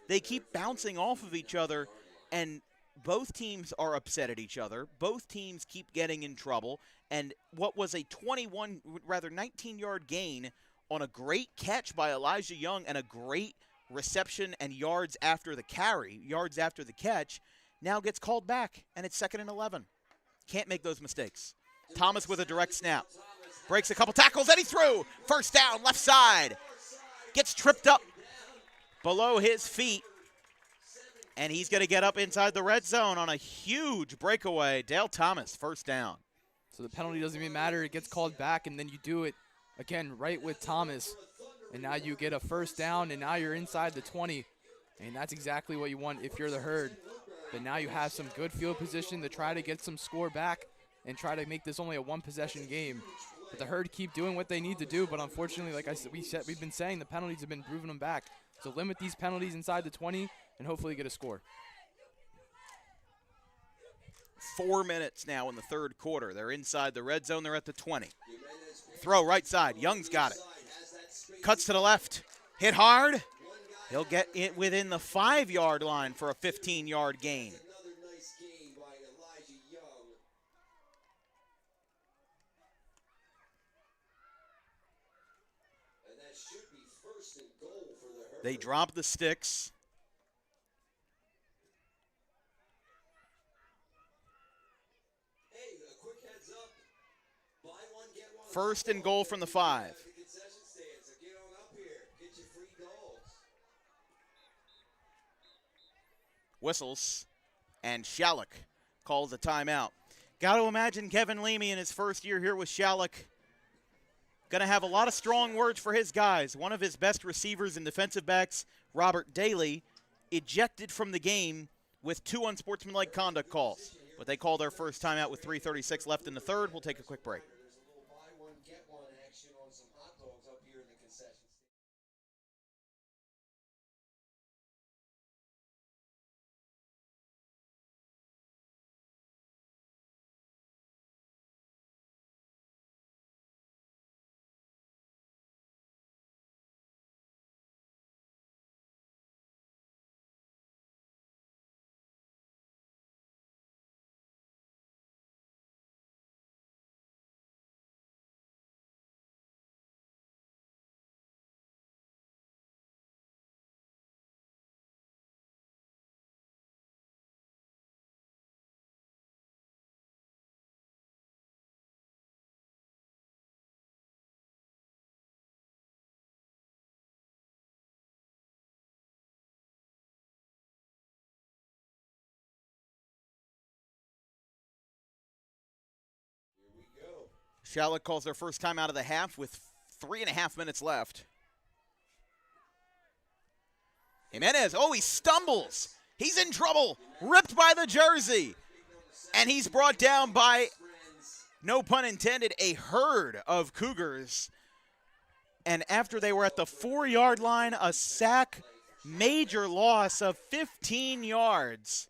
they keep bouncing off of each other, and both teams are upset at each other. Both teams keep getting in trouble. And what was a 19-yard gain on a great catch by Elijah Young and a great reception and yards after the catch, now gets called back, and it's 2nd and 11. Can't make those mistakes. Thomas with a direct snap. Breaks a couple tackles, and he threw. First down, left side. Gets tripped up below his feet. And he's going to get up inside the red zone on a huge breakaway. Dale Thomas, first down. So the penalty doesn't even matter. It gets called back, and then you do it again right with Thomas. And now you get a first down, and now you're inside the 20. And that's exactly what you want if you're the Herd. But now you have some good field position to try to get some score back and try to make this only a one-possession game. But the Herd keep doing what they need to do, but unfortunately, like I said, we've been saying, the penalties have been proving them back. So limit these penalties inside the 20 and hopefully get a score. 4 minutes now in the third quarter. They're inside the red zone. They're at the 20. Throw right side. Young's got it. Cuts to the left. Hit hard. He'll get it within the 5-yard line for a 15-yard gain. Another nice game by Elijah Young. And that should be first and goal for the Herd. They drop the sticks. Hey, a quick heads up. Buy one, get one. First and goal from the 5. At the concession stand, so get on up here. Get your free dogs. Whistles, and Schalick calls a timeout. Got to imagine Kevin Leamy in his first year here with Schalick going to have a lot of strong words for his guys. One of his best receivers and defensive backs, Robert Daly, ejected from the game with 2 unsportsmanlike conduct calls. But they call their first timeout with 3:36 left in the third. We'll take a quick break. There's a little buy one, get one action on some hot dogs up here in the concession stand. Schalick calls their first time out of the half with 3.5 minutes left. Jimenez, he stumbles. He's in trouble. Ripped by the jersey. And he's brought down by, no pun intended, a herd of Cougars. And after they were at the 4-yard line, a sack, major loss of 15 yards.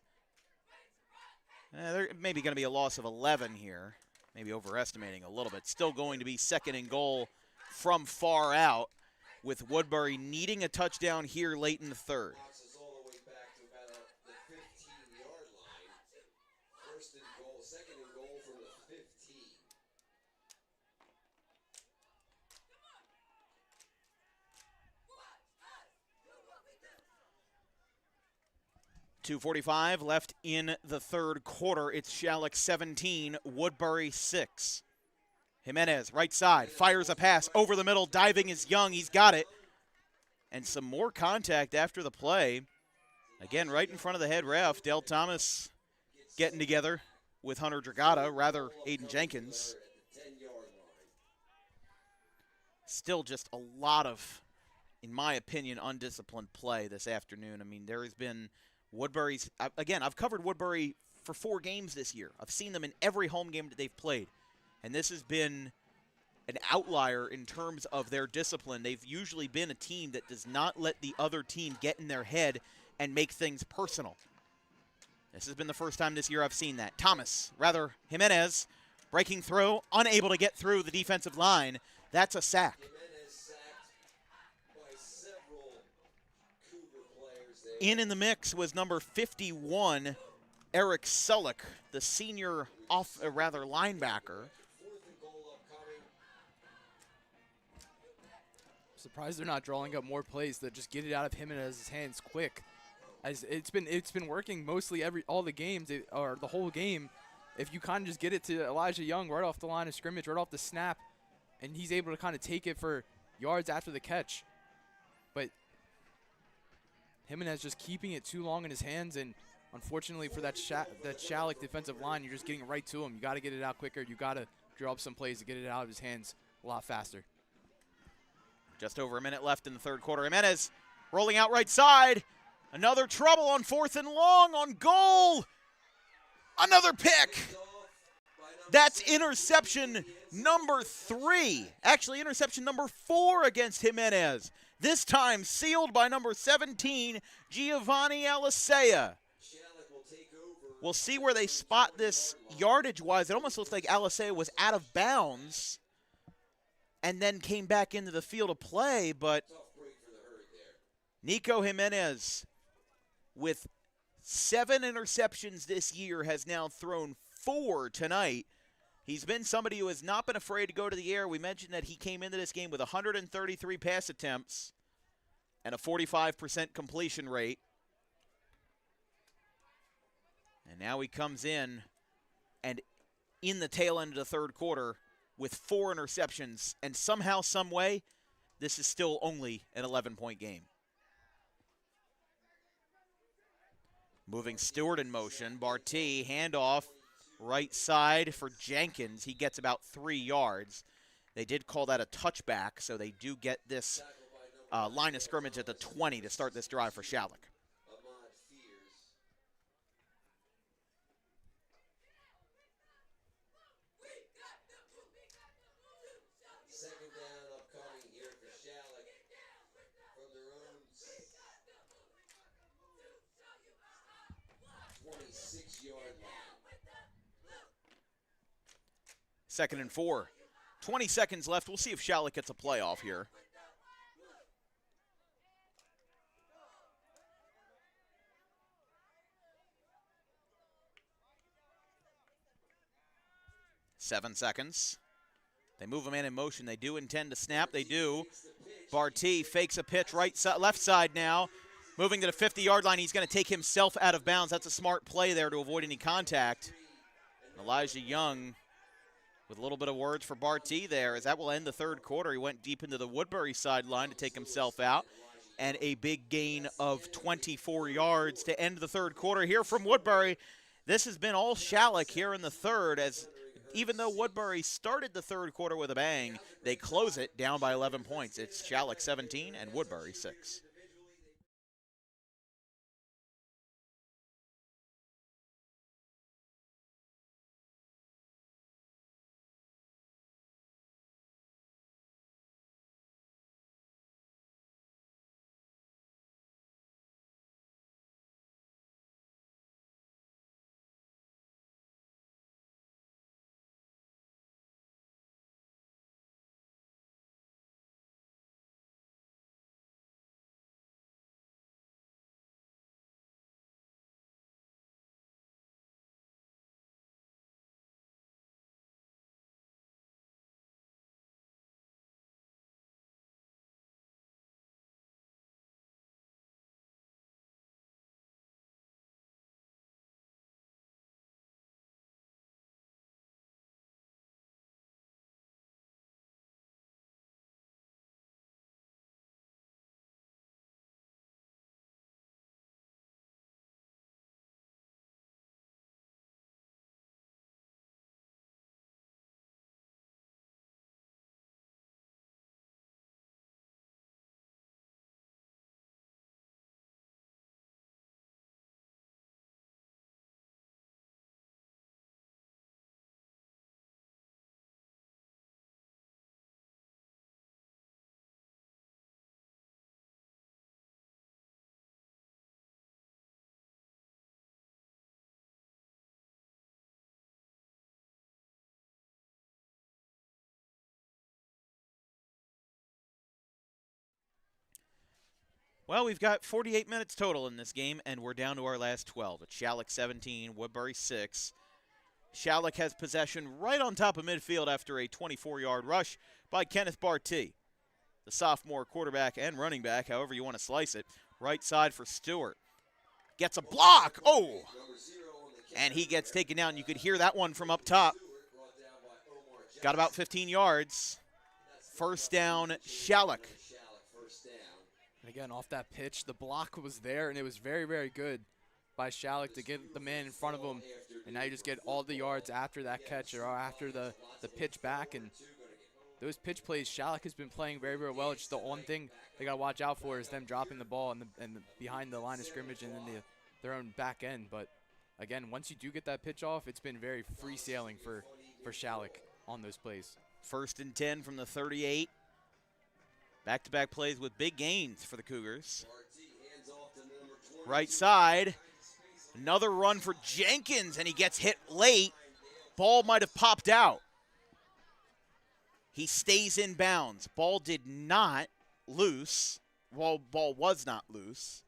There may be going to be a loss of 11 here. Maybe overestimating a little bit. Still going to be second and goal from far out, with Woodbury needing a touchdown here late in the third. Bounces all the way back to about the 15-yard line. First and goal, second and goal from the 15. 2:45 left in the third quarter. It's Schalick 17, Woodbury 6. Jimenez, right side, fires a pass over the middle. Diving is Young. He's got it. And some more contact after the play. Again, right in front of the head ref. Dale Thomas getting together with Hunter Dragata, rather Aiden Jenkins. Still just a lot of, in my opinion, undisciplined play this afternoon. I mean, there has been Woodbury's, again, I've covered Woodbury for 4 games this year. I've seen them in every home game that they've played. And this has been an outlier in terms of their discipline. They've usually been a team that does not let the other team get in their head and make things personal. This has been the first time this year I've seen that. Jimenez, breaking through, unable to get through the defensive line. That's a sack. Jimenez sacked by several Cougar players there. In the mix was number 51, Eric Schalick, the senior linebacker. Surprised they're not drawing up more plays that just get it out of Jimenez's hands quick. As it's been working mostly all the games or the whole game. If you kind of just get it to Elijah Young right off the line of scrimmage, right off the snap, and he's able to kind of take it for yards after the catch. But Jimenez just keeping it too long in his hands, and unfortunately for that Schalick defensive line, you're just getting right to him. You got to get it out quicker. You got to draw up some plays to get it out of his hands a lot faster. Just over a minute left in the third quarter. Jimenez rolling out right side. Another trouble on 4th and long on goal. Another pick. That's interception number 3. Actually, interception number 4 against Jimenez. This time sealed by number 17, Giovanni Alisea. Schalick will take over We'll see where they spot this yardage-wise. It almost looks like Alisea was out of bounds and then came back into the field of play, but Nico Jimenez, with 7 interceptions this year, has now thrown 4 tonight. He's been somebody who has not been afraid to go to the air. We mentioned that he came into this game with 133 pass attempts and a 45% completion rate. And now he comes in and in the tail end of the third quarter with 4 interceptions. And somehow, some way, this is still only an 11-point game. Moving Stewart in motion. Barty, handoff, right side for Jenkins. He gets about 3 yards. They did call that a touchback, so they do get this line of scrimmage at the 20 to start this drive for Schalick. Second down upcoming here for Schalick from their own 26-yard line. Second and 4. 20 seconds left. We'll see if Schalick gets a playoff here. Seven seconds. They move a man in motion. They do intend to snap. They do. Barty fakes a pitch left side now. Moving to the 50-yard line. He's going to take himself out of bounds. That's a smart play there to avoid any contact. Elijah Young with a little bit of words for Barty there, as that will end the third quarter. He went deep into the Woodbury sideline to take himself out. And a big gain of 24 yards to end the third quarter here from Woodbury. This has been all Schalick here in the third, as even though Woodbury started the third quarter with a bang, they close it down by 11 points. It's Schalick 17 and Woodbury 6. Well, we've got 48 minutes total in this game, and we're down to our last 12. It's Schalick 17, Woodbury 6. Schalick has possession right on top of midfield after a 24-yard rush by Kenneth Barty, the sophomore quarterback and running back, however you want to slice it. Right side for Stewart. Gets a block. Oh! And he gets taken down. You could hear that one from up top. Got about 15 yards. First down, Schalick. And again, off that pitch, the block was there, and it was very, very good by Schalick to get the man in front of him. And now you just get all the yards after that catch or after the pitch back. And those pitch plays, Schalick has been playing very, very well. It's just the one thing they got to watch out for is them dropping the ball and behind the line of scrimmage and then their own back end. But, again, once you do get that pitch off, it's been very free sailing for Schalick on those plays. First and 10 from the 38. Back-to-back plays with big gains for the Cougars. Right side. Another run for Jenkins, and he gets hit late. Ball might have popped out. He stays in bounds. Ball did not loose. Well, ball was not loose.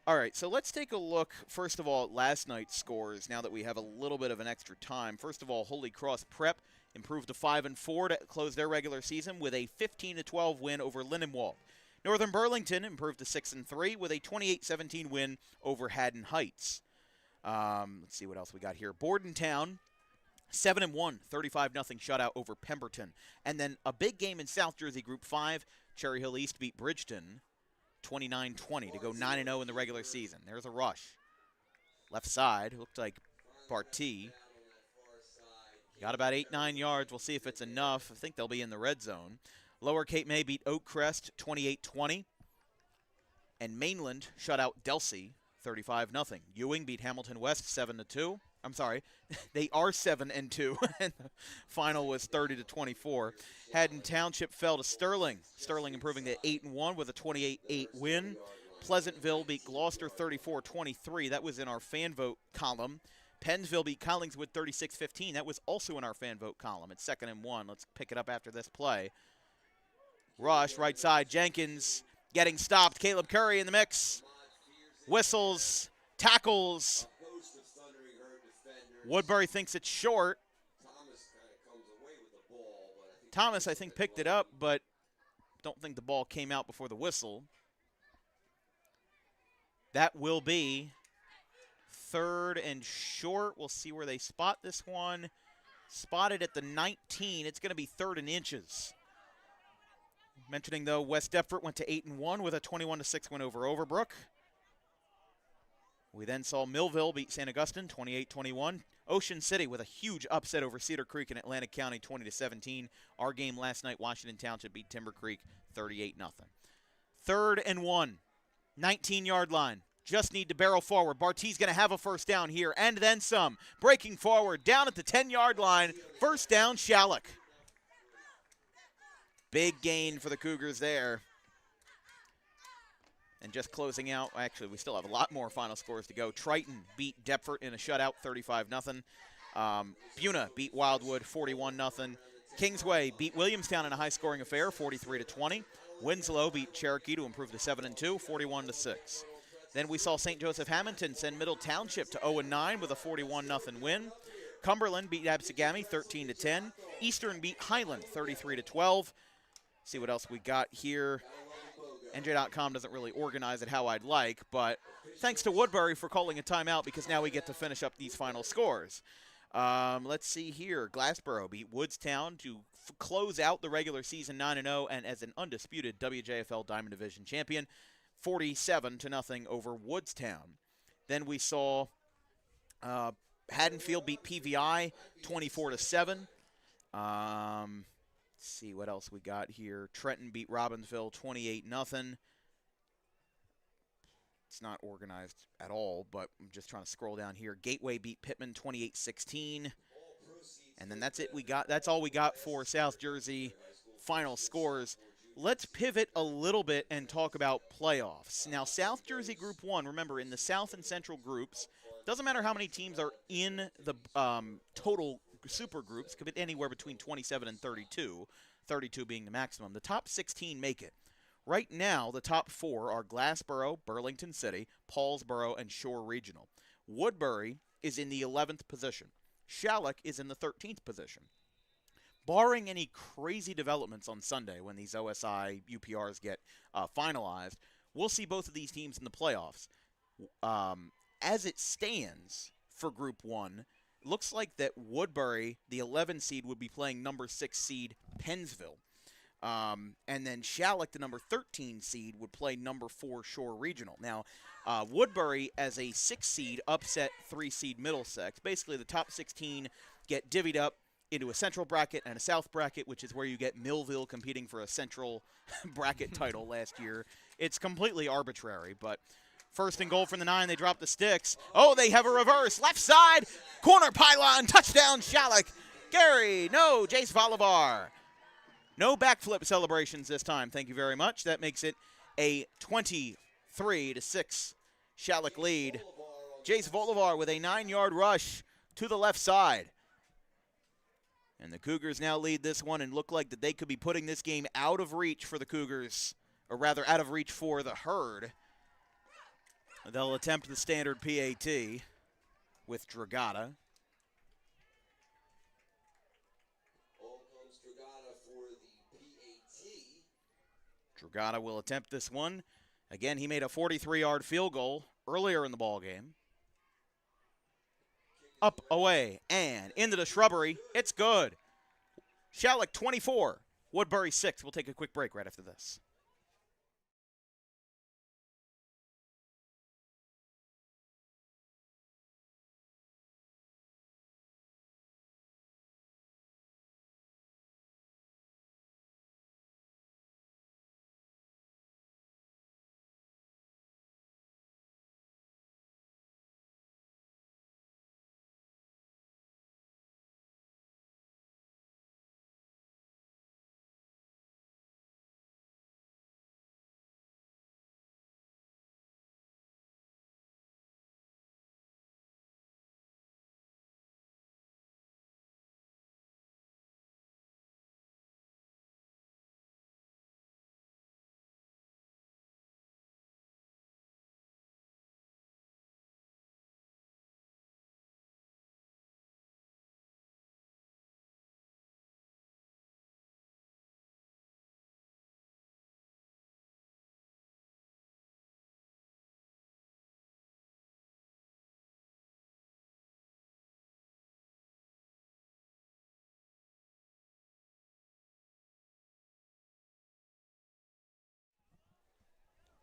All right, so let's take a look, first of all, at last night's scores now that we have a little bit of an extra time. First of all, Holy Cross Prep improved to 5-4 to close their regular season with a 15-12 win over Lindenwold. Northern Burlington improved to 6-3 with a 28-17 win over Haddon Heights. Let's see what else we got here. Bordentown, 7-1, 35-0 shutout over Pemberton. And then a big game in South Jersey Group 5. Cherry Hill East beat Bridgeton 29-20 to go 9-0 in the regular season. There's a rush. Left side, looked like Barty. Got about 8-9 yards. We'll see if it's enough. I think they'll be in the red zone. Lower Cape May beat Oakcrest 28-20. And Mainland shut out Delsey 35-0. Ewing beat Hamilton West 7-2. I'm sorry, they are 7-2, and the final was 30-24. Haddon Township fell to Sterling. Sterling improving to 8-1 with a 28-8 win. Pleasantville beat Gloucester 34-23. That was in our fan vote column. Pennsville beat Collingswood 36-15. That was also in our fan vote column. It's 2nd and 1. Let's pick it up after this play. Rush, right side, Jenkins getting stopped. Caleb Curry in the mix. Whistles, tackles. Woodbury thinks it's short. Thomas, I think, picked it up, but don't think the ball came out before the whistle. That will be 3rd and short. We'll see where they spot this one. Spotted at the 19. It's going to be 3rd and inches. Mentioning, though, West Deptford went to 8-1 with a 21-6 win over Overbrook. We then saw Millville beat St. Augustine 28-21. Ocean City with a huge upset over Cedar Creek in Atlantic County 20-17. Our game last night, Washington Township beat Timber Creek 38-0. 3rd and 1, 19-yard line. Just need to barrel forward. Barty's going to have a first down here and then some. Breaking forward down at the 10-yard line. First down, Schalick. Big gain for the Cougars there. And just closing out, actually, we still have a lot more final scores to go. Triton beat Deptford in a shutout, 35-0. Buna beat Wildwood, 41-0. Kingsway beat Williamstown in a high-scoring affair, 43-20. Winslow beat Cherokee to improve to 7-2, 41-6. Then we saw St. Joseph Hamilton send Middle Township to 0-9 with a 41-0 win. Cumberland beat Absegami, 13-10. Eastern beat Highland, 33-12. See what else we got here. NJ.com doesn't really organize it how I'd like, but thanks to Woodbury for calling a timeout because now we get to finish up these final scores. Let's see here. Glassboro beat Woodstown to close out the regular season 9-0 and as an undisputed WJFL Diamond Division champion, 47-0 over Woodstown. Then we saw Haddonfield beat PVI 24-7. See what else we got here. Trenton beat Robbinsville 28-0. It's not organized at all, but I'm just trying to scroll down here. Gateway beat Pittman 28-16. And then that's it. That's all we got for South Jersey final scores. Let's pivot a little bit and talk about playoffs. Now, South Jersey Group 1, remember, in the South and Central groups, doesn't matter how many teams are in the total super groups, could be anywhere between 27 and 32, 32 being the maximum. The top 16 make it. Right now, the top 4 are Glassboro, Burlington City, Paulsboro, and Shore Regional. Woodbury is in the 11th position. Schalick is in the 13th position. Barring any crazy developments on Sunday when these OSI UPRs get finalized, we'll see both of these teams in the playoffs. As it stands for Group 1, looks like that Woodbury, the 11 seed, would be playing number 6 seed Pennsville. And then Schalick, the number 13 seed, would play number 4 Shore Regional. Now, Woodbury, as a 6 seed, upset 3 seed Middlesex. Basically, the top 16 get divvied up into a central bracket and a south bracket, which is where you get Millville competing for a central bracket title last year. It's completely arbitrary, but... First and goal from the 9. They drop the sticks. Oh, they have a reverse. Left side. Corner pylon. Touchdown, Schalick. Gary. No, Jace Volivar. No backflip celebrations this time. Thank you very much. That makes it a 3-6. Schalick lead. Jace Volivar with a 9-yard rush to the left side. And the Cougars now lead this one and look like that they could be putting this game out of reach for the Cougars, or rather out of reach for the Herd. They'll attempt the standard PAT with Dragata. On comes Dragata for the PAT. Dragata will attempt this one. Again, he made a 43-yard field goal earlier in the ball game. Up, away, and into the shrubbery. It's good. Schalick 24, Woodbury 6. We'll take a quick break right after this.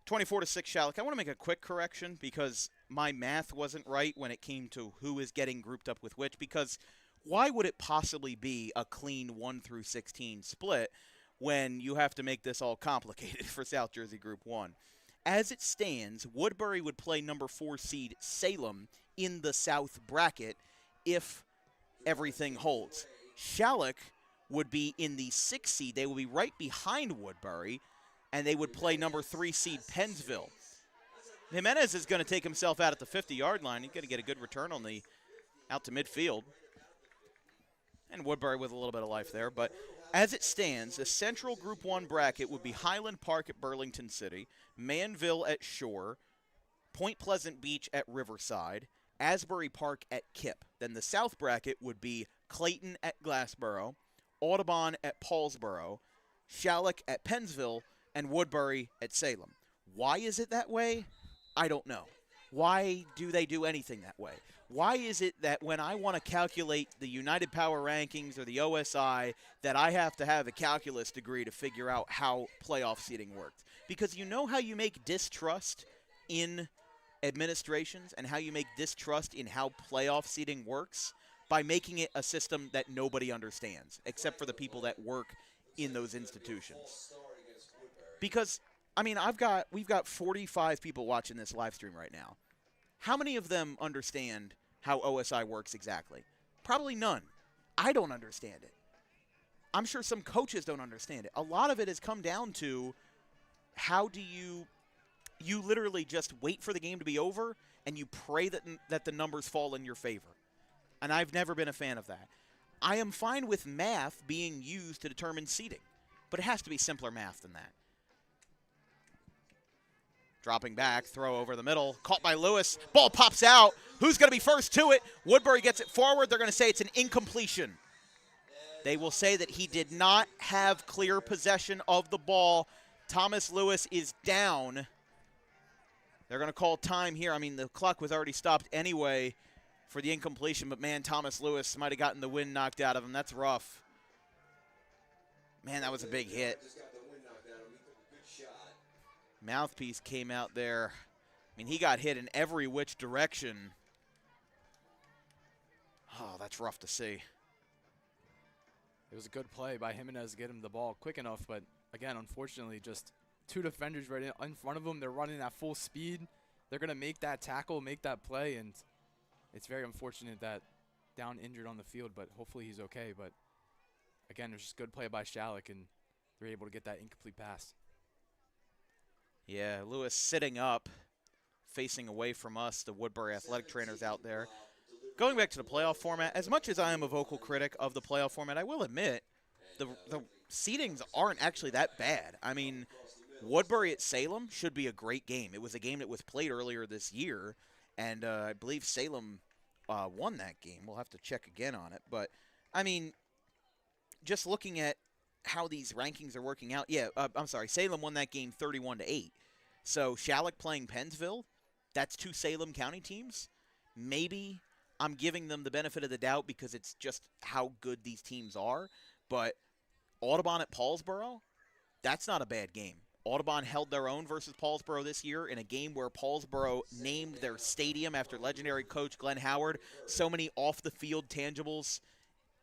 (24-6) Schalick. I want to make a quick correction because my math wasn't right when it came to who is getting grouped up with which, because why would it possibly be a clean 1 through 16 split when you have to make this all complicated for South Jersey Group 1? As it stands, Woodbury would play number 4 seed Salem in the South bracket if everything holds. Schalick would be in the 6th seed. They would be right behind Woodbury, and they would play number 3 seed Pennsville. Jimenez is going to take himself out at the 50-yard line. He's going to get a good return on the out to midfield. And Woodbury with a little bit of life there. But as it stands, the Central Group 1 bracket would be Highland Park at Burlington City, Manville at Shore, Point Pleasant Beach at Riverside, Asbury Park at Kip. Then the South bracket would be Clayton at Glassboro, Audubon at Paulsboro, Schalick at Pennsville, and Woodbury at Salem. Why is it that way? I don't know. Why do they do anything that way? Why is it that when I want to calculate the United Power Rankings or the OSI that I have to have a calculus degree to figure out how playoff seeding works? Because you know how you make distrust in administrations and how you make distrust in how playoff seeding works? By making it a system that nobody understands, except for the people that work in those institutions. Because, I mean, we've got 45 people watching this live stream right now. How many of them understand how OSI works exactly? Probably none. I don't understand it. I'm sure some coaches don't understand it. A lot of it has come down to how do you literally just wait for the game to be over and you pray that the numbers fall in your favor. And I've never been a fan of that. I am fine with math being used to determine seeding, but it has to be simpler math than that. Dropping back, throw over the middle, caught by Lewis. Ball pops out. Who's going to be first to it? Woodbury gets it forward. They're going to say it's an incompletion. They will say that he did not have clear possession of the ball. Thomas Lewis is down. They're going to call time here. I mean, the clock was already stopped anyway for the incompletion, but man, Thomas Lewis might have gotten the wind knocked out of him. That's rough. Man, that was a big hit. Mouthpiece came out there. I mean, he got hit in every which direction. Oh, that's rough to see. It was a good play by Jimenez to get him the ball quick enough, but again, unfortunately, just two defenders right in front of him. They're running at full speed. They're going to make that tackle, make that play, and it's very unfortunate that down injured on the field, but hopefully he's okay. But again, it was just good play by Schalick, and they're able to get that incomplete pass. Yeah, Lewis sitting up, facing away from us, the Woodbury athletic trainers out there. Going back to the playoff format, as much as I am a vocal critic of the playoff format, I will admit the seedings aren't actually that bad. I mean, Woodbury at Salem should be a great game. It was a game that was played earlier this year, and I believe Salem won that game. We'll have to check again on it. But, I mean, just looking at how these rankings are working out, I'm sorry, Salem won that game 31-8. So Schalick playing Pennsville, that's 2 Salem County teams. Maybe I'm giving them the benefit of the doubt because it's just how good these teams are. But Audubon at Paulsboro, that's not a bad game. Audubon held their own versus Paulsboro this year in a game where Paulsboro named their stadium after legendary coach Glenn Howard. So many off-the-field tangibles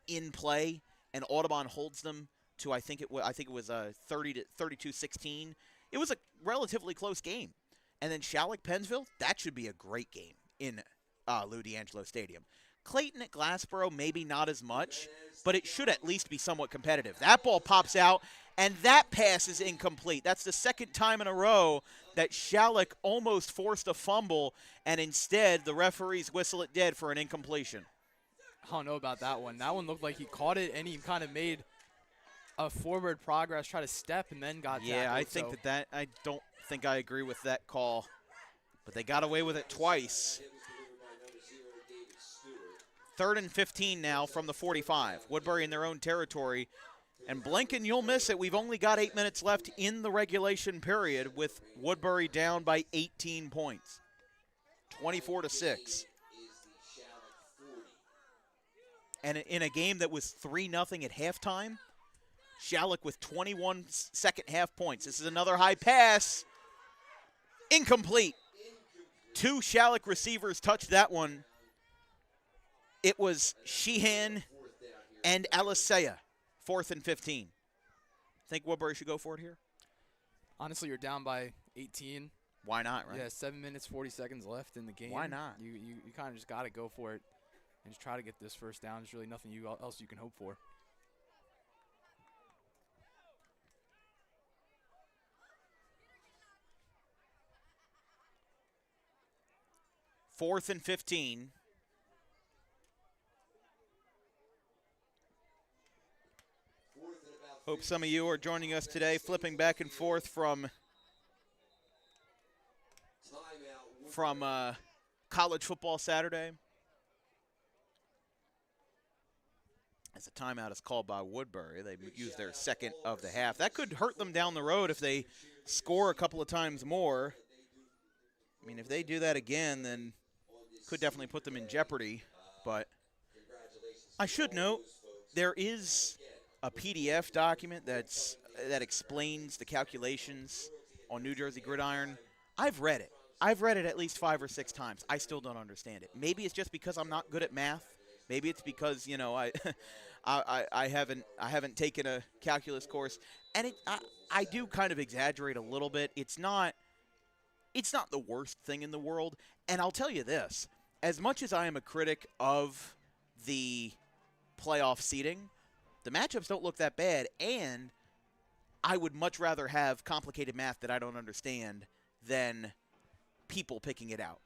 in play, and Audubon holds them to I think it was 32-16. It was a relatively close game. And then Schalick-Pennsville, that should be a great game in Lou D'Angelo Stadium. Clayton at Glassboro, maybe not as much, but it should at least be somewhat competitive. That ball pops out, and that pass is incomplete. That's the second time in a row that Schalick almost forced a fumble, and instead the referees whistle it dead for an incompletion. I don't know about that one. That one looked like he caught it, and he kind of made a forward progress, try to step, and then got tackled. Yeah, I think I don't think I agree with that call, but they got away with it twice. 3rd and 15 now from the 45. Woodbury in their own territory. And Blinken, you'll miss it. We've only got 8 minutes left in the regulation period with Woodbury down by 18 points. 24-6. And in a game that was 3-0 at halftime, Schalick with 21 second-half points. This is another high pass. Incomplete. 2 Schalick receivers touched that one. It was Sheehan and Alisea, 4th and 15. Think Woodbury should go for it here? Honestly, you're down by 18. Why not, right? Yeah, 7 minutes, 40 seconds left in the game. Why not? You kind of just got to go for it and just try to get this first down. There's really nothing else you can hope for. Fourth and 15. Hope some of you are joining us today, flipping back and forth from College Football Saturday. As a timeout is called by Woodbury, they use their second of the half. That could hurt them down the road if they score a couple of times more. I mean, if they do that again, then could definitely put them in jeopardy. But I should note there is a PDF document that explains the calculations on New Jersey Gridiron. I've read it. I've read it at least 5 or 6 times. I still don't understand it. Maybe it's just because I'm not good at math. Maybe it's because, you know, I haven't taken a calculus course, and I do kind of exaggerate a little bit. It's not the worst thing in the world. And I'll tell you this, as much as I am a critic of the playoff seeding, the matchups don't look that bad, and I would much rather have complicated math that I don't understand than people picking it out.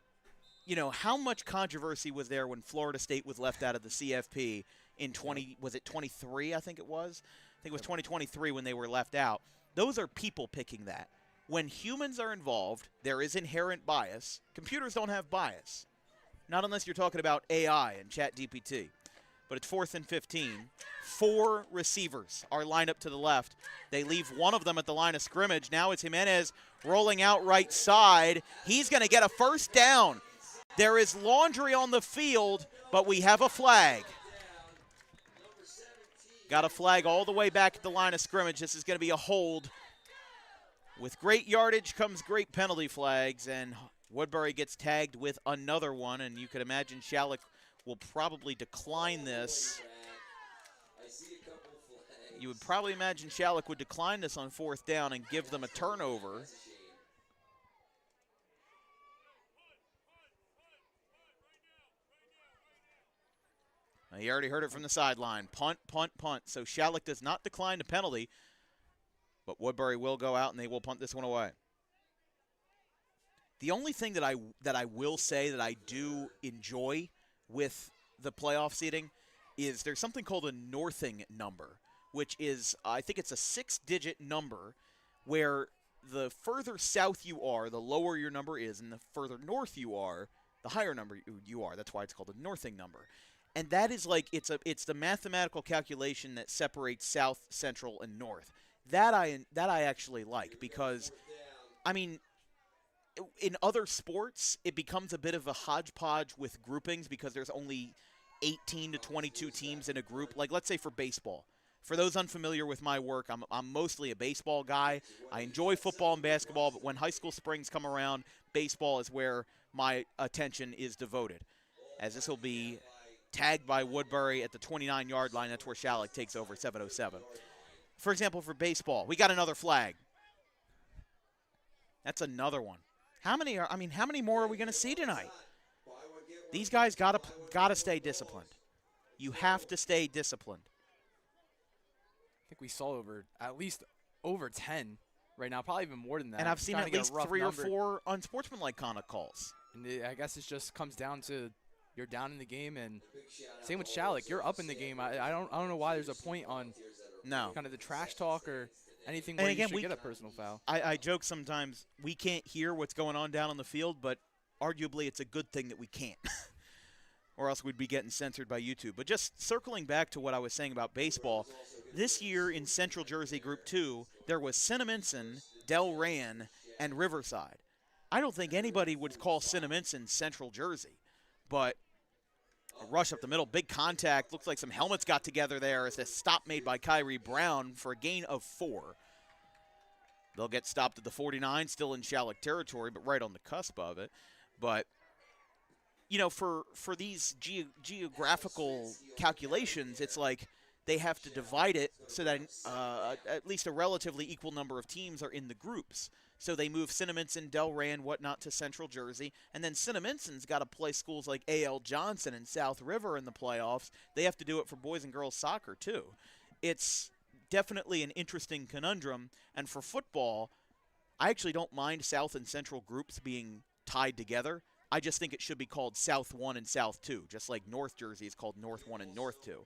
You know, how much controversy was there when Florida State was left out of the CFP in 23, I think it was? I think it was 2023 when they were left out. Those are people picking that. When humans are involved, there is inherent bias. Computers don't have bias. Not unless you're talking about AI and ChatGPT. But it's 4th and 15. 4 receivers are lined up to the left. They leave one of them at the line of scrimmage. Now it's Jimenez rolling out right side. He's going to get a first down. There is laundry on the field, but we have a flag. Got a flag all the way back at the line of scrimmage. This is going to be a hold. With great yardage comes great penalty flags, and Woodbury gets tagged with another one, and you could imagine Schalick will probably decline this. You would probably imagine Schalick would decline this on 4th down and give them a turnover. You already heard it from the sideline. Punt, punt, punt. So Schalick does not decline the penalty, but Woodbury will go out and they will punt this one away. The only thing that I will say that I do enjoy with the playoff seeding is there's something called a northing number, which is, I think it's a 6-digit number where the further south you are, the lower your number is, and the further north you are, the higher number you are. That's why it's called a northing number. And that is like, it's the mathematical calculation that separates south, central, and north. That I actually like because, I mean, in other sports, it becomes a bit of a hodgepodge with groupings because there's only 18 to 22 teams in a group. Like, let's say for baseball. For those unfamiliar with my work, I'm mostly a baseball guy. I enjoy football and basketball, but when high school springs come around, baseball is where my attention is devoted. As this will be tagged by Woodbury at the 29-yard line. That's where Schalick takes over 7:07. For example, for baseball, we got another flag. That's another one. How many more are we going to see tonight? These guys gotta stay disciplined. You have to stay disciplined. I think we saw at least over 10 right now, probably even more than that. And I've seen at least 3 or 4 unsportsmanlike conduct calls. And I guess it just comes down to you're down in the game, and same with Schalick. You're up in the game. I don't know why there's a point on kind of the trash talk or anything where you should get a personal foul. I joke sometimes we can't hear what's going on down on the field, but arguably it's a good thing that we can't. Or else we'd be getting censored by YouTube. But just circling back to what I was saying about baseball, this year in Central Jersey Group 2, there was Cinnaminson, Delran, and Riverside. I don't think anybody would call Cinnaminson Central Jersey, but a rush up the middle, big contact. Looks like some helmets got together there as a stop made by Kyrie Brown for a gain of 4. They'll get stopped at the 49, still in Schalick territory, but right on the cusp of it. But you know, for these geographical calculations, it's like they have to divide it so that at least a relatively equal number of teams are in the groups. So they move Cinnaminson, Delran, whatnot to Central Jersey, and then Cinnaminson's got to play schools like A.L. Johnson and South River in the playoffs. They have to do it for boys and girls soccer too. It's definitely an interesting conundrum, and for football, I actually don't mind South and Central groups being tied together. I just think it should be called South 1 and South 2, just like North Jersey is called North 1 and North 2.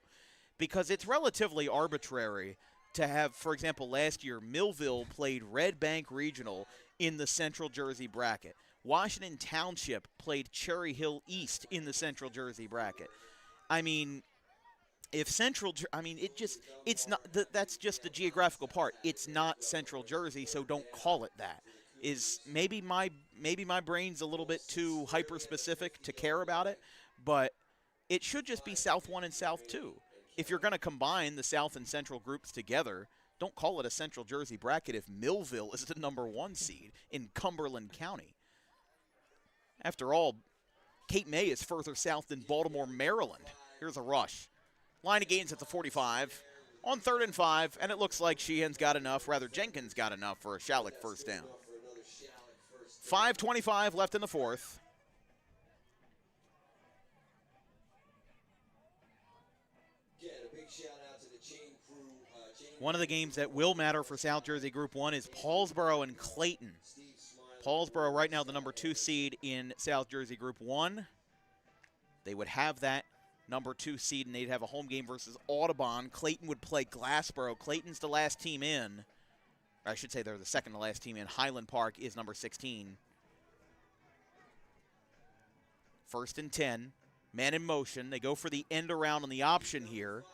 Because it's relatively arbitrary to have, for example, last year, Millville played Red Bank Regional in the Central Jersey bracket. Washington Township played Cherry Hill East in the Central Jersey bracket. I mean, if Central, it's not, that's just the geographical part. It's not Central Jersey, so don't call it that. Is maybe my brain's a little bit too hyper-specific to care about it, but it should just be South 1 and South 2. If you're going to combine the South and Central groups together, don't call it a Central Jersey bracket if Millville is the #1 seed in Cumberland County. After all, Cape May is further south than Baltimore, Maryland. Here's a rush. Line of gains at the 45. On 3rd and 5, and it looks like Sheehan's got enough, rather Jenkins got enough for a Schalick first down. 5:25 left in the 4th. One of the games that will matter for South Jersey Group 1 is Paulsboro and Clayton. Paulsboro right now the #2 seed in South Jersey Group 1. They would have that #2 seed, and they'd have a home game versus Audubon. Clayton would play Glassboro. Clayton's the last team in. I should say they're the second to last team in. Highland Park is number 16. 1st and 10. Man in motion. They go for the end around on the option here.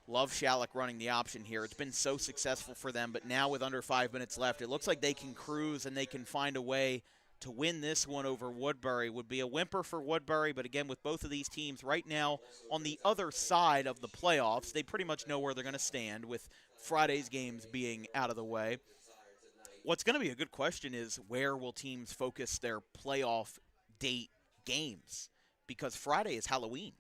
Love Schalick running the option here. It's been so successful for them, but now with under 5 minutes left, it looks like they can cruise and they can find a way to win this one over Woodbury. Would be a whimper for Woodbury, but again, with both of these teams right now on the other side of the playoffs, they pretty much know where they're going to stand with Friday's games being out of the way. What's going to be a good question is where will teams focus their playoff date games? Because Friday is Halloween.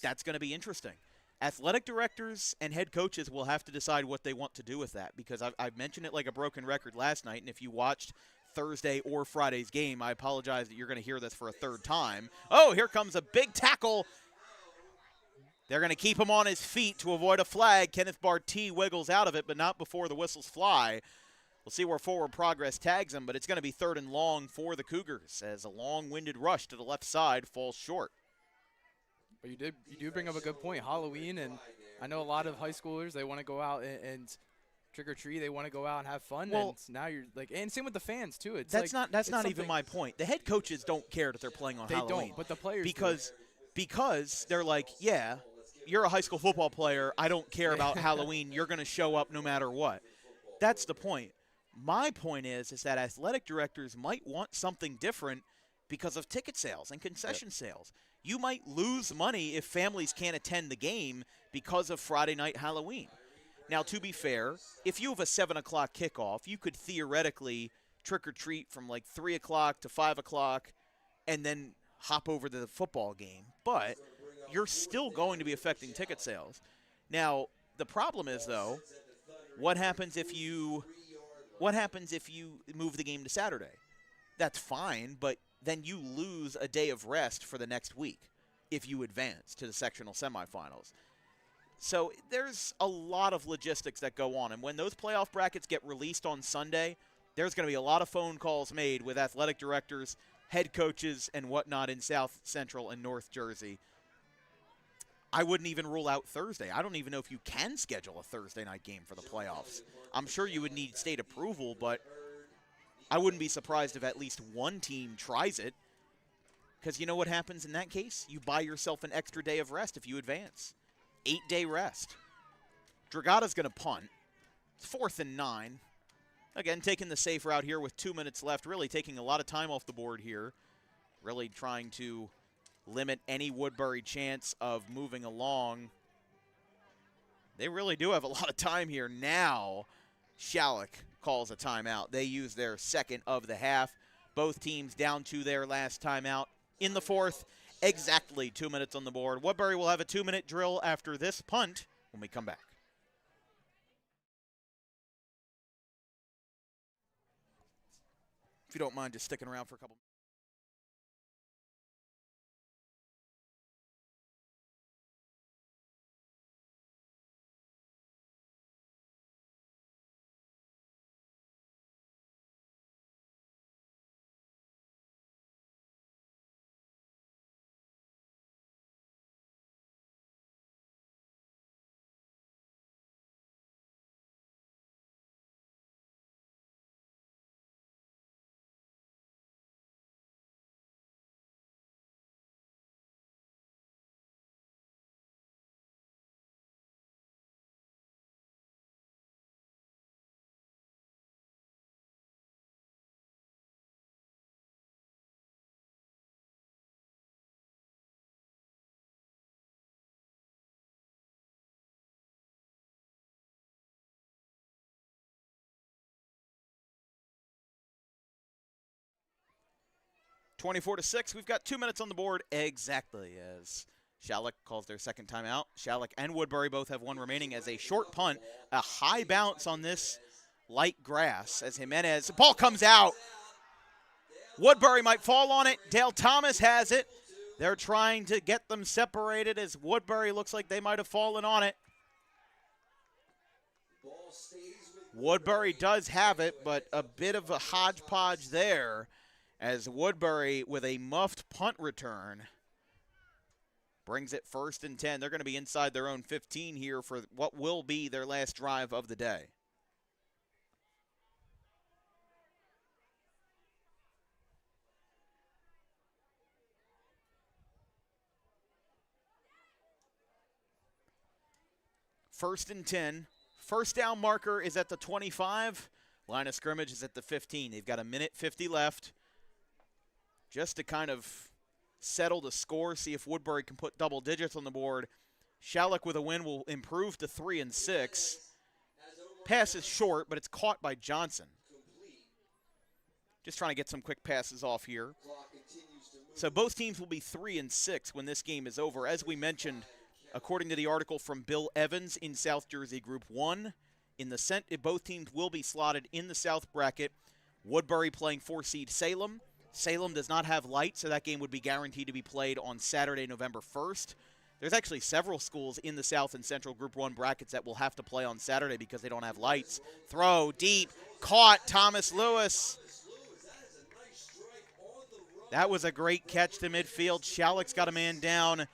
That's going to be interesting. Athletic directors and head coaches will have to decide what they want to do with that, because I've mentioned it like a broken record last night, and if you watched Thursday or Friday's game, I apologize that you're going to hear this for a third time. Oh, here comes a big tackle. They're going to keep him on his feet to avoid a flag. Kenneth Bartee wiggles out of it, but not before the whistles fly. We'll see where forward progress tags them, but it's going to be 3rd and long for the Cougars as a long-winded rush to the left side falls short. But you do bring up a good point. Halloween, and I know a lot of high schoolers, they want to go out and trick or treat. They want to go out and have fun. Well, and now you're like, and same with the fans too. It's that's like, not even my point. The head coaches don't care that they're playing on Halloween. They don't, but the players because they're like, yeah, you're a high school football player. I don't care about Halloween. You're going to show up no matter what. That's the point. My point is that athletic directors might want something different because of ticket sales and concession sales. You might lose money if families can't attend the game because of Friday night Halloween. Now, to be fair, if you have a 7 o'clock kickoff, you could theoretically trick or treat from like 3 o'clock to 5 o'clock and then hop over to the football game. But you're still going to be affecting ticket sales. Now, the problem is, though, what happens if you move the game to Saturday? That's fine, but then you lose a day of rest for the next week if you advance to the sectional semifinals. So there's a lot of logistics that go on, and when those playoff brackets get released on Sunday, there's going to be a lot of phone calls made with athletic directors, head coaches, and whatnot in South, Central, and North Jersey. I wouldn't even rule out Thursday. I don't even know if you can schedule a Thursday night game for the playoffs. I'm sure you would need state approval, but I wouldn't be surprised if at least one team tries it, because you know what happens in that case? You buy yourself an extra day of rest if you advance. 8-day rest. Dragata's going to punt. It's 4th and 9. Again, taking the safe route here with 2 minutes left, really taking a lot of time off the board here, really trying to limit any Woodbury chance of moving along. They really do have a lot of time here. Now, Schalick calls a timeout. They use their second of the half. Both teams down to their last timeout in the 4th. Exactly 2 minutes on the board. Woodbury will have a 2-minute drill after this punt when we come back. If you don't mind just sticking around for a couple. (24-6). We've got 2 minutes on the board exactly as Schalick calls their second timeout. Schalick and Woodbury both have one remaining as a short punt, a high bounce on this light grass as Jimenez. The ball comes out. Woodbury might fall on it. Dale Thomas has it. They're trying to get them separated as Woodbury looks like they might have fallen on it. Woodbury does have it, but a bit of a hodgepodge there as Woodbury with a muffed punt return brings it 1st and 10. They're going to be inside their own 15 here for what will be their last drive of the day. First and 10. First down marker is at the 25. Line of scrimmage is at the 15. They've got 1:50 left. Just to kind of settle the score, see if Woodbury can put double digits on the board. Schalick with a win will improve to 3 and 6. Pass is short, but it's caught by Johnson. Just trying to get some quick passes off here. So both teams will be 3 and 6 when this game is over. As we mentioned, according to the article from Bill Evans in South Jersey Group 1, both teams will be slotted in the South bracket. Woodbury playing 4-seed Salem. Salem does not have lights, so that game would be guaranteed to be played on Saturday, November 1st. There's actually several schools in the South and Central Group 1 brackets that will have to play on Saturday because they don't have lights. Throw deep, caught. Thomas Lewis. That was a great catch to midfield. Schalick's got a man down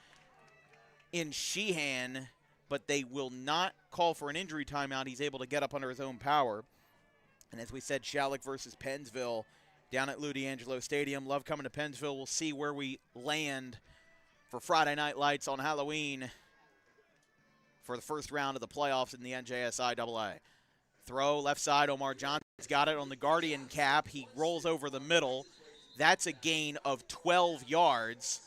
in Sheehan, but they will not call for an injury timeout. He's able to get up under his own power. And as we said, Schalick versus Pennsville down at Lou D'Angelo Stadium. Love coming to Pennsville. We'll see where we land for Friday Night Lights on Halloween for the first round of the playoffs in the NJSIAA. Throw left side. Omar Johnson's got it on the Guardian cap. He rolls over the middle. That's a gain of 12 yards.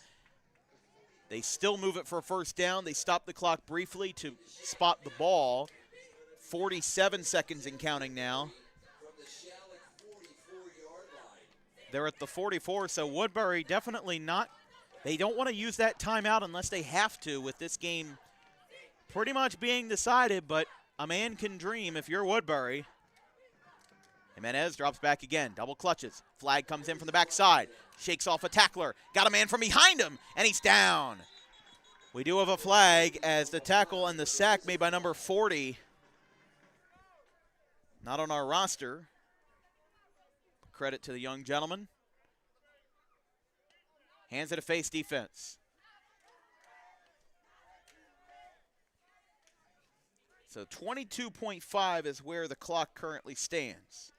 They still move it for a first down. They stop the clock briefly to spot the ball. 47 seconds and counting now. They're at the 44, so Woodbury definitely not. They don't want to use that timeout unless they have to, with this game pretty much being decided, but a man can dream if you're Woodbury. Jimenez drops back again, double clutches. Flag comes in from the backside, shakes off a tackler, got a man from behind him, and he's down. We do have a flag as the tackle and the sack made by number 40. Not on our roster. Credit to the young gentleman. Hands it to face defense. So 22.5 is where the clock currently stands.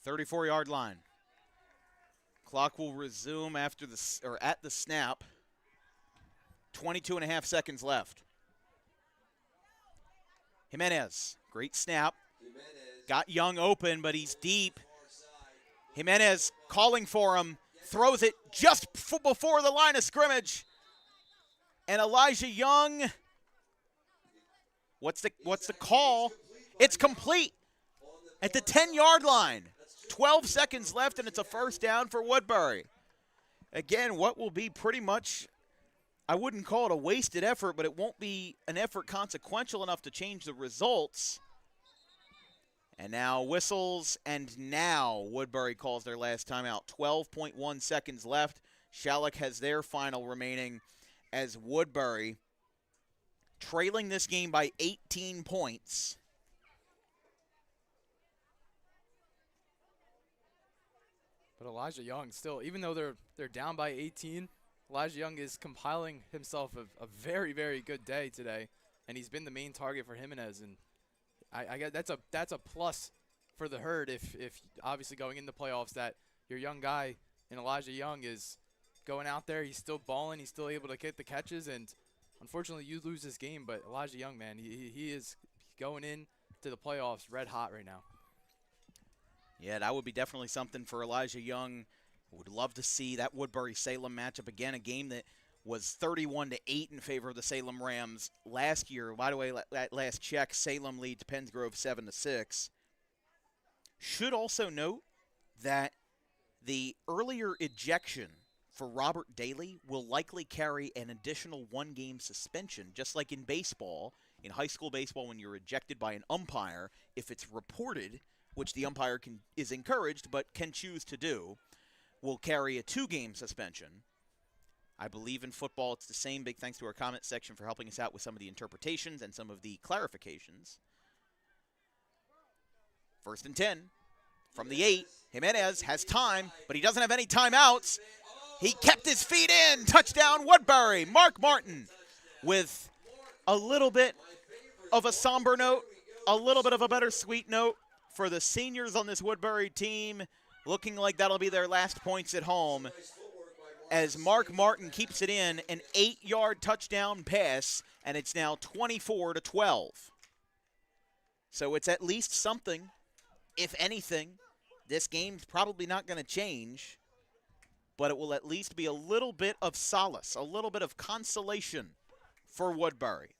.34-yard line. Clock will resume after at the snap. 22 and a half seconds left. Jimenez, great snap. Got Young open, but he's deep. Jimenez calling for him, throws it just before the line of scrimmage. And Elijah Young, what's the call? It's complete at the 10-yard line. 12 seconds left, and it's a first down for Woodbury. Again, what will be pretty much, I wouldn't call it a wasted effort, but it won't be an effort consequential enough to change the results. And now whistles, and now Woodbury calls their last timeout. 12.1 seconds left. Schalick has their final remaining as Woodbury trailing this game by 18 points. But Elijah Young still, even though they're down by 18, Elijah Young is compiling himself a very, very good day today, and he's been the main target for Jimenez. And I guess that's a plus for the Herd if obviously going in the playoffs that your young guy in Elijah Young is going out there. He's still balling. He's still able to get the catches. And unfortunately, you lose this game. But Elijah Young, man, he is going in to the playoffs red hot right now. Yeah, that would be definitely something for Elijah Young. Would love to see that Woodbury-Salem matchup again, a game that was 31-8 in favor of the Salem Rams last year. By the way, that last check, Salem leads Pennsgrove 7-6. Should also note that the earlier ejection for Robert Daly will likely carry an additional one-game suspension, just like in baseball. In high school baseball, when you're ejected by an umpire, if it's reported, which the umpire is encouraged but can choose to do, will carry a 2-game suspension. I believe in football it's the same. Big thanks to our comment section for helping us out with some of the interpretations and some of the clarifications. 1st and 10 from the 8. Jimenez has time, but he doesn't have any timeouts. He kept his feet in. Touchdown, Woodbury. Mark Martin with a little bit of a somber note, a little bit of a bittersweet note for the seniors on this Woodbury team, looking like that'll be their last points at home, as Mark Martin keeps it in, an 8-yard touchdown pass, and it's now 24-12. So it's at least something. If anything, this game's probably not going to change, but it will at least be a little bit of solace, a little bit of consolation for Woodbury.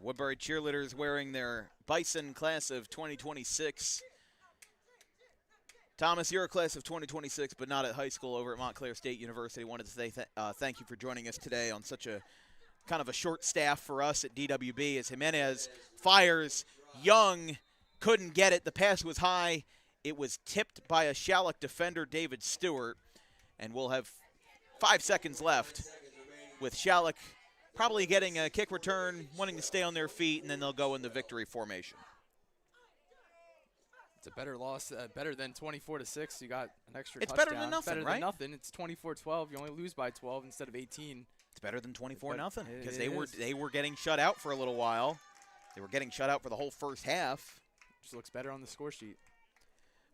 Woodbury cheerleaders wearing their Bison class of 2026 Thomas, you're a class of 2026, but not at high school over at Montclair State University. Wanted to say thank you for joining us today on such a kind of a short staff for us at DWB as Jimenez fires. Young couldn't get it. The pass was high. It was tipped by a Schalick defender, David Stewart, and we'll have 5 seconds left with Schalick probably getting a kick return, wanting to stay on their feet, and then they'll go in the victory formation. It's a better loss, better than 24-6. You got an extra touchdown. It's better than nothing, better right? Than nothing. It's 24-12. You only lose by 12 instead of 18. It's better than 24-0 because it they were getting shut out for a little while. They were getting shut out for the whole first half. Just looks better on the score sheet.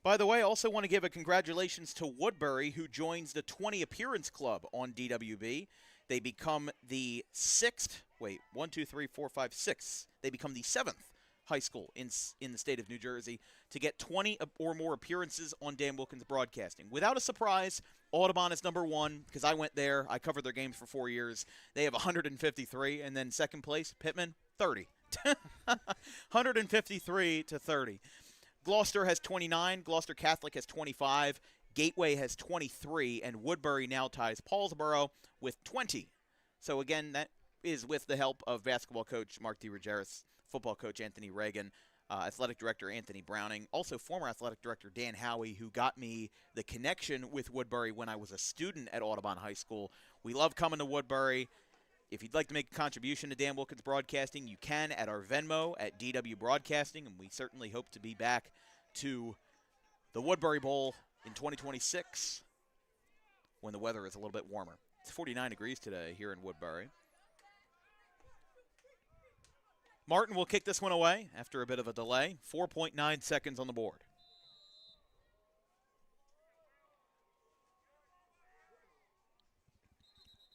By the way, I also want to give a congratulations to Woodbury, who joins the 20 appearance club on DWB. They become the sixth. Wait, 1, 2, 3, 4, 5, 6. They become the seventh high school in the state of New Jersey to get 20 or more appearances on Dan Wilkins Broadcasting. Without a surprise, Audubon is number one because I went there. I covered their games for 4 years. They have 153, and then second place, Pittman, 30. 153 to 30. Gloucester has 29. Gloucester Catholic has 25. Gateway has 23, and Woodbury now ties Paulsboro with 20. So again, that is with the help of basketball coach Mark DeRogeris, football coach Anthony Reagan, athletic director Anthony Browning, also former athletic director Dan Howie, who got me the connection with Woodbury when I was a student at Audubon High School. We love coming to Woodbury. If you'd like to make a contribution to Dan Wilkins Broadcasting, you can at our Venmo at DW Broadcasting, and we certainly hope to be back to the Woodbury Bowl in 2026 when the weather is a little bit warmer. It's 49 degrees today here in Woodbury. Martin will kick this one away after a bit of a delay. 4.9 seconds on the board.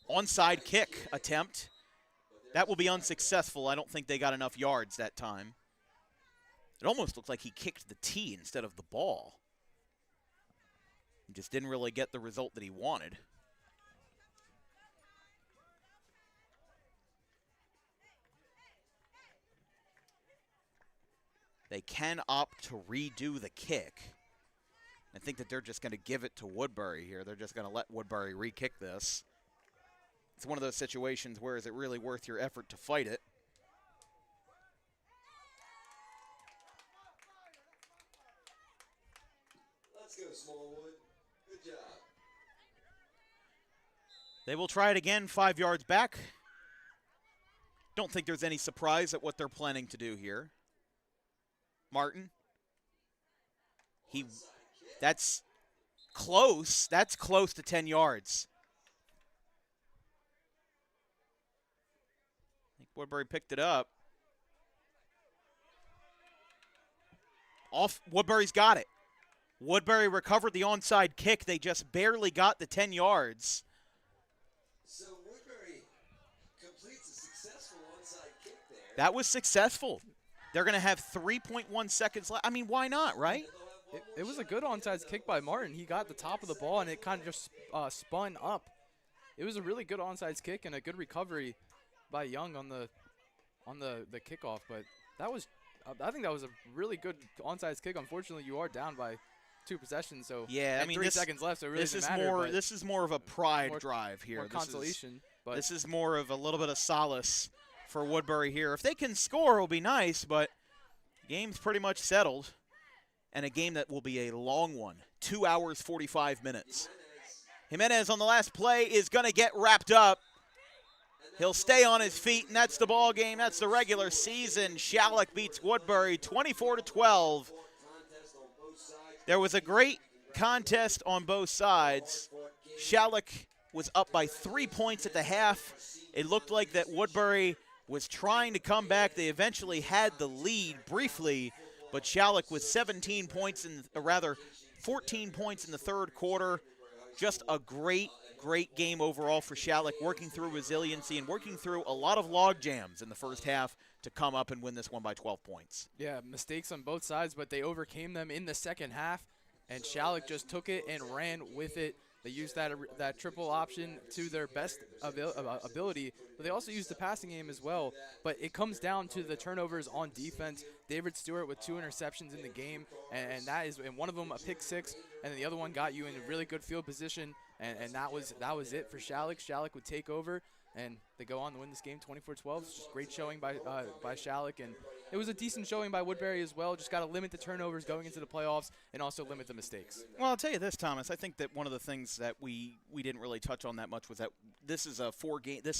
Onside kick attempt. That will be unsuccessful. I don't think they got enough yards that time. It almost looked like he kicked the tee instead of the ball. He just didn't really get the result that he wanted. They can opt to redo the kick. I think that they're just going to give it to Woodbury here. They're just going to let Woodbury re-kick this. It's one of those situations where is it really worth your effort to fight it? Let's go, Smallwood. Good job. They will try it again, 5 yards back. Don't think there's any surprise at what they're planning to do here. Martin. That's close. That's close to 10 yards. I think Woodbury picked it up. Woodbury's got it. Woodbury recovered the onside kick. They just barely got the 10 yards. So Woodbury completes a successful onside kick there. That was successful. They're going to have 3.1 seconds left. I mean, why not, right? It was a good onside kick by Martin. He got the top of the ball, and it kind of just spun up. It was a really good onside kick and a good recovery by Young on the kickoff. But that was, I think that was a really good onside kick. Unfortunately, you are down by 2 possessions, so yeah, I mean, 3 seconds left, so it really doesn't matter. This is more of a pride drive here. More consolation. But this is more of a little bit of solace for Woodbury here. If they can score, it'll be nice, but the game's pretty much settled. And a game that will be a long one, 2 hours, 45 minutes. Jimenez on the last play is going to get wrapped up. He'll stay on his feet, and that's the ball game. That's the regular season. Schalick beats Woodbury 24-12. There was a great contest on both sides. Schalick was up by 3 points at the half. It looked like that Woodbury was trying to come back. They eventually had the lead briefly, but Schalick with 14 points in the third quarter. Just a great game overall for Schalick, working through resiliency and working through a lot of log jams in the first half to come up and win this one by 12 points. Yeah, mistakes on both sides, but they overcame them in the second half, and Schalick just took it and ran with it. They used that triple option to their best ability, but they also used the passing game as well. But it comes down to the turnovers on defense. David Stewart with 2 interceptions in the game, and one of them a pick 6, and then the other one got you in a really good field position, and that was it for Schalick. Schalick would take over, and they go on to win this game 24-12. It's just great showing by Schalick, and it was a decent showing by Woodbury as well. Just got to limit the turnovers going into the playoffs and also limit the mistakes. Well, I'll tell you this, Thomas. I think that one of the things that we didn't really touch on that much was that this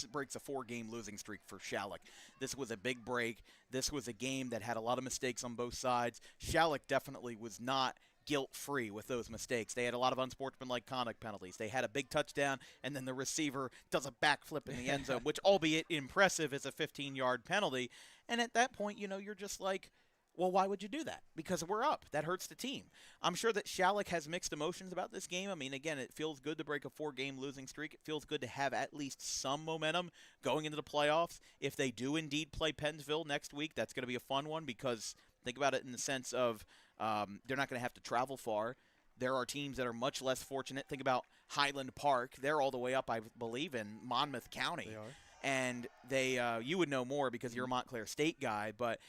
breaks a 4-game losing streak for Schalick. This was a big break. This was a game that had a lot of mistakes on both sides. Schalick definitely was not guilt-free with those mistakes. They had a lot of unsportsmanlike conduct penalties. They had a big touchdown, and then the receiver does a backflip in the end zone, which, albeit impressive, is a 15-yard penalty. And at that point, you're just like, well, why would you do that? Because we're up. That hurts the team. I'm sure that Schalick has mixed emotions about this game. I mean, again, it feels good to break a 4-game losing streak. It feels good to have at least some momentum going into the playoffs. If they do indeed play Pennsville next week, that's going to be a fun one because think about it in the sense of they're not going to have to travel far. There are teams that are much less fortunate. Think about Highland Park. They're all the way up, I believe, in Monmouth County. They are. And you would know more because you're a Montclair State guy, but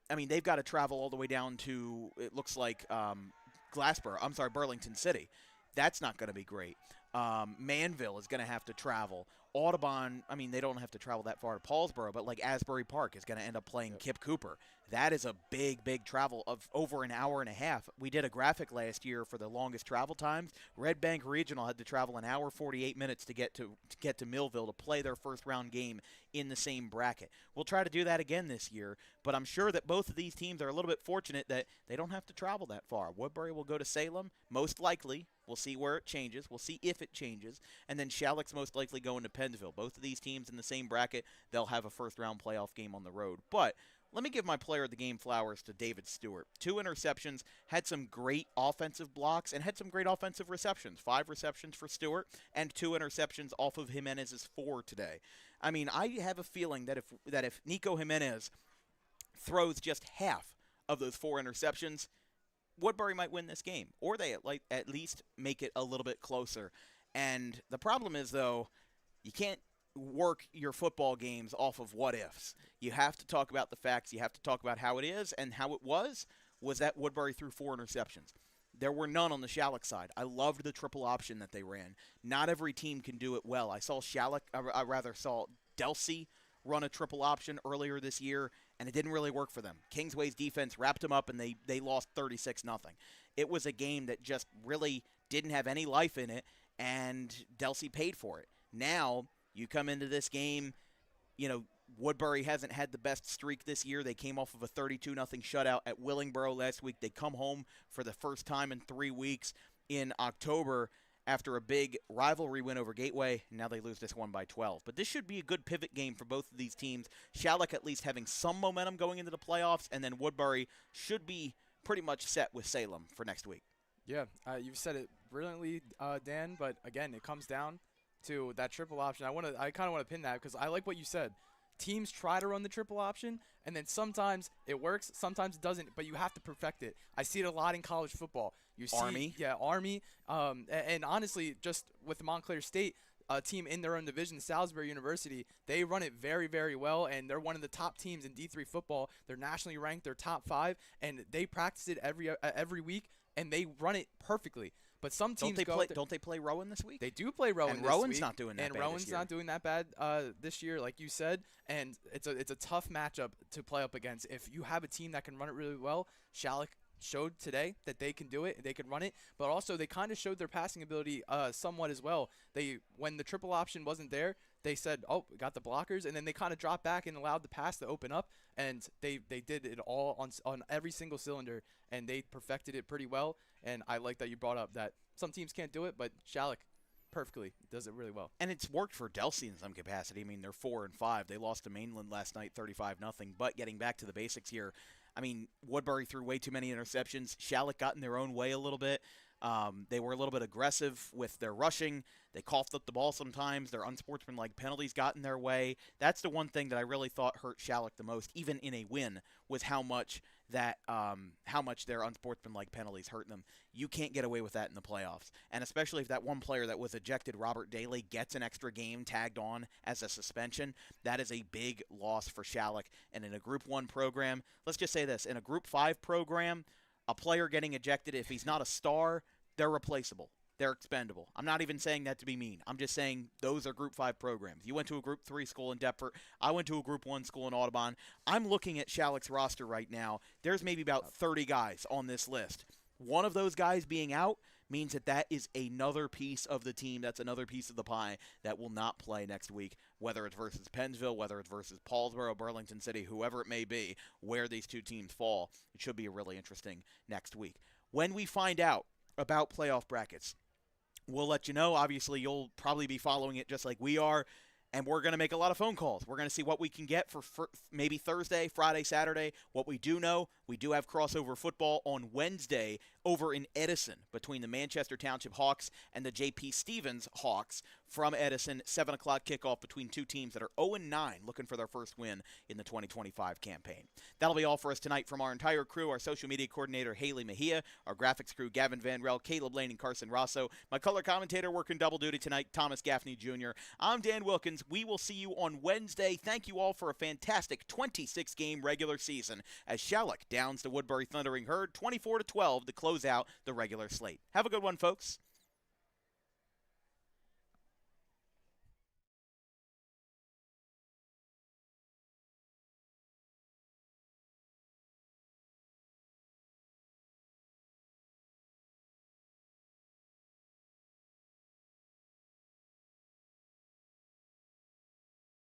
they've got to travel all the way down to, it looks like, Burlington City. That's not going to be great. Manville is going to have to travel. Audubon, they don't have to travel that far to Paulsboro, but like Asbury Park is going to end up playing Kip Cooper. That is a big, big travel of over an hour and a half. We did a graphic last year for the longest travel times. Red Bank Regional had to travel an hour 48 minutes to get to Millville to play their first round game in the same bracket. We'll try to do that again this year, but I'm sure that both of these teams are a little bit fortunate that they don't have to travel that far. Woodbury will go to Salem, most likely. We'll see where it changes. We'll see if it changes. And then Schalick's most likely going to Pennsville. Both of these teams in the same bracket, they'll have a first-round playoff game on the road. But let me give my player of the game flowers to David Stewart. 2 interceptions, had some great offensive blocks, and had some great offensive receptions. 5 receptions for Stewart, and 2 interceptions off of Jimenez's 4 today. I have a feeling that if Nico Jimenez throws just half of those 4 interceptions, Woodbury might win this game, or they at least make it a little bit closer. And the problem is, though, you can't work your football games off of what-ifs. You have to talk about the facts. You have to talk about how it is, and how it was that Woodbury threw 4 interceptions. There were none on the Schalick side. I loved the triple option that they ran. Not every team can do it well. I saw Delsey run a triple option earlier this year, and it didn't really work for them. Kingsway's defense wrapped them up, and they lost 36-0. It was a game that just really didn't have any life in it, and Delsey paid for it. Now, you come into this game, Woodbury hasn't had the best streak this year. They came off of a 32-0 shutout at Willingboro last week. They come home for the first time in 3 weeks in October after a big rivalry win over Gateway. Now they lose this one by 12. But this should be a good pivot game for both of these teams. Schalick at least having some momentum going into the playoffs, and then Woodbury should be pretty much set with Salem for next week. Yeah, you've said it brilliantly, Dan, but again, it comes down to that triple option. I kind of want to pin that because I like what you said. Teams try to run the triple option, and then sometimes it works, sometimes it doesn't, but you have to perfect it. I see it a lot in college football. You see, Army. Yeah, Army. And honestly, just with Montclair State, a team in their own division, Salisbury University, they run it very, very well, and they're one of the top teams in D3 football. They're nationally ranked. They're top 5, and they practice it every week, and they run it perfectly. But some teams don't they play Rowan this week? They do play Rowan and this Rowan's week. not doing that and bad Rowan's this year. not doing that bad this year, like you said. And it's a tough matchup to play up against. If you have a team that can run it really well, Schalick showed today that they can do it, they can run it, but also they kind of showed their passing ability somewhat as well. When the triple option wasn't there, they said, oh, we got the blockers, and then they kind of dropped back and allowed the pass to open up, and they did it all on every single cylinder, and they perfected it pretty well. And I like that you brought up that some teams can't do it, but Schalick perfectly does it really well. And it's worked for Delsey in some capacity. They're 4-5. They lost to Mainland last night 35-0, but getting back to the basics here, Woodbury threw way too many interceptions. Schalick got in their own way a little bit. They were a little bit aggressive with their rushing. They coughed up the ball sometimes. Their unsportsmanlike penalties got in their way. That's the one thing that I really thought hurt Schalick the most, even in a win, was how much that how much their unsportsmanlike penalties hurt them. You can't get away with that in the playoffs. And especially if that one player that was ejected, Robert Daly, gets an extra game tagged on as a suspension, that is a big loss for Schalick. And in a Group 1 program, let's just say this, in a Group 5 program, a player getting ejected, if he's not a star, they're replaceable. They're expendable. I'm not even saying that to be mean. I'm just saying those are Group 5 programs. You went to a Group 3 school in Deptford. I went to a Group 1 school in Audubon. I'm looking at Schalick's roster right now. There's maybe about 30 guys on this list. One of those guys being out means that is another piece of the team. That's another piece of the pie that will not play next week, whether it's versus Pennsville, whether it's versus Paulsboro, Burlington City, whoever it may be, where these two teams fall. It should be a really interesting next week. When we find out about playoff brackets, we'll let you know. Obviously, you'll probably be following it just like we are, and we're going to make a lot of phone calls. We're going to see what we can get for maybe Thursday, Friday, Saturday. What we do know, we do have crossover football on Wednesday over in Edison between the Manchester Township Hawks and the J.P. Stevens Hawks from Edison. 7 o'clock kickoff between two teams that are 0-9, looking for their first win in the 2025 campaign. That'll be all for us tonight from our entire crew, our social media coordinator, Haley Mejia, our graphics crew, Gavin Van Rel, Caleb Lane, and Carson Rosso. My color commentator working double duty tonight, Thomas Gaffney Jr. I'm Dan Wilkins. We will see you on Wednesday. Thank you all for a fantastic 26-game regular season as Schalick downs the Woodbury Thundering Herd 24-12 to close out the regular slate. Have a good one, folks.